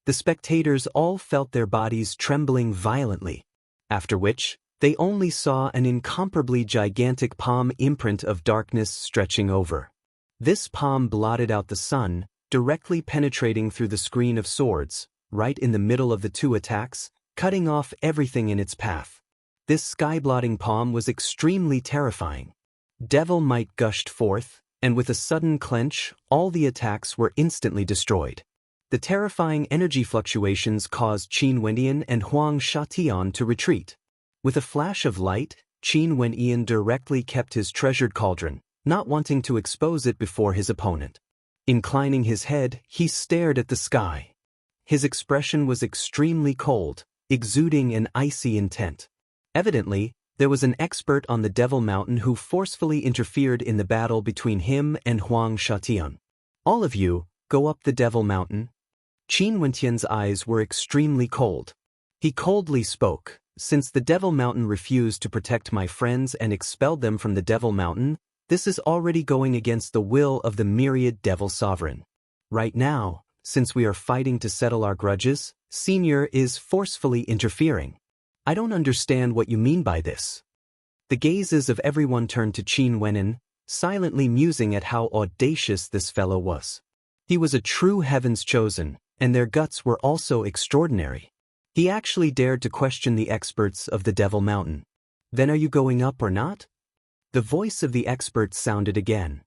The spectators all felt their bodies trembling violently, after which, they only saw an incomparably gigantic palm imprint of darkness stretching over. This palm blotted out the sun, directly penetrating through the screen of swords, right in the middle of the 2 attacks, cutting off everything in its path. This sky-blotting palm was extremely terrifying. Devil might gushed forth, and with a sudden clench, all the attacks were instantly destroyed. The terrifying energy fluctuations caused Qin Wenyan and Huang Shatian to retreat. With a flash of light, Qin Wenyan directly kept his treasured cauldron, not wanting to expose it before his opponent. Inclining his head, he stared at the sky. His expression was extremely cold, exuding an icy intent. Evidently, there was an expert on the Devil Mountain who forcefully interfered in the battle between him and Huang Shatian. "All of you, go up the Devil Mountain." Qin Wenyan's eyes were extremely cold. He coldly spoke, "Since the Devil Mountain refused to protect my friends and expelled them from the Devil Mountain, this is already going against the will of the myriad Devil Sovereign. Right now, since we are fighting to settle our grudges, Senior is forcefully interfering. I don't understand what you mean by this." The gazes of everyone turned to Qin Wenyan, silently musing at how audacious this fellow was. He was a true heaven's chosen, and their guts were also extraordinary. He actually dared to question the experts of the Devil Mountain. "Then are you going up or not?" The voice of the expert sounded again.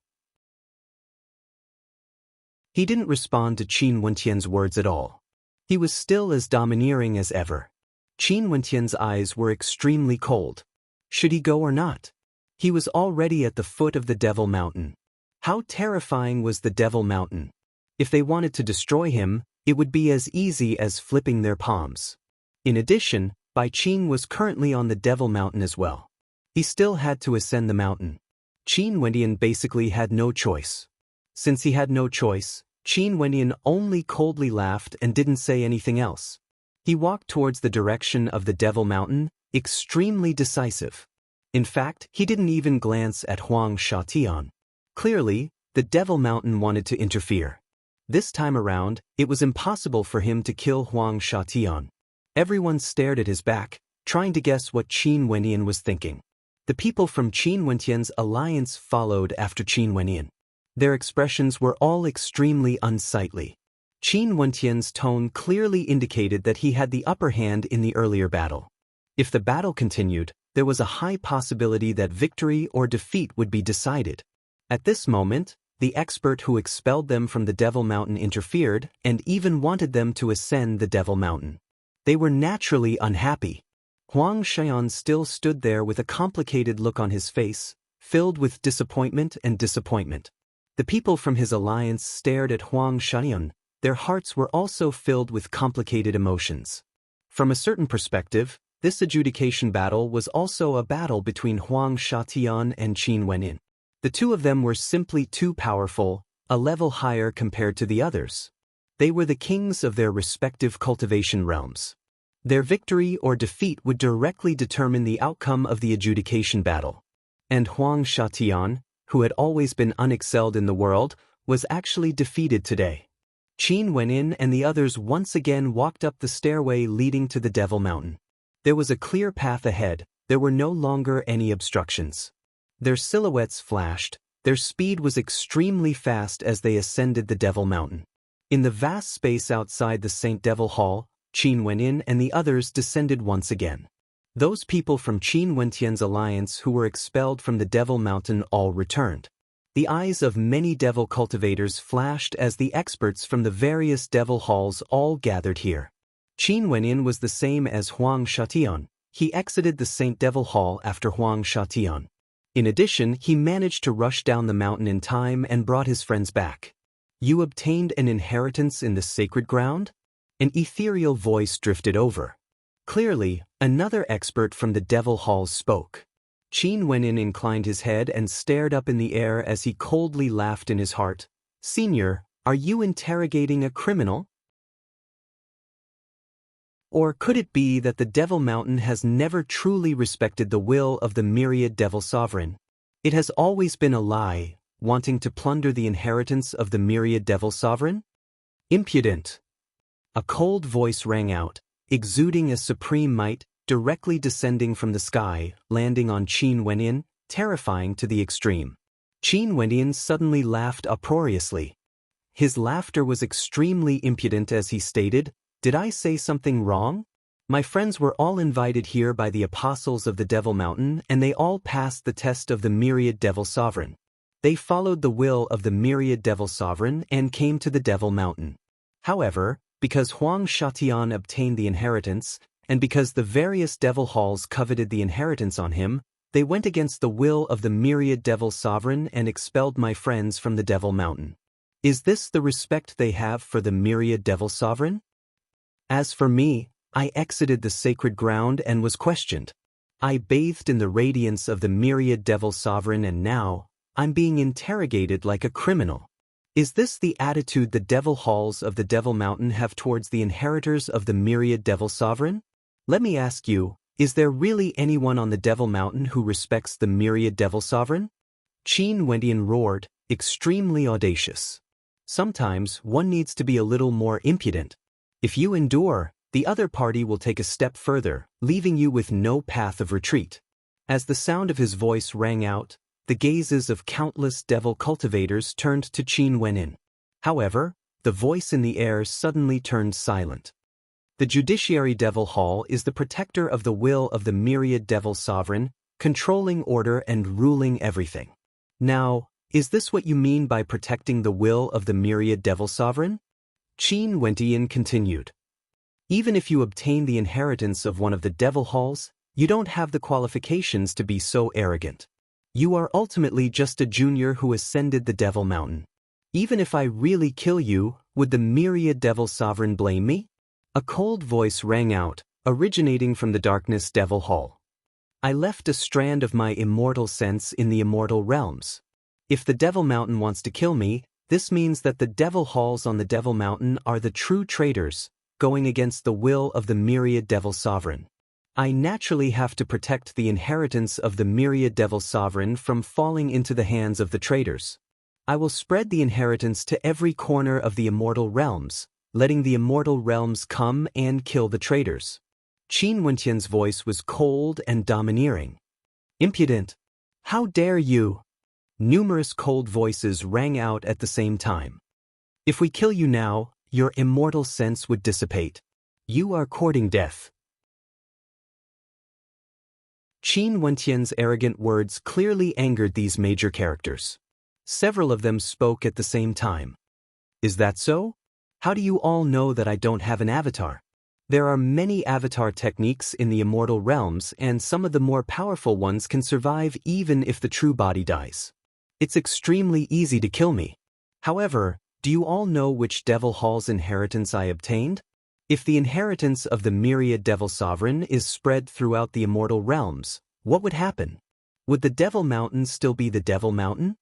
He didn't respond to Qin Wenyan's words at all. He was still as domineering as ever. Qin Wenyan's eyes were extremely cold. Should he go or not? He was already at the foot of the Devil Mountain. How terrifying was the Devil Mountain? If they wanted to destroy him, it would be as easy as flipping their palms. In addition, Bai Qin was currently on the Devil Mountain as well. He still had to ascend the mountain. Qin Wenyan basically had no choice. Since he had no choice, Qin Wenyan only coldly laughed and didn't say anything else. He walked towards the direction of the Devil Mountain, extremely decisive. In fact, he didn't even glance at Huang Shatian. Clearly, the Devil Mountain wanted to interfere. This time around, it was impossible for him to kill Huang Shatian. Everyone stared at his back, trying to guess what Qin Wenyan was thinking. The people from Qin Wenyan's alliance followed after Qin Wenyan. Their expressions were all extremely unsightly. Qin Wenyan's tone clearly indicated that he had the upper hand in the earlier battle. If the battle continued, there was a high possibility that victory or defeat would be decided. At this moment, the expert who expelled them from the Devil Mountain interfered and even wanted them to ascend the Devil Mountain. They were naturally unhappy. Huang Xian still stood there with a complicated look on his face, filled with disappointment and disappointment. The people from his alliance stared at Huang Xian. Their hearts were also filled with complicated emotions. From a certain perspective, this adjudication battle was also a battle between Huang Shatian and Qin Wenyan. The two of them were simply too powerful, a level higher compared to the others. They were the kings of their respective cultivation realms. Their victory or defeat would directly determine the outcome of the adjudication battle. And Huang Shatian, who had always been unexcelled in the world, was actually defeated today. Qin Wenyan and the others once again walked up the stairway leading to the Devil Mountain. There was a clear path ahead, there were no longer any obstructions. Their silhouettes flashed, their speed was extremely fast as they ascended the Devil Mountain. In the vast space outside the Saint Devil Hall, Qin Wenyan and the others descended once again. Those people from Qin Wenyan's alliance who were expelled from the Devil Mountain all returned. The eyes of many devil cultivators flashed as the experts from the various devil halls all gathered here. Qin Wenyan was the same as Huang Shatian. He exited the Saint Devil Hall after Huang Shatian. In addition, he managed to rush down the mountain in time and brought his friends back. "You obtained an inheritance in the sacred ground?" An ethereal voice drifted over. Clearly, another expert from the devil halls spoke. Qin Wenyan inclined his head and stared up in the air as he coldly laughed in his heart. "Senior, are you interrogating a criminal? Or could it be that the Devil Mountain has never truly respected the will of the myriad Devil Sovereign? It has always been a lie, wanting to plunder the inheritance of the myriad Devil Sovereign? Impudent!" A cold voice rang out, exuding a supreme might, directly descending from the sky, landing on Qin Wenyan, terrifying to the extreme. Qin Wenyan suddenly laughed uproariously. His laughter was extremely impudent as he stated, "Did I say something wrong? My friends were all invited here by the apostles of the Devil Mountain, and they all passed the test of the Myriad Devil Sovereign. They followed the will of the Myriad Devil Sovereign and came to the Devil Mountain. However, because Huang Shatian obtained the inheritance, and because the various devil halls coveted the inheritance on him, they went against the will of the Myriad Devil Sovereign and expelled my friends from the Devil Mountain. Is this the respect they have for the Myriad Devil Sovereign? As for me, I exited the sacred ground and was questioned. I bathed in the radiance of the Myriad Devil Sovereign, and now, I'm being interrogated like a criminal. Is this the attitude the devil halls of the Devil Mountain have towards the inheritors of the Myriad Devil Sovereign? Let me ask you, is there really anyone on the Devil Mountain who respects the Myriad Devil Sovereign? Qin Wendian roared, extremely audacious. Sometimes one needs to be a little more impudent. If you endure, the other party will take a step further, leaving you with no path of retreat. As the sound of his voice rang out, the gazes of countless devil cultivators turned to Qin Wenyin. However, the voice in the air suddenly turned silent. The Judiciary Devil Hall is the protector of the will of the Myriad Devil Sovereign, controlling order and ruling everything. Now, is this what you mean by protecting the will of the Myriad Devil Sovereign? Qin Wendian continued. Even if you obtain the inheritance of one of the devil halls, you don't have the qualifications to be so arrogant. You are ultimately just a junior who ascended the Devil Mountain. Even if I really kill you, would the Myriad Devil Sovereign blame me? A cold voice rang out, originating from the darkness Devil Hall. I left a strand of my immortal sense in the immortal realms. If the Devil Mountain wants to kill me, this means that the devil halls on the Devil Mountain are the true traitors, going against the will of the Myriad Devil Sovereign. I naturally have to protect the inheritance of the Myriad Devil Sovereign from falling into the hands of the traitors. I will spread the inheritance to every corner of the immortal realms, letting the immortal realms come and kill the traitors. Qin Wenqian's voice was cold and domineering. Impudent! How dare you! Numerous cold voices rang out at the same time. If we kill you now, your immortal sense would dissipate. You are courting death. Qin Wenqian's arrogant words clearly angered these major characters. Several of them spoke at the same time. Is that so? How do you all know that I don't have an avatar? There are many avatar techniques in the immortal realms, and some of the more powerful ones can survive even if the true body dies. It's extremely easy to kill me. However, do you all know which devil hall's inheritance I obtained? If the inheritance of the Myriad Devil Sovereign is spread throughout the immortal realms, what would happen? Would the Devil Mountain still be the Devil Mountain?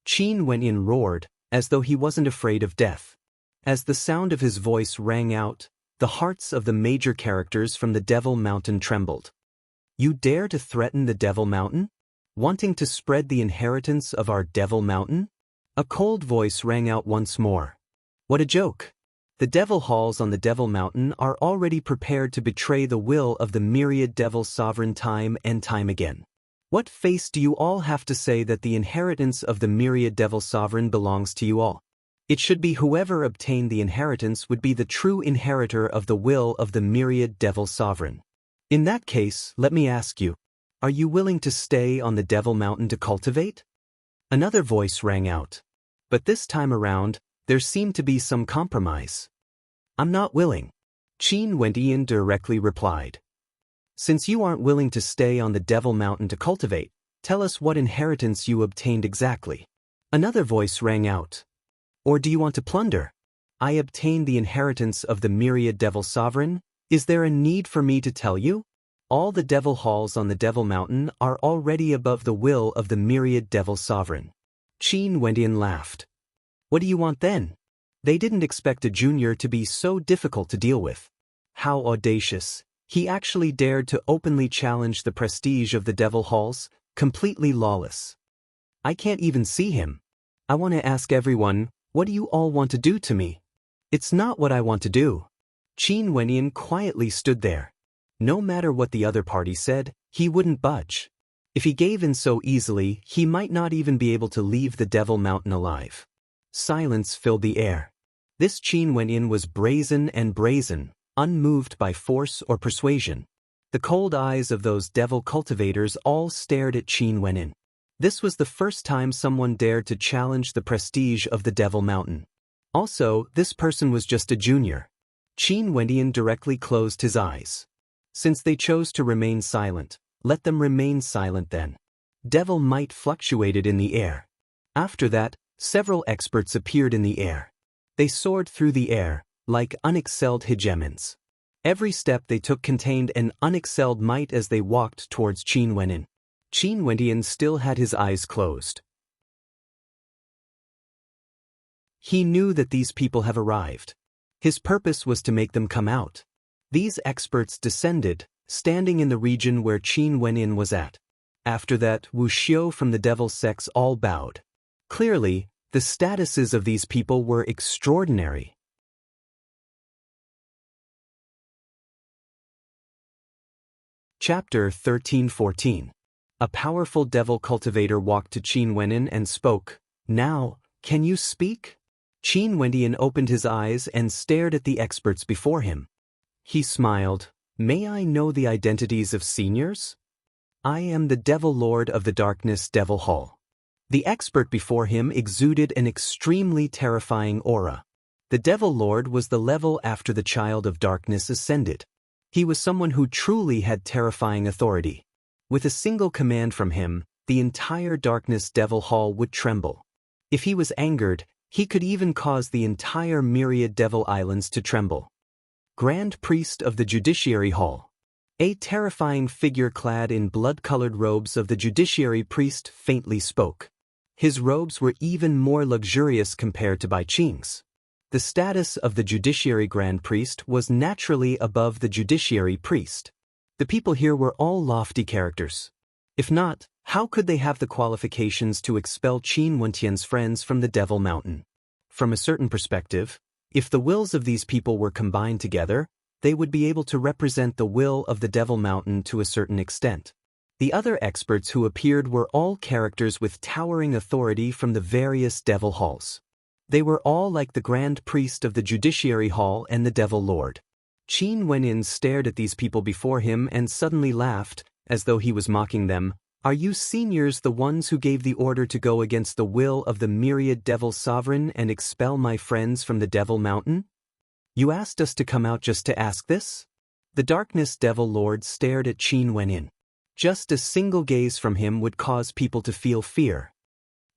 Qin Wenyin roared, as though he wasn't afraid of death. As the sound of his voice rang out, the hearts of the major characters from the Devil Mountain trembled. You dare to threaten the Devil Mountain? Wanting to spread the inheritance of our Devil Mountain? A cold voice rang out once more. What a joke! The devil halls on the Devil Mountain are already prepared to betray the will of the Myriad Devil Sovereign time and time again. What face do you all have to say that the inheritance of the Myriad Devil Sovereign belongs to you all? It should be whoever obtained the inheritance would be the true inheritor of the will of the Myriad Devil Sovereign. In that case, let me ask you, are you willing to stay on the Devil Mountain to cultivate? Another voice rang out. But this time around, there seemed to be some compromise. I'm not willing. Qin Wendian directly replied. Since you aren't willing to stay on the Devil Mountain to cultivate, tell us what inheritance you obtained exactly. Another voice rang out. Or do you want to plunder? I obtained the inheritance of the Myriad Devil Sovereign. Is there a need for me to tell you? All the devil halls on the Devil Mountain are already above the will of the Myriad Devil Sovereign. Qin Wendian laughed. What do you want then? They didn't expect a junior to be so difficult to deal with. How audacious. He actually dared to openly challenge the prestige of the devil halls, completely lawless. I can't even see him. I want to ask everyone, what do you all want to do to me? It's not what I want to do. Qin Wenyin quietly stood there. No matter what the other party said, he wouldn't budge. If he gave in so easily, he might not even be able to leave the Devil Mountain alive. Silence filled the air. This Qin Wenyin was brazen and brazen, unmoved by force or persuasion. The cold eyes of those devil cultivators all stared at Qin Wenyin. This was the first time someone dared to challenge the prestige of the Devil Mountain. Also, this person was just a junior. Qin Wenyin directly closed his eyes. Since they chose to remain silent, let them remain silent then. Devil might fluctuated in the air. After that, several experts appeared in the air. They soared through the air, like unexcelled hegemons. Every step they took contained an unexcelled might as they walked towards Qin Wenyin. Qin Wenyin still had his eyes closed. He knew that these people have arrived. His purpose was to make them come out. These experts descended, standing in the region where Qin Wenyin was at. After that, Wu Xiu from the devil sects all bowed. Clearly, the statuses of these people were extraordinary. Chapter 13-14. A powerful devil cultivator walked to Qin Wenyin and spoke. Now, can you speak? Qin Wenyin opened his eyes and stared at the experts before him. He smiled. May I know the identities of seniors? I am the Devil Lord of the Darkness Devil Hall. The expert before him exuded an extremely terrifying aura. The Devil Lord was the level after the Child of Darkness ascended. He was someone who truly had terrifying authority. With a single command from him, the entire Darkness Devil Hall would tremble. If he was angered, he could even cause the entire myriad Devil Islands to tremble. Grand Priest of the Judiciary Hall. A terrifying figure clad in blood-colored robes of the Judiciary Priest faintly spoke. His robes were even more luxurious compared to Bai Qing's. The status of the Judiciary Grand Priest was naturally above the Judiciary Priest. The people here were all lofty characters. If not, how could they have the qualifications to expel Qin Wenyan's friends from the Devil Mountain? From a certain perspective, if the wills of these people were combined together, they would be able to represent the will of the Devil Mountain to a certain extent. The other experts who appeared were all characters with towering authority from the various Devil Halls. They were all like the Grand Priest of the Judiciary Hall and the Devil Lord. Qin Wenyin stared at these people before him and suddenly laughed, as though he was mocking them. Are you seniors the ones who gave the order to go against the will of the myriad Devil Sovereign and expel my friends from the Devil Mountain? You asked us to come out just to ask this? The Darkness Devil Lord stared at Qin Wenyin. Just a single gaze from him would cause people to feel fear.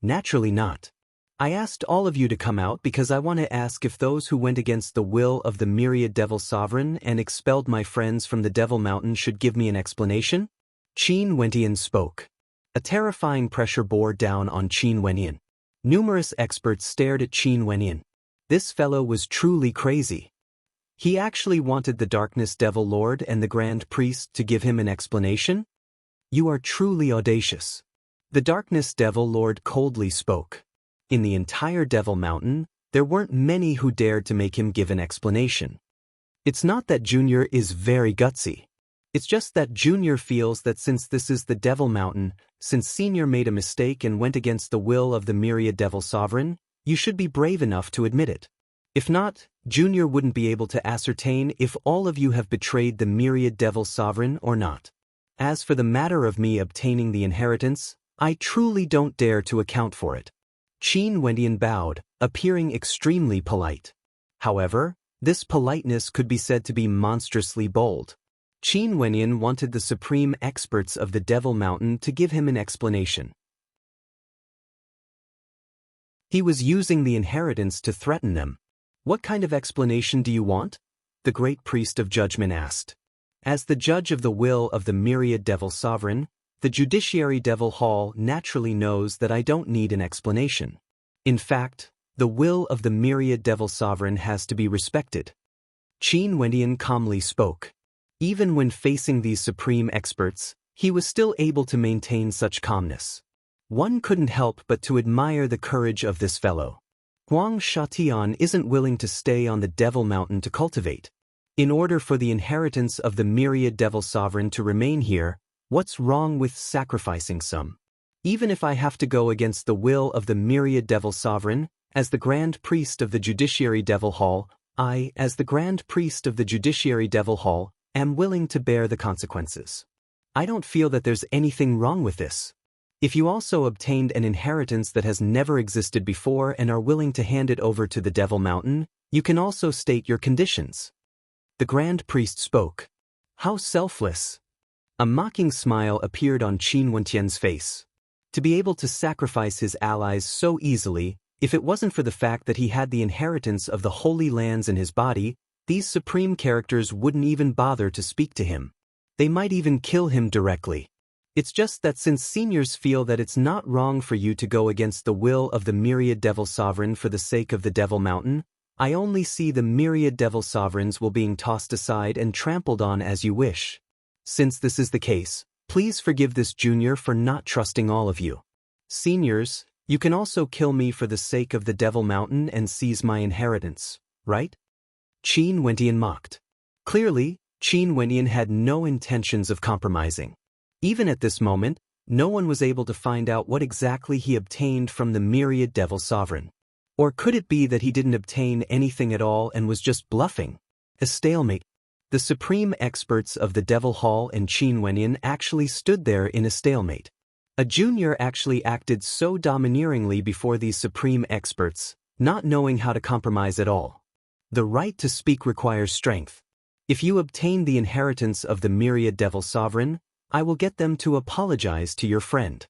Naturally not. I asked all of you to come out because I want to ask if those who went against the will of the myriad Devil Sovereign and expelled my friends from the Devil Mountain should give me an explanation? Qin Wenyin spoke. A terrifying pressure bore down on Qin Wenyin. Numerous experts stared at Qin Wenyin. This fellow was truly crazy. He actually wanted the Darkness Devil Lord and the Grand Priest to give him an explanation? You are truly audacious. The Darkness Devil Lord coldly spoke. In the entire Devil Mountain, there weren't many who dared to make him give an explanation. It's not that Junior is very gutsy. It's just that Junior feels that since this is the Devil Mountain, since Senior made a mistake and went against the will of the myriad Devil Sovereign, you should be brave enough to admit it. If not, Junior wouldn't be able to ascertain if all of you have betrayed the myriad Devil Sovereign or not. As for the matter of me obtaining the inheritance, I truly don't dare to account for it. Qin Wenyin bowed, appearing extremely polite. However, this politeness could be said to be monstrously bold. Qin Wenyin wanted the supreme experts of the Devil Mountain to give him an explanation. He was using the inheritance to threaten them. What kind of explanation do you want? The Great Priest of Judgment asked. As the judge of the will of the myriad Devil Sovereign, the Judiciary Devil Hall naturally knows that I don't need an explanation. In fact, the will of the myriad Devil Sovereign has to be respected. Qin Wenyin calmly spoke. Even when facing these supreme experts, he was still able to maintain such calmness. One couldn't help but to admire the courage of this fellow. Huang Shatian isn't willing to stay on the Devil Mountain to cultivate. In order for the inheritance of the myriad Devil Sovereign to remain here, what's wrong with sacrificing some? Even if I have to go against the will of the myriad Devil Sovereign, as the Grand Priest of the Judiciary Devil Hall, I, as the Grand Priest of the Judiciary Devil Hall, am willing to bear the consequences. I don't feel that there's anything wrong with this. If you also obtained an inheritance that has never existed before and are willing to hand it over to the Devil Mountain, you can also state your conditions. The Grand Priest spoke. How selfless! A mocking smile appeared on Qin Wentian's face. To be able to sacrifice his allies so easily, if it wasn't for the fact that he had the inheritance of the Holy Lands in his body, these supreme characters wouldn't even bother to speak to him. They might even kill him directly. It's just that since seniors feel that it's not wrong for you to go against the will of the myriad Devil Sovereign for the sake of the Devil Mountain, I only see the myriad Devil Sovereigns will being tossed aside and trampled on as you wish. Since this is the case, please forgive this junior for not trusting all of you. Seniors, you can also kill me for the sake of the Devil Mountain and seize my inheritance, right? Qin Wentian mocked. Clearly, Qin Wentian had no intentions of compromising. Even at this moment, no one was able to find out what exactly he obtained from the myriad Devil Sovereign. Or could it be that he didn't obtain anything at all and was just bluffing? A stalemate. The supreme experts of the Devil Hall and Qin Wentian actually stood there in a stalemate. A junior actually acted so domineeringly before these supreme experts, not knowing how to compromise at all. The right to speak requires strength. If you obtain the inheritance of the myriad Devil Sovereign, I will get them to apologize to your friend.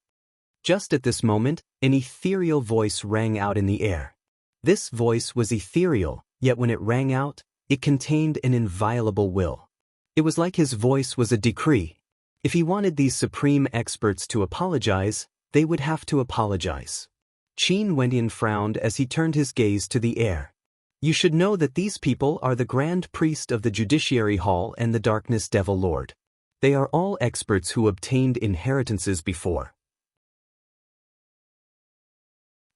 Just at this moment, an ethereal voice rang out in the air. This voice was ethereal, yet when it rang out, it contained an inviolable will. It was like his voice was a decree. If he wanted these supreme experts to apologize, they would have to apologize. Qin Wentian frowned as he turned his gaze to the air. You should know that these people are the Grand Priest of the Judiciary Hall and the Darkness Devil Lord. They are all experts who obtained inheritances before.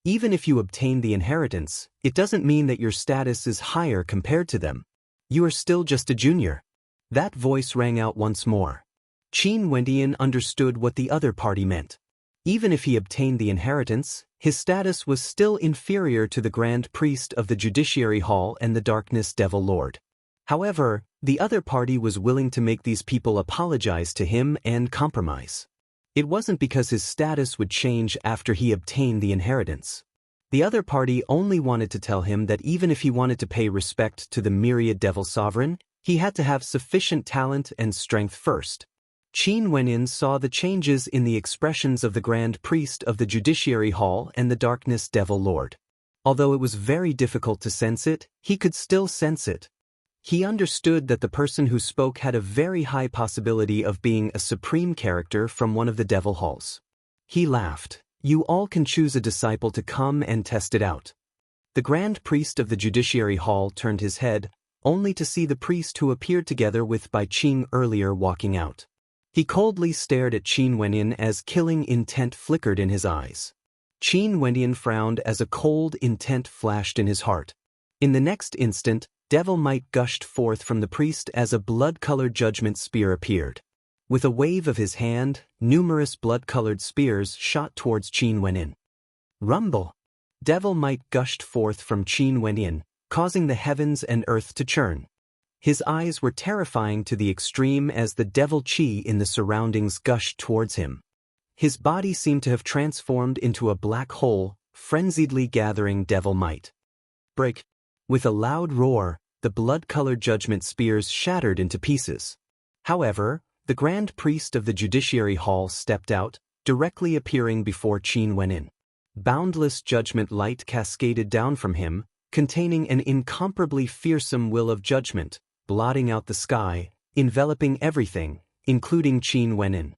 Even if you obtain the inheritance, it doesn't mean that your status is higher compared to them. You are still just a junior. That voice rang out once more. Qin Wentian understood what the other party meant. Even if he obtained the inheritance, his status was still inferior to the Grand Priest of the Judiciary Hall and the Darkness Devil Lord. However, the other party was willing to make these people apologize to him and compromise. It wasn't because his status would change after he obtained the inheritance. The other party only wanted to tell him that even if he wanted to pay respect to the myriad Devil Sovereign, he had to have sufficient talent and strength first. Qin Wentian saw the changes in the expressions of the Grand Priest of the Judiciary Hall and the Darkness Devil Lord. Although it was very difficult to sense it, he could still sense it. He understood that the person who spoke had a very high possibility of being a supreme character from one of the Devil Halls. He laughed. You all can choose a disciple to come and test it out. The Grand Priest of the Judiciary Hall turned his head, only to see the priest who appeared together with Bai Qing earlier walking out. He coldly stared at Qin Wentian as killing intent flickered in his eyes. Qin Wentian frowned as a cold intent flashed in his heart. In the next instant, devil might gushed forth from the priest as a blood-colored judgment spear appeared. With a wave of his hand, numerous blood-colored spears shot towards Qin Wentian. Rumble! Devil might gushed forth from Qin Wentian, causing the heavens and earth to churn. His eyes were terrifying to the extreme as the devil chi in the surroundings gushed towards him. His body seemed to have transformed into a black hole, frenziedly gathering devil might. Break! With a loud roar, the blood-colored judgment spears shattered into pieces. However, the Grand Priest of the Judiciary Hall stepped out, directly appearing before Qin Wentian. Boundless judgment light cascaded down from him, containing an incomparably fearsome will of judgment, blotting out the sky, enveloping everything, including Qin Wentian.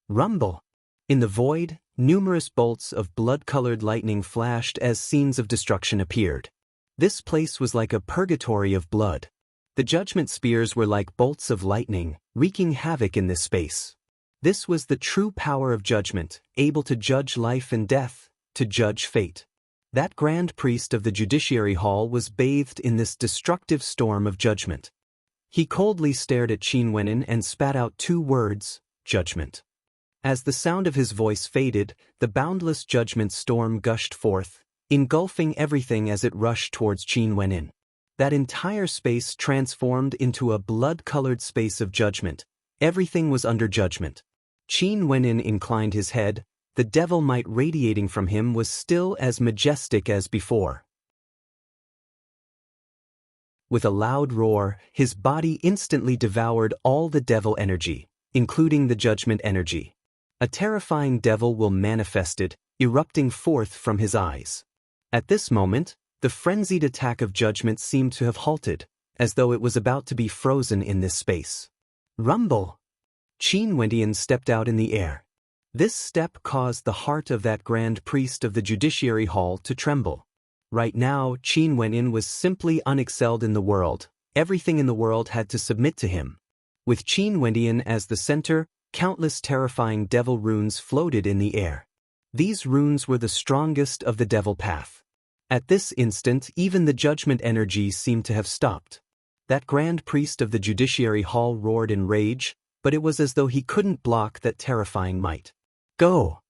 Rumble! In the void, numerous bolts of blood-colored lightning flashed as scenes of destruction appeared. This place was like a purgatory of blood. The judgment spears were like bolts of lightning, wreaking havoc in this space. This was the true power of judgment, able to judge life and death, to judge fate. That Grand Priest of the Judiciary Hall was bathed in this destructive storm of judgment. He coldly stared at Qin Wentian and spat out 2 words, judgment. As the sound of his voice faded, the boundless judgment storm gushed forth, engulfing everything as it rushed towards Qin Wentian. That entire space transformed into a blood-colored space of judgment. Everything was under judgment. Qin Wenyin inclined his head. The devil might radiating from him was still as majestic as before. With a loud roar, his body instantly devoured all the devil energy, including the judgment energy. A terrifying devil will manifested, erupting forth from his eyes. At this moment, the frenzied attack of judgment seemed to have halted, as though it was about to be frozen in this space. Rumble! Qin Wenyin stepped out in the air. This step caused the heart of that grand priest of the Judiciary Hall to tremble. Right now, Qin Wenyin was simply unexcelled in the world. Everything in the world had to submit to him. With Qin Wenyin as the center, countless terrifying devil runes floated in the air. These runes were the strongest of the devil path. At this instant, even the judgment energy seemed to have stopped. That grand priest of the Judiciary Hall roared in rage, but it was as though he couldn't block that terrifying might. Go!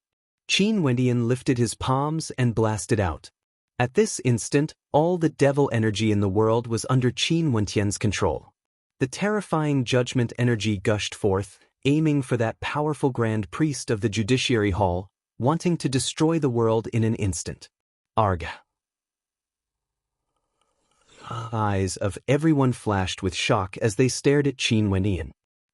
Qin Wenyin lifted his palms and blasted out. At this instant, all the devil energy in the world was under Qin Wenyan's control. The terrifying judgment energy gushed forth, aiming for that powerful grand priest of the Judiciary Hall, wanting to destroy the world in an instant. Arga! Eyes of everyone flashed with shock as they stared at Qin Wenyin.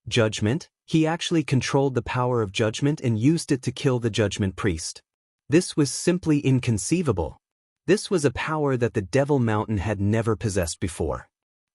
Judgment? He actually controlled the power of judgment and used it to kill the judgment priest. This was simply inconceivable. This was a power that the Devil Mountain had never possessed before.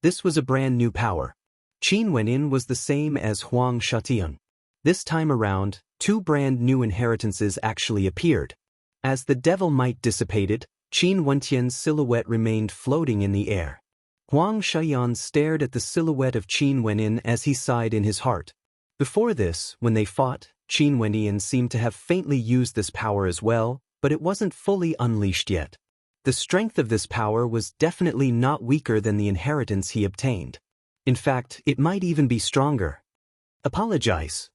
This was a brand new power. Qin Wenyin was the same as Huang Shatian. This time around, two brand new inheritances actually appeared. As the devil might dissipated, Qin Wenyan's silhouette remained floating in the air. Huang Shatian stared at the silhouette of Qin Wenyin as he sighed in his heart. Before this, when they fought, Qin Wenyin seemed to have faintly used this power as well, but it wasn't fully unleashed yet. The strength of this power was definitely not weaker than the inheritance he obtained. In fact, it might even be stronger. Apologize.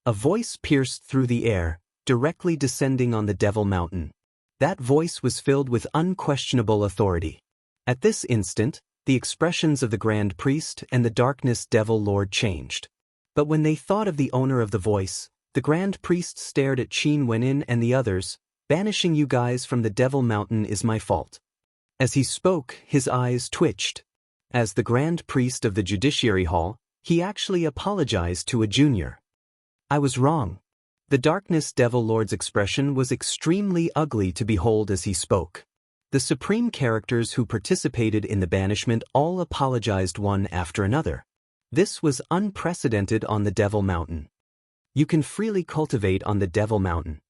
A voice pierced through the air, directly descending on the Devil Mountain. That voice was filled with unquestionable authority. At this instant, the expressions of the Grand Priest and the Darkness Devil Lord changed. But when they thought of the owner of the voice, the Grand Priest stared at Qin Wenyin and the others. Banishing you guys from the Devil Mountain is my fault. As he spoke, his eyes twitched. As the Grand Priest of the Judiciary Hall, he actually apologized to a junior. I was wrong. The Darkness Devil Lord's expression was extremely ugly to behold as he spoke. The supreme characters who participated in the banishment all apologized one after another. This was unprecedented on the Devil Mountain. You can freely cultivate on the Devil Mountain.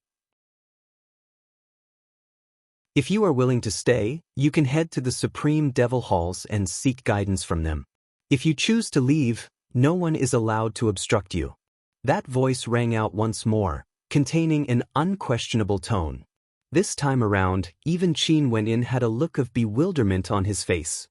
If you are willing to stay, you can head to the Supreme Devil Halls and seek guidance from them. If you choose to leave, no one is allowed to obstruct you. That voice rang out once more, containing an unquestionable tone. This time around, even Qin Wenyin had a look of bewilderment on his face.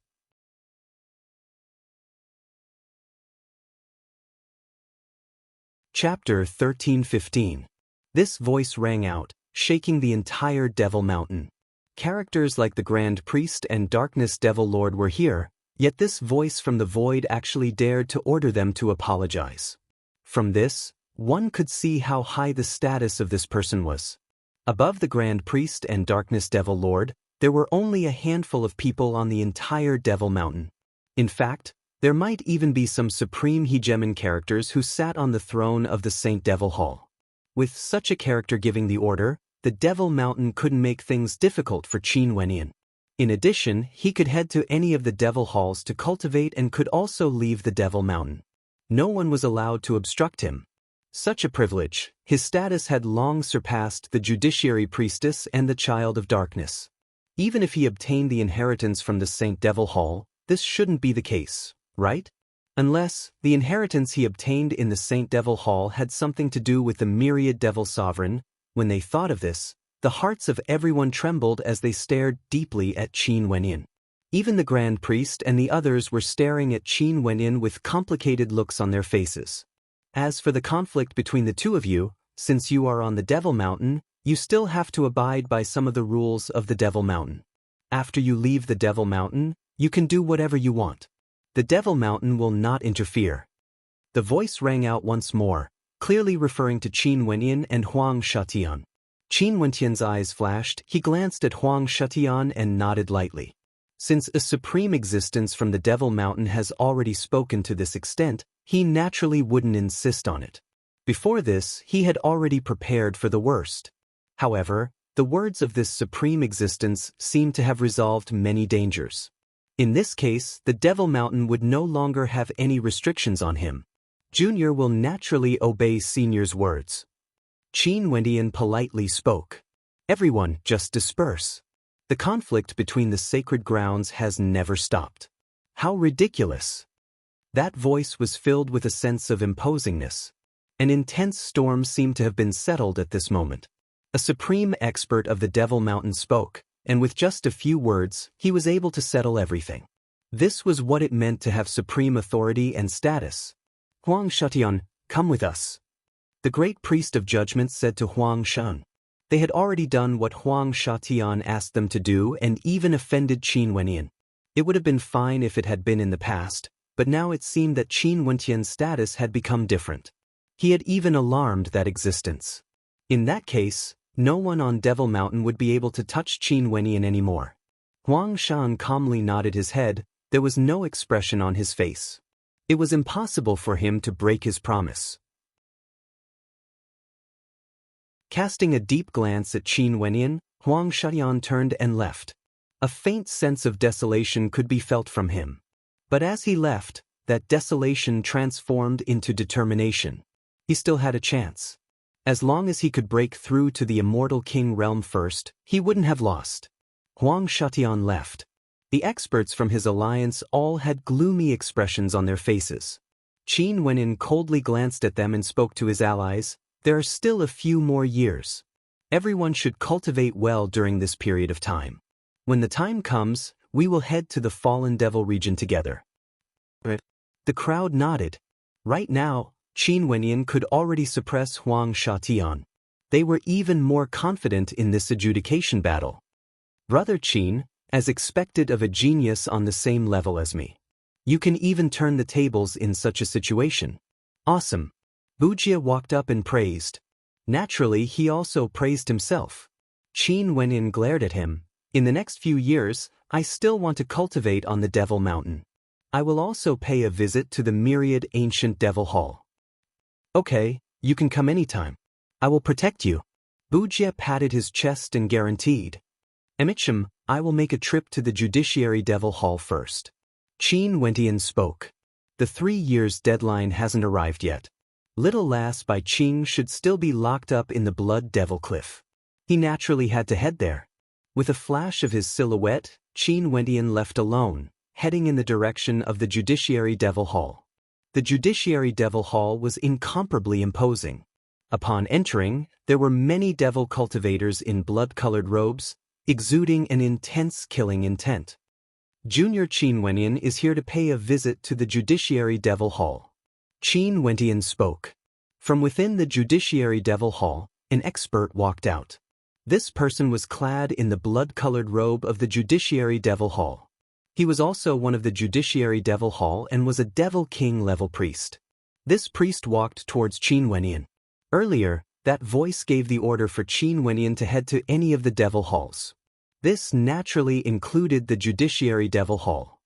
Chapter 13:15. This voice rang out, shaking the entire Devil Mountain. Characters like the Grand Priest and Darkness Devil Lord were here, yet this voice from the void actually dared to order them to apologize. From this, one could see how high the status of this person was. Above the Grand Priest and Darkness Devil Lord, there were only a handful of people on the entire Devil Mountain. In fact, there might even be some supreme hegemon characters who sat on the throne of the Saint Devil Hall. With such a character giving the order, the Devil Mountain couldn't make things difficult for Qin Wenyin. In addition, he could head to any of the Devil Halls to cultivate and could also leave the Devil Mountain. No one was allowed to obstruct him. Such a privilege, his status had long surpassed the Judiciary Priestess and the Child of Darkness. Even if he obtained the inheritance from the Saint Devil Hall, this shouldn't be the case, right? Unless, the inheritance he obtained in the Saint Devil Hall had something to do with the myriad Devil Sovereign. When they thought of this, the hearts of everyone trembled as they stared deeply at Qin Wenyin. Even the Grand Priest and the others were staring at Qin Wenyin with complicated looks on their faces. As for the conflict between the two of you, since you are on the Devil Mountain, you still have to abide by some of the rules of the Devil Mountain. After you leave the Devil Mountain, You can do whatever you want. The Devil Mountain will not interfere. The voice rang out once more, clearly referring to Qin Wenyan and Huang Shatian. Qin Wenyan's eyes flashed. He glanced at Huang Shatian and nodded lightly. Since a supreme existence from the Devil Mountain has already spoken to this extent, he naturally wouldn't insist on it. Before this, he had already prepared for the worst. However, the words of this supreme existence seemed to have resolved many dangers. In this case, the Devil Mountain would no longer have any restrictions on him. Junior will naturally obey Senior's words. Qin Wenyan politely spoke. Everyone, just disperse. The conflict between the sacred grounds has never stopped. How ridiculous! That voice was filled with a sense of imposingness. An intense storm seemed to have been settled at this moment. A supreme expert of the Devil Mountain spoke, and with just a few words, he was able to settle everything. This was what it meant to have supreme authority and status. Huang Shatian, come with us. The great priest of judgment said to Huang Shan. They had already done what Huang Shatian asked them to do and even offended Qin Wenyan. It would have been fine if it had been in the past, but now it seemed that Qin Wenyan's status had become different. He had even alarmed that existence. In that case, no one on Devil Mountain would be able to touch Qin Wenyan anymore. Huang Shan calmly nodded his head. There was no expression on his face. It was impossible for him to break his promise. Casting a deep glance at Qin Wenyan, Huang Shatian turned and left. A faint sense of desolation could be felt from him. But as he left, that desolation transformed into determination. He still had a chance. As long as he could break through to the immortal king realm first, he wouldn't have lost. Huang Shatian left. The experts from his alliance all had gloomy expressions on their faces. Qin Wenyan coldly glanced at them and spoke to his allies. There are still a few more years. Everyone should cultivate well during this period of time. When the time comes, we will head to the Fallen Devil region together. The crowd nodded. Right now, Qin Wenyan could already suppress Huang Shatian. They were even more confident in this adjudication battle. Brother Qin, as expected of a genius on the same level as me. You can even turn the tables in such a situation. Awesome. Bujia walked up and praised. Naturally, he also praised himself. Qin Wenyan glared at him. In the next few years, I still want to cultivate on the Devil Mountain. I will also pay a visit to the myriad ancient Devil Hall. Okay, you can come anytime. I will protect you. Bujia patted his chest and guaranteed. Emichim, I will make a trip to the Judiciary Devil Hall first. Qin Wenyan spoke. The 3 years deadline hasn't arrived yet. Little Lass by Qing should still be locked up in the Blood Devil Cliff. He naturally had to head there. With a flash of his silhouette, Qin Wenyan left alone, heading in the direction of the Judiciary Devil Hall. The Judiciary Devil Hall was incomparably imposing. Upon entering, there were many devil cultivators in blood-colored robes, exuding an intense killing intent. Junior Qin Wenyan is here to pay a visit to the Judiciary Devil Hall. Qin Wenyan spoke. From within the Judiciary Devil Hall, an expert walked out. This person was clad in the blood-colored robe of the Judiciary Devil Hall. He was also one of the Judiciary Devil Hall and was a Devil King-level priest. This priest walked towards Qin Wenyan. Earlier, that voice gave the order for Qin Wenyan to head to any of the Devil Halls. This naturally included the Judiciary Devil Hall.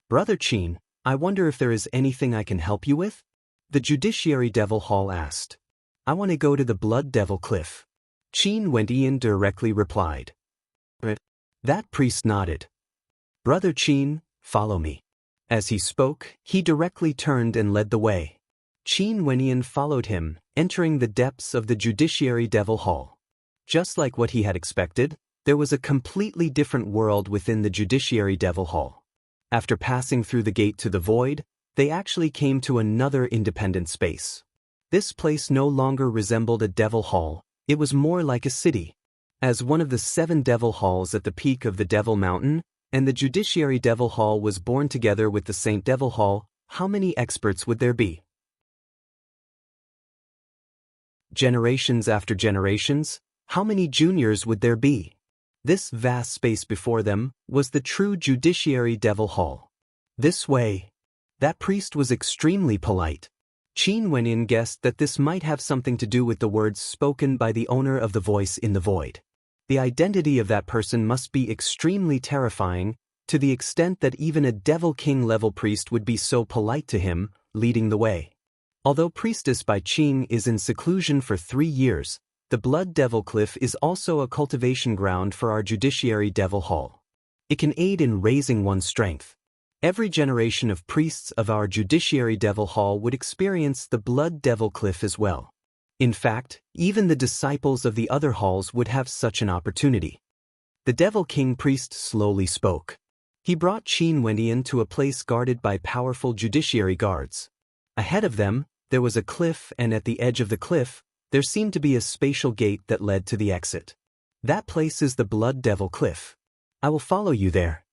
Brother Qin, I wonder if there is anything I can help you with? The Judiciary Devil Hall asked. I want to go to the Blood Devil Cliff. Qin Wenyan directly replied. That priest nodded. Brother Qin, follow me. As he spoke, he directly turned and led the way. Qin Wenyan followed him, entering the depths of the Judiciary Devil Hall. Just like what he had expected, there was a completely different world within the Judiciary Devil Hall. After passing through the gate to the void, they actually came to another independent space. This place no longer resembled a devil hall, it was more like a city. As one of the 7 devil halls at the peak of the Devil Mountain, and the Judiciary Devil Hall was born together with the Saint Devil Hall, how many experts would there be? Generations after generations, how many juniors would there be? This vast space before them was the true judiciary devil hall. This way. That priest was extremely polite. Qin Wenyin guessed that this might have something to do with the words spoken by the owner of the voice in the void. The identity of that person must be extremely terrifying, to the extent that even a Devil King level priest would be so polite to him, leading the way. Although Priestess Bai Qing is in seclusion for 3 years, the Blood Devil Cliff is also a cultivation ground for our Judiciary Devil Hall. It can aid in raising one's strength. Every generation of priests of our Judiciary Devil Hall would experience the Blood Devil Cliff as well. In fact, even the disciples of the other halls would have such an opportunity. The Devil King priest slowly spoke. He brought Qin Wendian to a place guarded by powerful judiciary guards. Ahead of them, there was a cliff, and at the edge of the cliff, there seemed to be a spatial gate that led to the exit. That place is the Blood Devil Cliff. I will follow you there.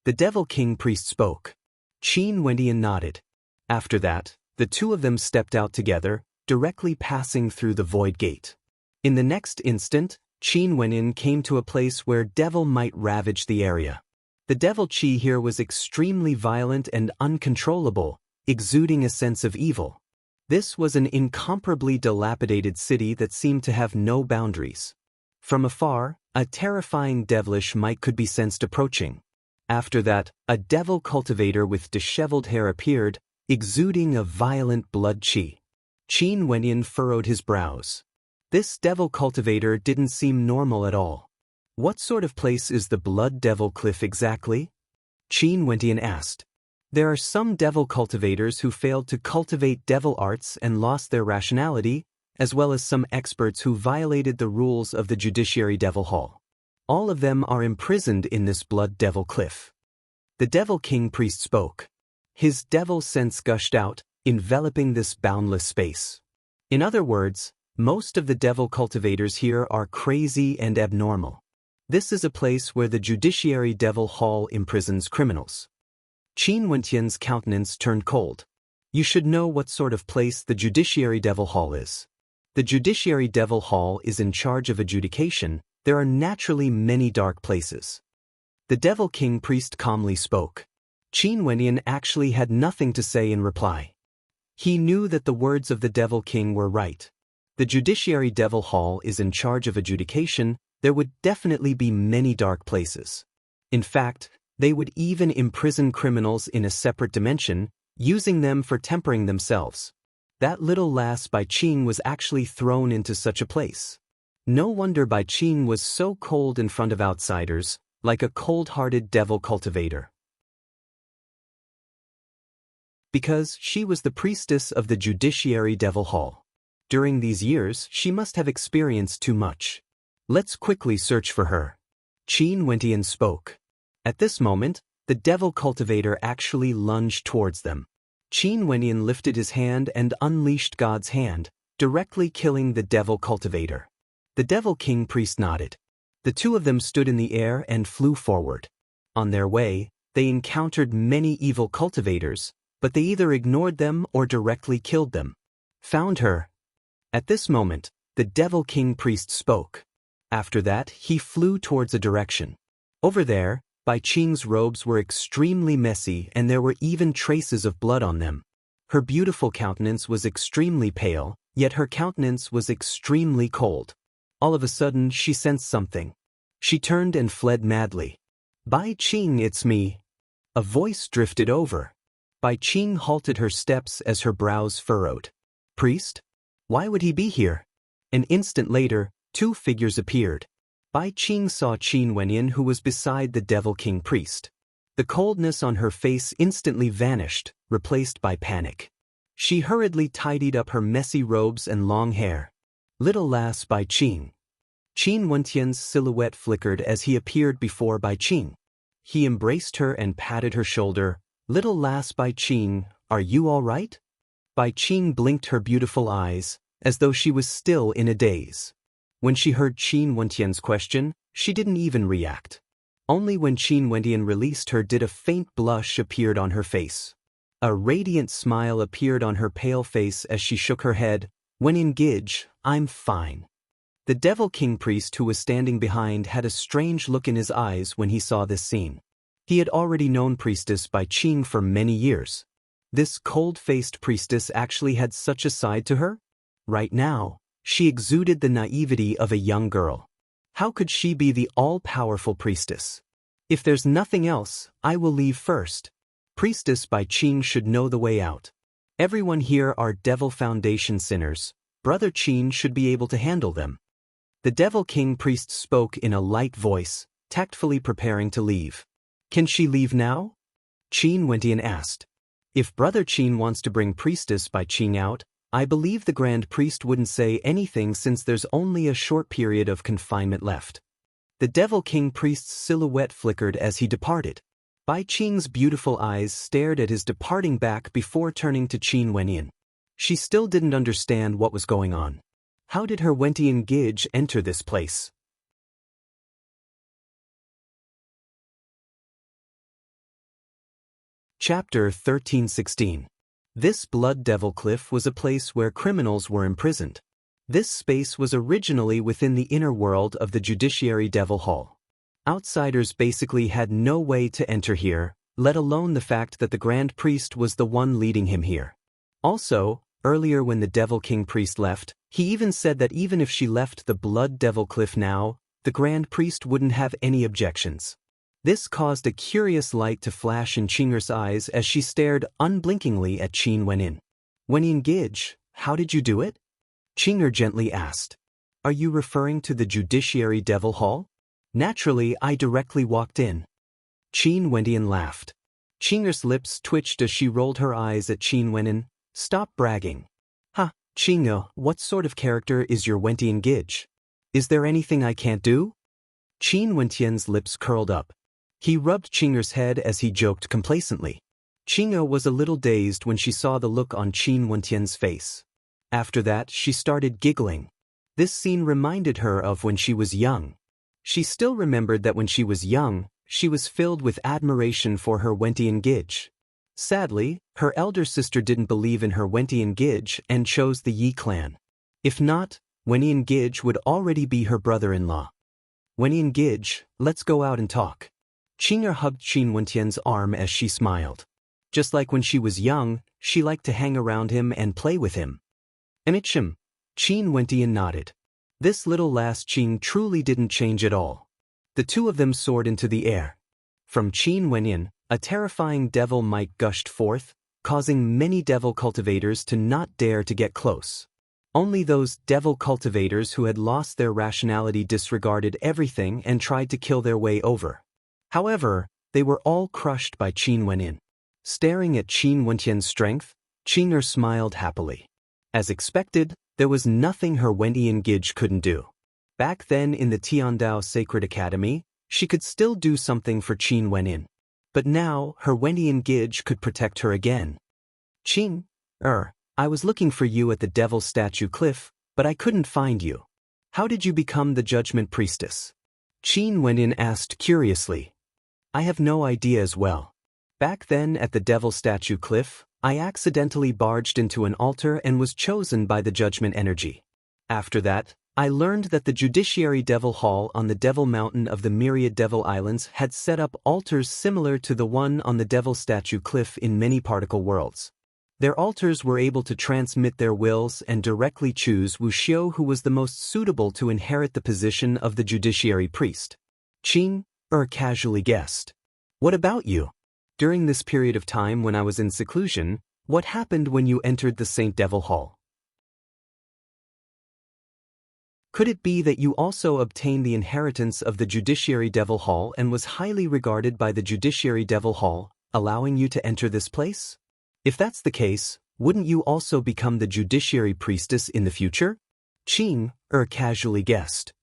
The Devil King priest spoke. Qin Wendian nodded. After that, the two of them stepped out together, directly passing through the void gate. In the next instant, Qin Wendian came to a place where devil might ravage the area. The devil Qi here was extremely violent and uncontrollable, exuding a sense of evil. This was an incomparably dilapidated city that seemed to have no boundaries. From afar, a terrifying devilish might could be sensed approaching. After that, a devil cultivator with disheveled hair appeared, exuding a violent blood qi. Qin Wendian furrowed his brows. This devil cultivator didn't seem normal at all. What sort of place is the Blood Devil Cliff exactly? Qin Wendian asked. There are some devil cultivators who failed to cultivate devil arts and lost their rationality, as well as some experts who violated the rules of the Judiciary Devil Hall. All of them are imprisoned in this Blood Devil Cliff. The Devil King priest spoke. His devil sense gushed out, enveloping this boundless space. In other words, most of the devil cultivators here are crazy and abnormal. This is a place where the Judiciary Devil Hall imprisons criminals. Qin Wendian's countenance turned cold. You should know what sort of place the Judiciary Devil Hall is. The Judiciary Devil Hall is in charge of adjudication. There are naturally many dark places. The Devil King priest calmly spoke. Qin Wendian actually had nothing to say in reply. He knew that the words of the Devil King were right. The Judiciary Devil Hall is in charge of adjudication. There would definitely be many dark places. In fact, they would even imprison criminals in a separate dimension, using them for tempering themselves. That little lass Bai Qing was actually thrown into such a place. No wonder Bai Qing was so cold in front of outsiders, like a cold-hearted devil cultivator. Because she was the priestess of the Judiciary Devil Hall. During these years, she must have experienced too much. Let's quickly search for her. Qin Wendian spoke. At this moment, the devil cultivator actually lunged towards them. Qin Wendian lifted his hand and unleashed God's hand, directly killing the devil cultivator. The Devil King priest nodded. The two of them stood in the air and flew forward. On their way, they encountered many evil cultivators, but they either ignored them or directly killed them. Found her. At this moment, the Devil King priest spoke. After that, he flew towards a direction. Over there, Bai Qing's robes were extremely messy and there were even traces of blood on them. Her beautiful countenance was extremely pale, yet her countenance was extremely cold. All of a sudden, she sensed something. She turned and fled madly. Bai Qing, it's me. A voice drifted over. Bai Qing halted her steps as her brows furrowed. Priest? Why would he be here? An instant later, two figures appeared. Bai Qing saw Qin Wendian, who was beside the Devil King priest. The coldness on her face instantly vanished, replaced by panic. She hurriedly tidied up her messy robes and long hair. Little lass Bai Qing. Qin Wendian's silhouette flickered as he appeared before Bai Qing. He embraced her and patted her shoulder. Little lass Bai Qing, are you all right? Bai Qing blinked her beautiful eyes, as though she was still in a daze. When she heard Qin Wendian's question, she didn't even react. Only when Qin Wendian released her did a faint blush appear on her face. A radiant smile appeared on her pale face as she shook her head. When engaged, I'm fine. The Devil King priest who was standing behind had a strange look in his eyes when he saw this scene. He had already known Priestess Bai Qing for many years. This cold-faced priestess actually had such a side to her? Right now, she exuded the naivety of a young girl. How could she be the all-powerful priestess? If there's nothing else, I will leave first. Priestess Bai Qing should know the way out. Everyone here are Devil Foundation sinners. Brother Qin should be able to handle them. The Devil King priest spoke in a light voice, tactfully preparing to leave. Can she leave now? Qin Wentian asked. If Brother Qin wants to bring Priestess Bai Qing out, I believe the Grand Priest wouldn't say anything since there's only a short period of confinement left. The Devil King priest's silhouette flickered as he departed. Bai Qing's beautiful eyes stared at his departing back before turning to Qin Wentian. She still didn't understand what was going on. How did her Wentian Gij enter this place? Chapter 1316. This Blood Devil Cliff was a place where criminals were imprisoned. This space was originally within the inner world of the Judiciary Devil Hall. Outsiders basically had no way to enter here, let alone the fact that the Grand Priest was the one leading him here. Also, earlier when the Devil King priest left, he even said that even if she left the Blood Devil Cliff now, the Grand Priest wouldn't have any objections. This caused a curious light to flash in Qing'er's eyes as she stared unblinkingly at Qin Wentian. Wentian Gij, how did you do it? Qing'er gently asked. Are you referring to the Judiciary Devil Hall? Naturally, I directly walked in. Qin Wentian laughed. Qing'er's lips twitched as she rolled her eyes at Qin Wentian. Stop bragging. Ha, Qing'er, what sort of character is your Wentian Gij? Is there anything I can't do? Qin Wentian's lips curled up. He rubbed Qing'er's head as he joked complacently. Qing'er was a little dazed when she saw the look on Qin Wentian's face. After that, she started giggling. This scene reminded her of when she was young. She still remembered that when she was young, she was filled with admiration for her Wentian Gij. Sadly, her elder sister didn't believe in her Wentian Gij and chose the Yi clan. If not, Wentian Gij would already be her brother-in-law. Wentian Gij, let's go out and talk. Qing'er hugged Qin Wentian's arm as she smiled. Just like when she was young, she liked to hang around him and play with him. Anichim. Qin Wentian nodded. This little lass Qing truly didn't change at all. The two of them soared into the air. From Qin Wentian, a terrifying devil might gushed forth, causing many devil cultivators to not dare to get close. Only those devil cultivators who had lost their rationality disregarded everything and tried to kill their way over. However, they were all crushed by Qin Wentian. Staring at Qin Wentian's strength, Qing'er smiled happily. As expected, there was nothing her Wentian Gij couldn't do. Back then in the Tiandao Sacred Academy, she could still do something for Qin Wentian. But now, her Wentian Gij could protect her again. Qing, I was looking for you at the Devil Statue Cliff, but I couldn't find you. How did you become the Judgment Priestess? Qin Wentian asked curiously. I have no idea as well. Back then at the Devil Statue Cliff, I accidentally barged into an altar and was chosen by the Judgment Energy. After that, I learned that the Judiciary Devil Hall on the Devil Mountain of the Myriad Devil Islands had set up altars similar to the one on the Devil Statue Cliff in many particle worlds. Their altars were able to transmit their wills and directly choose Wuxiu who was the most suitable to inherit the position of the Judiciary Priest. Qing casually guessed. What about you? During this period of time when I was in seclusion, what happened when you entered the Saint Devil Hall? Could it be that you also obtained the inheritance of the Judiciary Devil Hall and was highly regarded by the Judiciary Devil Hall, allowing you to enter this place? If that's the case, wouldn't you also become the Judiciary Priestess in the future? Qing casually guessed.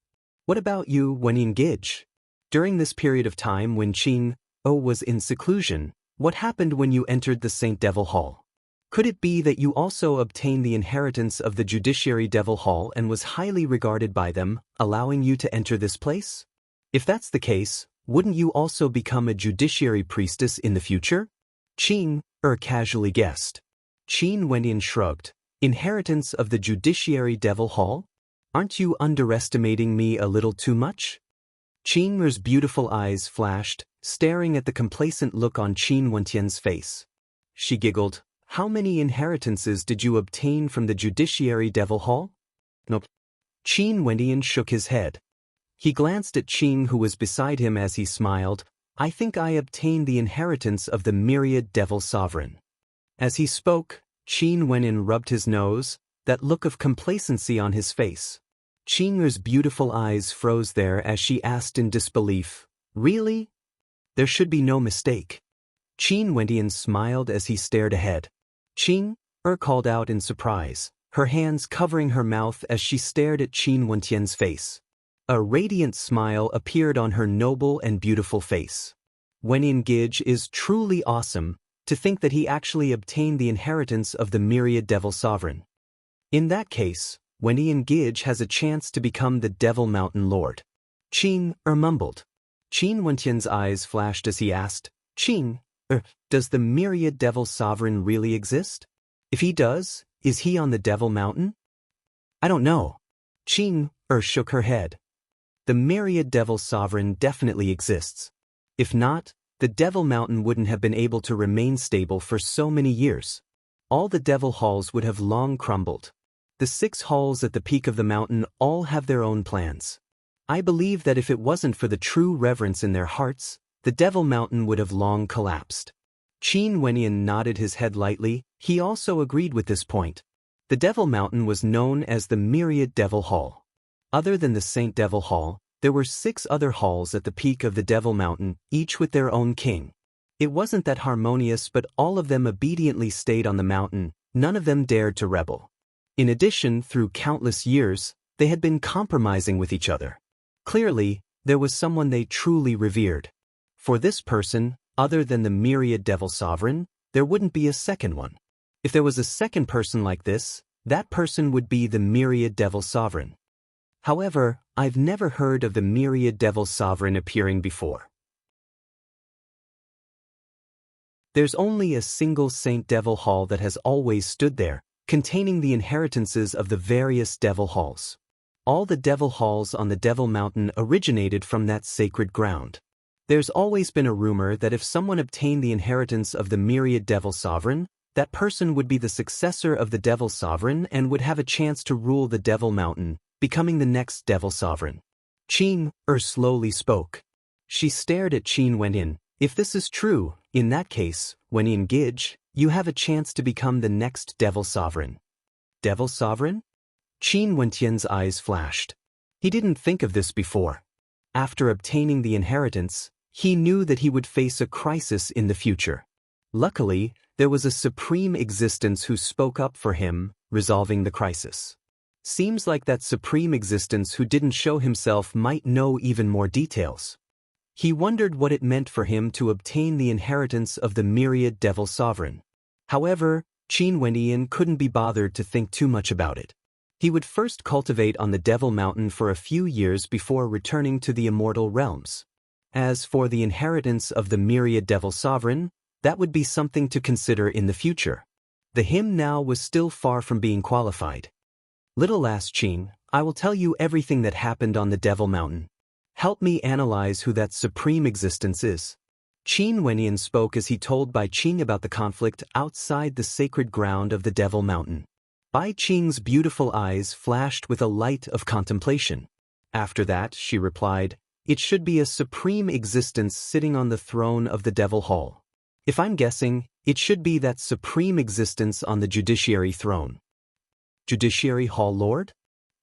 What about you, Wentian Gij? During this period of time when Qing was in seclusion, what happened when you entered the Saint Devil Hall? Could it be that you also obtained the inheritance of the Judiciary Devil Hall and was highly regarded by them, allowing you to enter this place? If that's the case, wouldn't you also become a Judiciary Priestess in the future? Qing casually guessed. Qin Wentian shrugged. Inheritance of the Judiciary Devil Hall? Aren't you underestimating me a little too much? Qin Er's beautiful eyes flashed, staring at the complacent look on Qin Wentian's face. She giggled. How many inheritances did you obtain from the Judiciary Devil Hall? Nope. Qin Wentian shook his head. He glanced at Qin, who was beside him, as he smiled. I think I obtained the inheritance of the myriad Devil Sovereign. As he spoke, Qin Wentian rubbed his nose, that look of complacency on his face. Qin Er's beautiful eyes froze there as she asked in disbelief, Really? There should be no mistake. Qin Wentian smiled as he stared ahead. Qin Er called out in surprise, her hands covering her mouth as she stared at Qin Wentian's face. A radiant smile appeared on her noble and beautiful face. Wentian Gige is truly awesome. To think that he actually obtained the inheritance of the myriad Devil Sovereign. In that case, Wentian Gige has a chance to become the Devil Mountain Lord. Qin Er mumbled. Qin Wentian's eyes flashed as he asked, Qin Er, does the myriad Devil Sovereign really exist? If he does, is he on the Devil Mountain? I don't know. Qin Er shook her head. The myriad Devil Sovereign definitely exists. If not, the Devil Mountain wouldn't have been able to remain stable for so many years. All the Devil Halls would have long crumbled. The 6 halls at the peak of the mountain all have their own plans. I believe that if it wasn't for the true reverence in their hearts, the Devil Mountain would have long collapsed. Qin Wentian nodded his head lightly. He also agreed with this point. The Devil Mountain was known as the Myriad Devil Hall. Other than the Saint Devil Hall, there were 6 other halls at the peak of the Devil Mountain, each with their own king. It wasn't that harmonious, but all of them obediently stayed on the mountain. None of them dared to rebel. In addition, through countless years, they had been compromising with each other. Clearly, there was someone they truly revered. For this person, other than the myriad Devil Sovereign, there wouldn't be a second one. If there was a second person like this, that person would be the myriad Devil Sovereign. However, I've never heard of the myriad Devil Sovereign appearing before. There's only a single Saint Devil Hall that has always stood there, containing the inheritances of the various Devil Halls. All the Devil Halls on the Devil Mountain originated from that sacred ground. There's always been a rumor that if someone obtained the inheritance of the myriad Devil Sovereign, that person would be the successor of the Devil Sovereign and would have a chance to rule the Devil Mountain, becoming the next Devil Sovereign. Qin Er slowly spoke. She stared at Qin Wentian. If this is true, in that case, Wentian Gige, you have a chance to become the next Devil Sovereign. Devil Sovereign? Qin Wentian's eyes flashed. He didn't think of this before. After obtaining the inheritance, he knew that he would face a crisis in the future. Luckily, there was a supreme existence who spoke up for him, resolving the crisis. Seems like that supreme existence who didn't show himself might know even more details. He wondered what it meant for him to obtain the inheritance of the myriad Devil Sovereign. However, Qin Wentian couldn't be bothered to think too much about it. He would first cultivate on the Devil Mountain for a few years before returning to the immortal realms. As for the inheritance of the myriad Devil Sovereign, that would be something to consider in the future. The him now was still far from being qualified. Little ass Qin, I will tell you everything that happened on the Devil Mountain. Help me analyze who that supreme existence is. Qin Wentian spoke as he told Bai Qing about the conflict outside the sacred ground of the Devil Mountain. Bai Qing's beautiful eyes flashed with a light of contemplation. After that, she replied, it should be a supreme existence sitting on the throne of the Devil Hall. If I'm guessing, it should be that supreme existence on the Judiciary throne. Judiciary Hall Lord?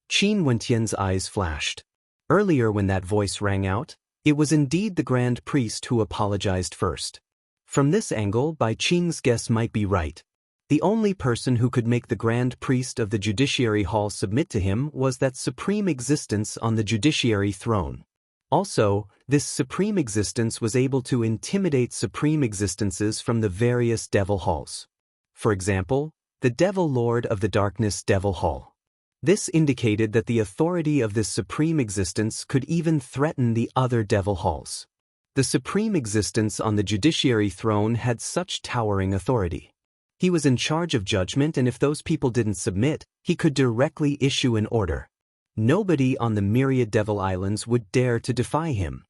Qin Wentian's eyes flashed. Earlier when that voice rang out, it was indeed the Grand Priest who apologized first. From this angle, Bai Qing's guess might be right. The only person who could make the Grand Priest of the Judiciary Hall submit to him was that supreme existence on the Judiciary throne. Also, this supreme existence was able to intimidate supreme existences from the various Devil Halls. For example, the Devil Lord of the Darkness Devil Hall. This indicated that the authority of this supreme existence could even threaten the other Devil Halls. The supreme existence on the Judiciary throne had such towering authority. He was in charge of judgment, and if those people didn't submit, he could directly issue an order. Nobody on the myriad devil islands would dare to defy him.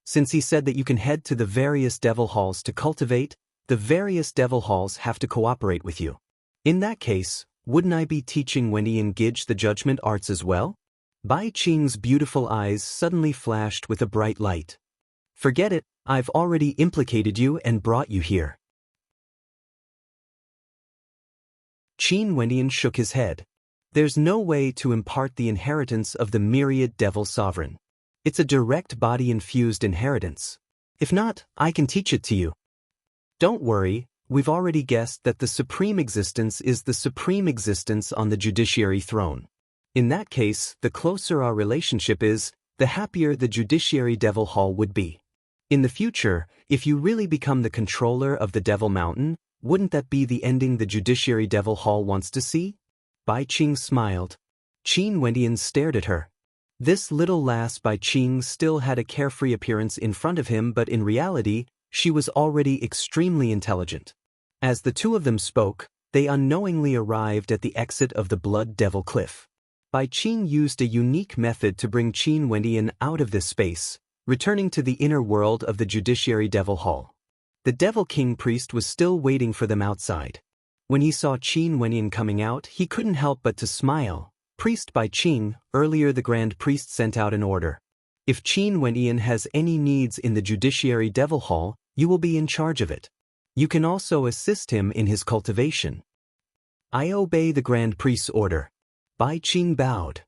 Since he said that you can head to the various devil halls to cultivate, the various devil halls have to cooperate with you. In that case, wouldn't I be teaching Wendy and Gidge the judgment arts as well? Bai Qing's beautiful eyes suddenly flashed with a bright light. Forget it, I've already implicated you and brought you here. Qin Wendian shook his head. There's no way to impart the inheritance of the myriad devil sovereign. It's a direct body-infused inheritance. If not, I can teach it to you. Don't worry, we've already guessed that the supreme existence is the supreme existence on the judiciary throne. In that case, the closer our relationship is, the happier the judiciary devil hall would be. In the future, if you really become the controller of the Devil Mountain, wouldn't that be the ending the judiciary devil hall wants to see? Bai Qing smiled. Qin Wendian stared at her. This little lass Bai Qing still had a carefree appearance in front of him, but in reality, she was already extremely intelligent. As the two of them spoke, they unknowingly arrived at the exit of the Blood Devil Cliff. Bai Qing used a unique method to bring Qin Wendian out of this space, returning to the inner world of the Judiciary Devil Hall. The Devil King priest was still waiting for them outside. When he saw Qin Wendian coming out, he couldn't help but to smile. Priest Bai Qing, earlier the Grand Priest sent out an order. If Qin Wendian has any needs in the Judiciary Devil Hall, you will be in charge of it. You can also assist him in his cultivation. I obey the Grand Priest's order. Bai Qing bowed.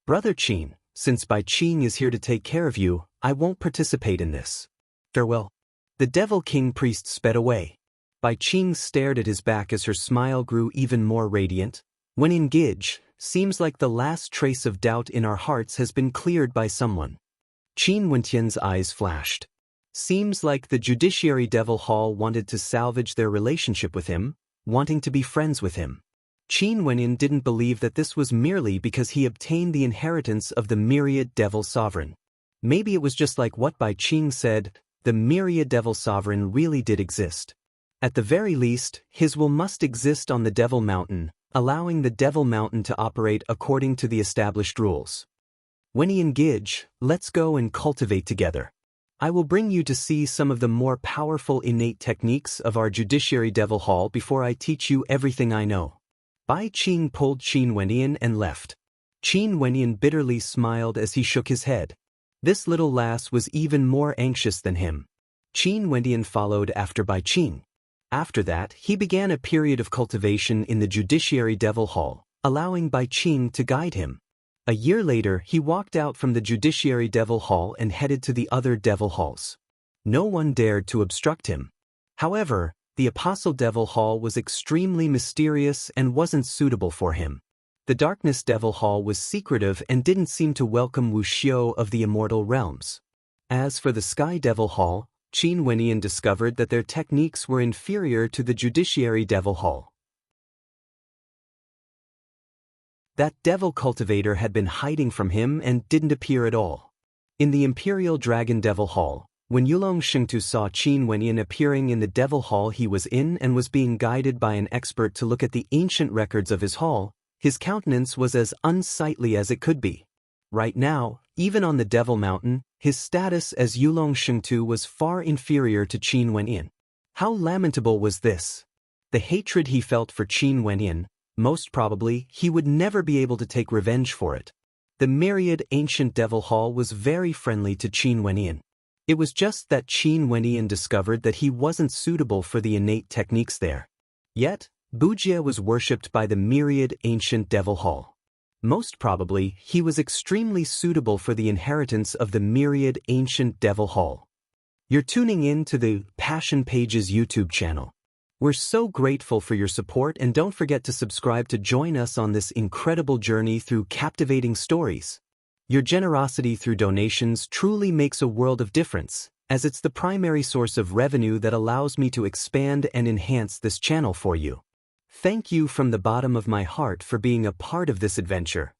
Brother Qin, since Bai Qing is here to take care of you, I won't participate in this. Farewell. The Devil King priest sped away. Bai Qing stared at his back as her smile grew even more radiant. When engaged, seems like the last trace of doubt in our hearts has been cleared by someone. Qin Wendian's eyes flashed. Seems like the Judiciary Devil Hall wanted to salvage their relationship with him, wanting to be friends with him. Qin Wendian didn't believe that this was merely because he obtained the inheritance of the Myriad Devil Sovereign. Maybe it was just like what Bai Qing said, the Myriad Devil Sovereign really did exist. At the very least, his will must exist on the Devil Mountain, allowing the Devil Mountain to operate according to the established rules. Wendy and Gidge, let's go and cultivate together. I will bring you to see some of the more powerful innate techniques of our Judiciary Devil Hall before I teach you everything I know. Bai Qing pulled Qin Wendian and left. Qin Wendian bitterly smiled as he shook his head. This little lass was even more anxious than him. Qin Wendian followed after Bai Qing. After that, he began a period of cultivation in the Judiciary Devil Hall, allowing Bai Qing to guide him. A year later, he walked out from the Judiciary Devil Hall and headed to the other Devil Halls. No one dared to obstruct him. However, the Apostle Devil Hall was extremely mysterious and wasn't suitable for him. The Darkness Devil Hall was secretive and didn't seem to welcome Wuxiu of the Immortal Realms. As for the Sky Devil Hall, Qin Wendian discovered that their techniques were inferior to the Judiciary Devil Hall. That devil cultivator had been hiding from him and didn't appear at all. In the Imperial Dragon Devil Hall, when Yulong Shengtu saw Qin Wendian appearing in the Devil Hall he was in and was being guided by an expert to look at the ancient records of his hall, his countenance was as unsightly as it could be. Right now, even on the Devil Mountain, his status as Yulong Shengtu was far inferior to Qin Wendian. How lamentable was this? The hatred he felt for Qin Wendian, most probably he would never be able to take revenge for it. The myriad ancient Devil Hall was very friendly to Qin Wendian. It was just that Qin Wendian discovered that he wasn't suitable for the innate techniques there. Yet, Bujie was worshipped by the myriad ancient Devil Hall. Most probably, he was extremely suitable for the inheritance of the myriad ancient Devil Hall. You're tuning in to the Passion Pages YouTube channel. We're so grateful for your support, and don't forget to subscribe to join us on this incredible journey through captivating stories. Your generosity through donations truly makes a world of difference, as it's the primary source of revenue that allows me to expand and enhance this channel for you. Thank you from the bottom of my heart for being a part of this adventure.